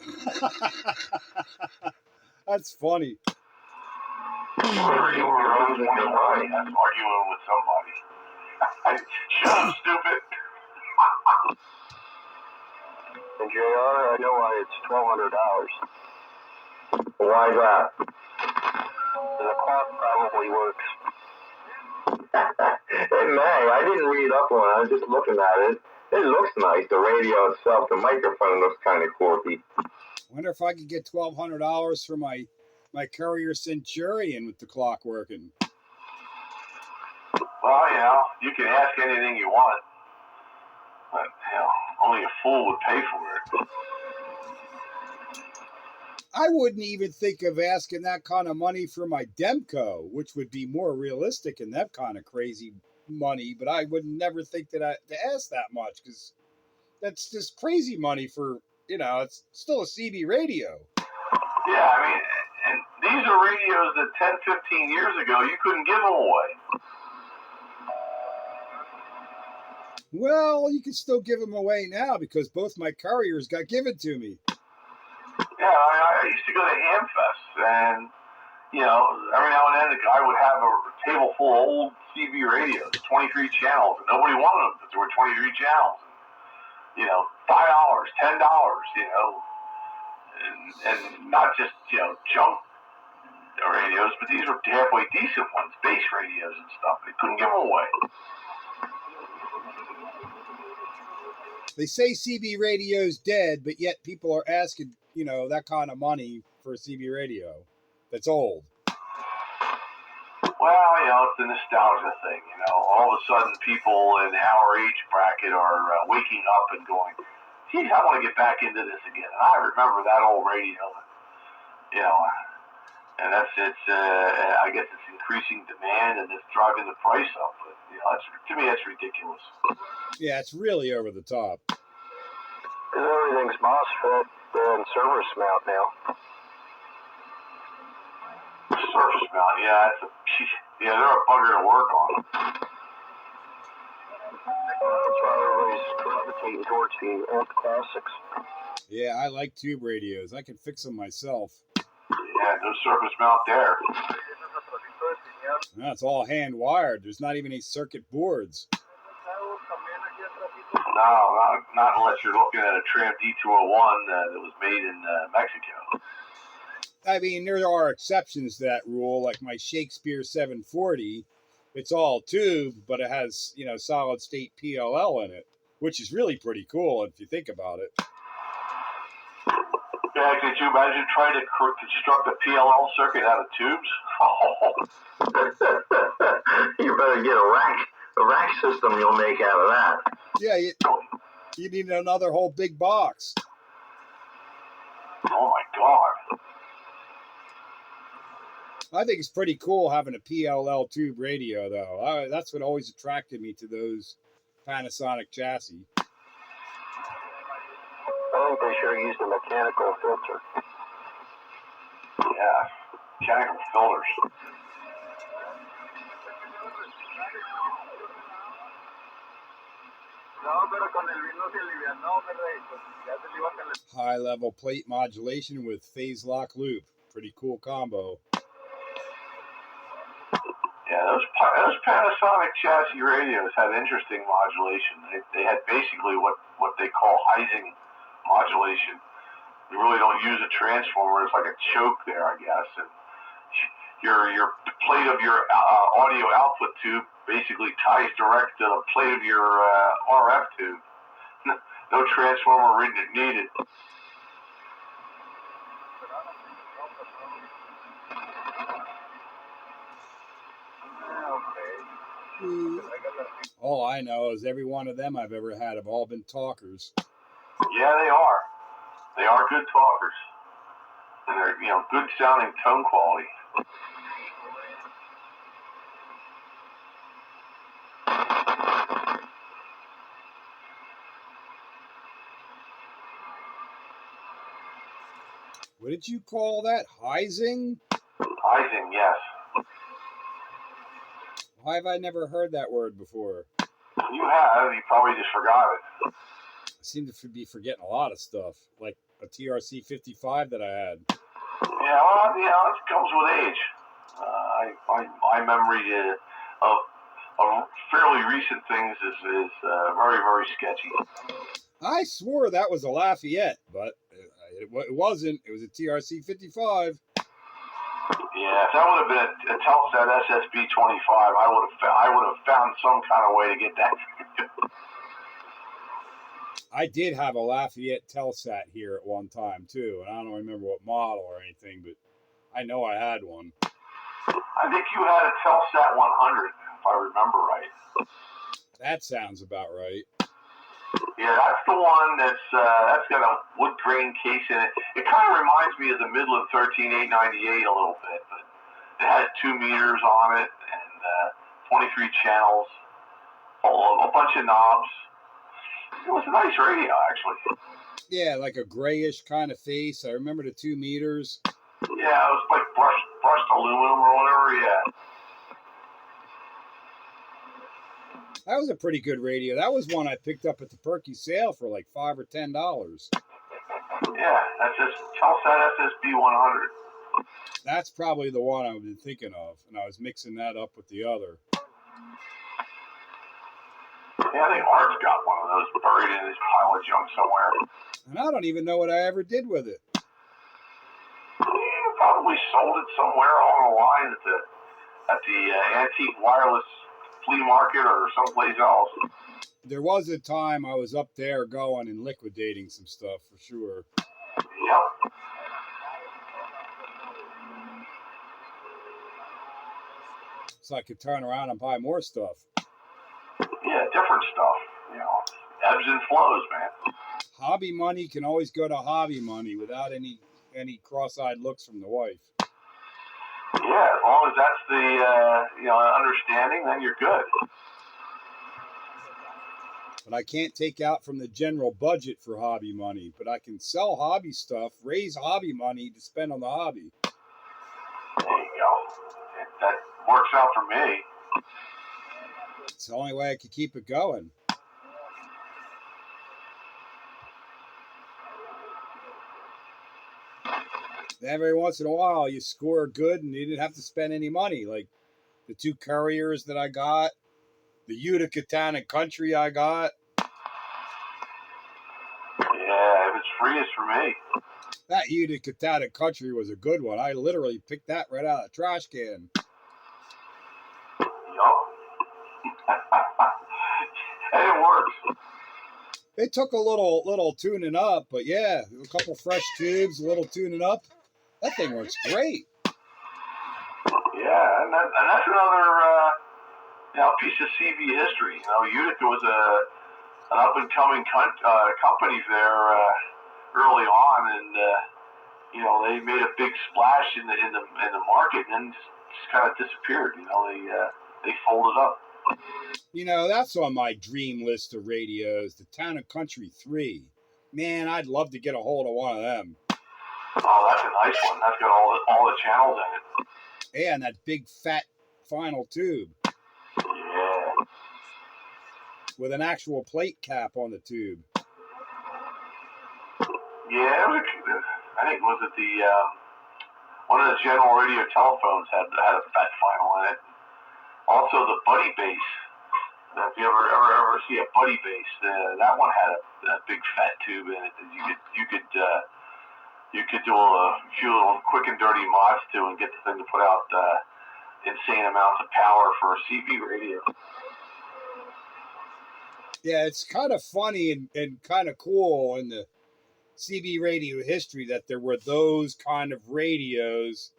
That's funny. You were arguing with somebody. Shut up, stupid. And JR, I know why it's $1,200. Why that? The clock probably works. It may. I didn't read up on it. I was just looking at it. It looks nice. The radio itself, the microphone looks kind of quirky. Wonder if I could get $1,200 for my Courier Centurion with the clock working. Well, you can ask anything you want, but only a fool would pay for it. I wouldn't even think of asking that kind of money for my Demco, which would be more realistic in that kind of crazy money, but I would never think to ask that much, because that's just crazy money for, it's still a CB radio. Yeah, I mean, And these are radios that 10, 15 years ago, you couldn't give them away. Well, you can still give them away now because both my couriers got given to me. Yeah, I used to go to Hamfest, and, you know, every now and then the guy would have a table full of old CB radios, 23 channels, and nobody wanted them because there were 23 channels. You know, $5, $10, you know, and not just, you know, junk radios, but these were halfway decent ones, base radios and stuff. They couldn't give them away. They say CB radio's dead, but yet people are asking, you know, that kind of money for a CB radio that's old. Well, you know, it's a nostalgia thing, you know. All of a sudden, people in our age bracket are waking up and going, geez, I want to get back into this again. And I remember that old radio, you know, and I guess it's increasing demand and it's driving the price up. But, you know, to me, that's ridiculous. Yeah, it's really over the top. Because everything's MOSFET and service mount now. Surface mount, yeah, they're a bugger to work on. That's why everybody's gravitating towards the old classics. Yeah, I like tube radios. I can fix them myself. Yeah, no surface mount there. No, it's all hand wired. There's not even any circuit boards. No, not unless you're looking at a Tram D201 that was made in Mexico. I mean, there are exceptions to that rule, like my Shakespeare 740. It's all tube, but it has, you know, solid state PLL in it, which is really pretty cool if you think about it. Yeah, could you imagine trying to construct a PLL circuit out of tubes? You better get a rack system you'll make out of that. Yeah, you need another whole big box. Oh my God. I think it's pretty cool having a PLL tube radio, though. That's what always attracted me to those Panasonic chassis. I think they should have used a mechanical filter. Yeah, mechanical filters. High level plate modulation with phase lock loop. Pretty cool combo. Yeah, those Panasonic chassis radios had interesting modulation. They had basically what they call Heising modulation. You really don't use a transformer. It's like a choke there, I guess. And your plate of your audio output tube basically ties direct to the plate of your RF tube. No transformer needed. All I know is every one of them I've ever had have all been talkers. Yeah, they are. They are good talkers. And they're, you know, good sounding tone quality. What did you call that? Heising? Heising, yes. Why have I never heard that word before? You have. You probably just forgot it. I seem to be forgetting a lot of stuff, like a TRC 55 that I had. Yeah, well, you know, it comes with age. My memory of fairly recent things is very, very sketchy. I swore that was a Lafayette, but it wasn't. It was a TRC 55. Yeah, if that would have been a Telsat SSB25, I would have found some kind of way to get that. I did have a Lafayette Telsat here at one time too, and I don't remember what model or anything, but I know I had one. I think you had a Telsat 100, if I remember right. That sounds about right. Yeah, that's the one that's got a wood grain case in it. It kind of reminds me of the Midland 13898 a little bit, but it had 2 meters on it and 23 channels, a bunch of knobs. It was a nice radio, actually. Yeah, like a grayish kind of face. I remember the 2 meters. Yeah, it was like brushed aluminum or whatever. Yeah. That was a pretty good radio. That was one I picked up at the Perky sale for like $5 or $10. Yeah, Telsat SSB 100. That's probably the one I've been thinking of, and I was mixing that up with the other. Yeah, I think Art's got one of those buried in his pile of junk somewhere. And I don't even know what I ever did with it. You probably sold it somewhere along the line at the antique wireless flea market or someplace else. There was a time I was up there going and liquidating some stuff for sure. Yep. So I could turn around and buy more stuff. Yeah, different stuff. You know, ebbs and flows, man. Hobby money can always go to hobby money without any cross-eyed looks from the wife. Yeah, as long as that's the understanding, then you're good. But I can't take out from the general budget for hobby money. But I can sell hobby stuff, raise hobby money to spend on the hobby. There you go. That works out for me. It's the only way I could keep it going. Every once in a while, you score good and you didn't have to spend any money. Like the 2 couriers that I got, the Utica Town and Country I got. Yeah, if it's free, it's for me. That Utica Town and Country was a good one. I literally picked that right out of the trash can. Yup. And it works. It took a little tuning up, but yeah, a couple fresh tubes, a little tuning up. That thing works great. Yeah, and that's another piece of CV history. You know, Utica was an up and coming company there early on, and they made a big splash in the market, and then just kind of disappeared. You know, they folded up. You know, that's on my dream list of radios, the Town and Country 3. Man, I'd love to get a hold of one of them. Oh, that's a nice one. That's got all the channels in it. Yeah, and that big fat final tube. Yeah. With an actual plate cap on the tube. Yeah, I think was it one of the General Radio telephones had a fat final in it. Also, the Buddy Bass. If you ever see a Buddy Bass, that one had a big fat tube in it that you could do a few little quick and dirty mods to and get the thing to put out insane amounts of power for a CB radio. Yeah, it's kind of funny and kind of cool in the CB radio history that there were those kind of radios,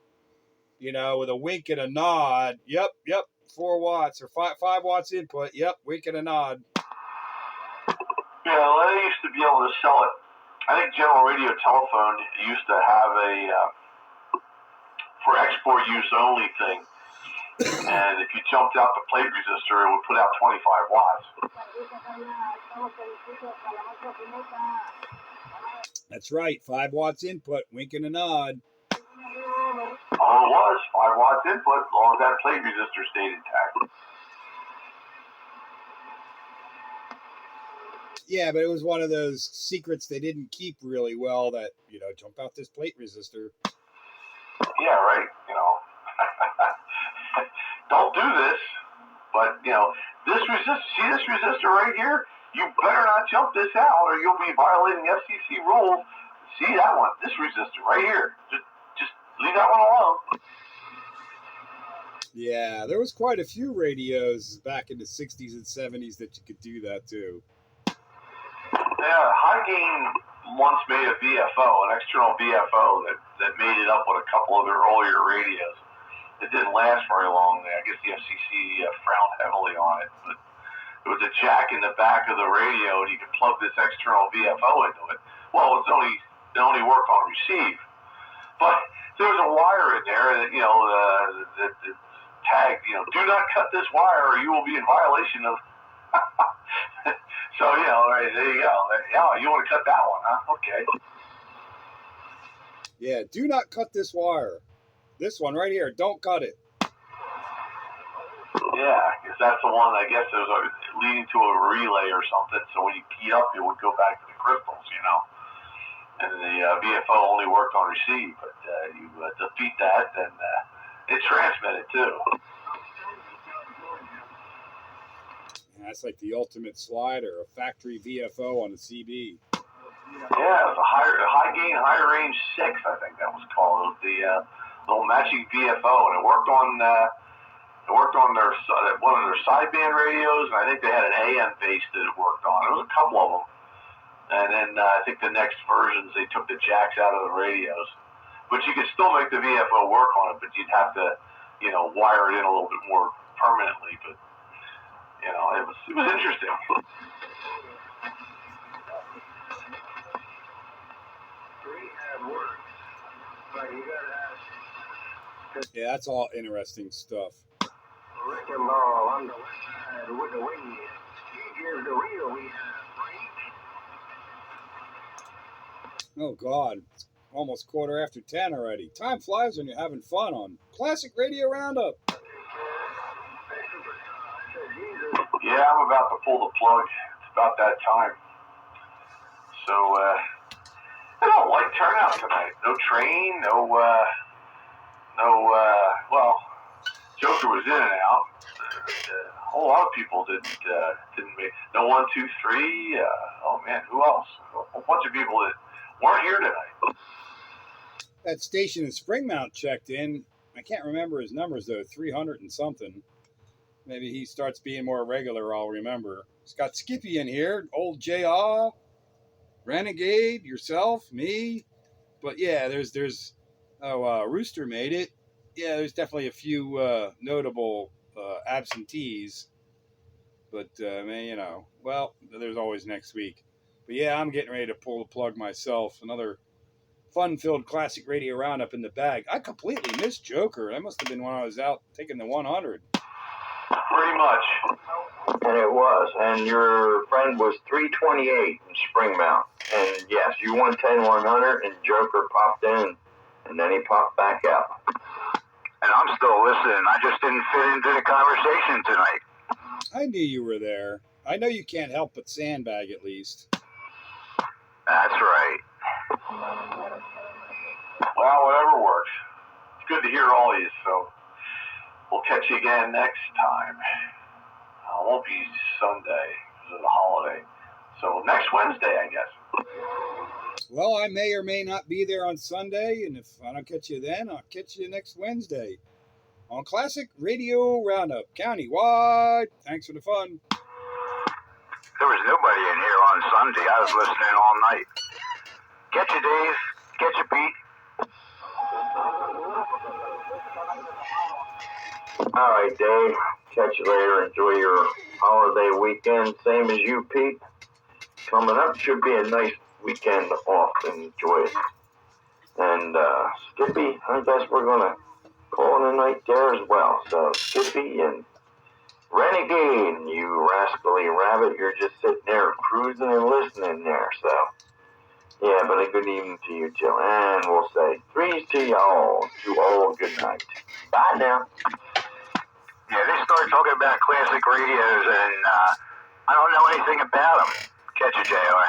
with a wink and a nod. Yep, 4 watts or 5 watts input. Yep, wink and a nod. Yeah, well, they used to be able to sell it. I think General Radio Telephone used to have a for export use only thing. And if you jumped out the plate resistor, it would put out 25 watts. That's right, 5 watts input, wink and a nod. All it was, 5 watts input, as long as that plate resistor stayed intact. Yeah, but it was one of those secrets they didn't keep really well that, jump out this plate resistor. Yeah, right, Don't do this, but, this resistor, see this resistor right here? You better not jump this out or you'll be violating FCC rules. See that one, this resistor right here. Just leave that one alone. Yeah, there was quite a few radios back in the 60s and 70s that you could do that too. Yeah, High Gain once made a VFO, an external VFO that made it up with a couple of their earlier radios. It didn't last very long. I guess the FCC frowned heavily on it, but it was a jack in the back of the radio, and you could plug this external VFO into it. Well, it only worked on receive, but there was a wire in there that that tagged, do not cut this wire, or you will be in violation of. So, right, there you go. Yeah, you want to cut that one, huh? Okay. Yeah, do not cut this wire. This one right here, don't cut it. Yeah, because that's the one, I guess, there's leading to a relay or something, so when you keyed up, it would go back to the crystals, you know. And the VFO only worked on receive, but you defeat that, and it transmitted too. Yeah, that's like the ultimate slider, a factory VFO on a CB. Yeah, it was a high gain, high range 6, I think that was called. It was the little matching VFO, and it worked on their one of their sideband radios, and I think they had an AM base that it worked on. There was a couple of them, and then I think the next versions they took the jacks out of the radios, but you could still make the VFO work on it, but you'd have to, you know, wire it in a little bit more permanently. But you know, it was interesting. Yeah, that's all interesting stuff. Wrecking ball on the west side with the wind. Here's the real we have. Oh, God. It's almost 10:15 already. Time flies when you're having fun on Classic Radio Roundup. Yeah, I'm about to pull the plug. It's about that time. So, I light turnout tonight. No train, well, Joker was in and out. A whole lot of people didn't make. No 1, 2, 3. Oh man, who else? A bunch of people that weren't here tonight. That station in Springmount checked in. I can't remember his numbers though. 300 and something. Maybe he starts being more regular. I'll remember. It's got Skippy in here. Old JR, Renegade, yourself, me. But yeah, there's Rooster made it. Yeah, there's definitely a few notable absentees. But, man, you know, well, there's always next week. But yeah, I'm getting ready to pull the plug myself. Another fun-filled Classic Radio Roundup in the bag. I completely missed Joker. That must have been when I was out taking the 100. Pretty much. And it was. And your friend was 328 in Springmount. And yes, you won 10-100, and Joker popped in, and then he popped back out. And I'm still listening. I just didn't fit into the conversation tonight. I knew you were there. I know you can't help but sandbag at least. That's right. Well, whatever works. It's good to hear all these, so we'll catch you again next time. It won't be Sunday because of the holiday. So next Wednesday, I guess. Well, I may or may not be there on Sunday, and if I don't catch you then, I'll catch you next Wednesday on Classic Radio Roundup, countywide. Thanks for the fun. There was nobody in here on Sunday. I was listening all night. Get you, Dave. Get you, Pete. All right, Dave. Catch you later. Enjoy your holiday weekend. Same as you, Pete. Coming up should be a nice weekend off and enjoy it. And Skippy, I guess we're going to call it a night there as well. So Skippy and Renegade, you rascally rabbit, you're just sitting there cruising and listening there. So, yeah, but a good evening to you, too. And we'll say threes to y'all. To all, good night. Bye now. Yeah, they start talking about classic radios, and I don't know anything about them. Catch you, JR.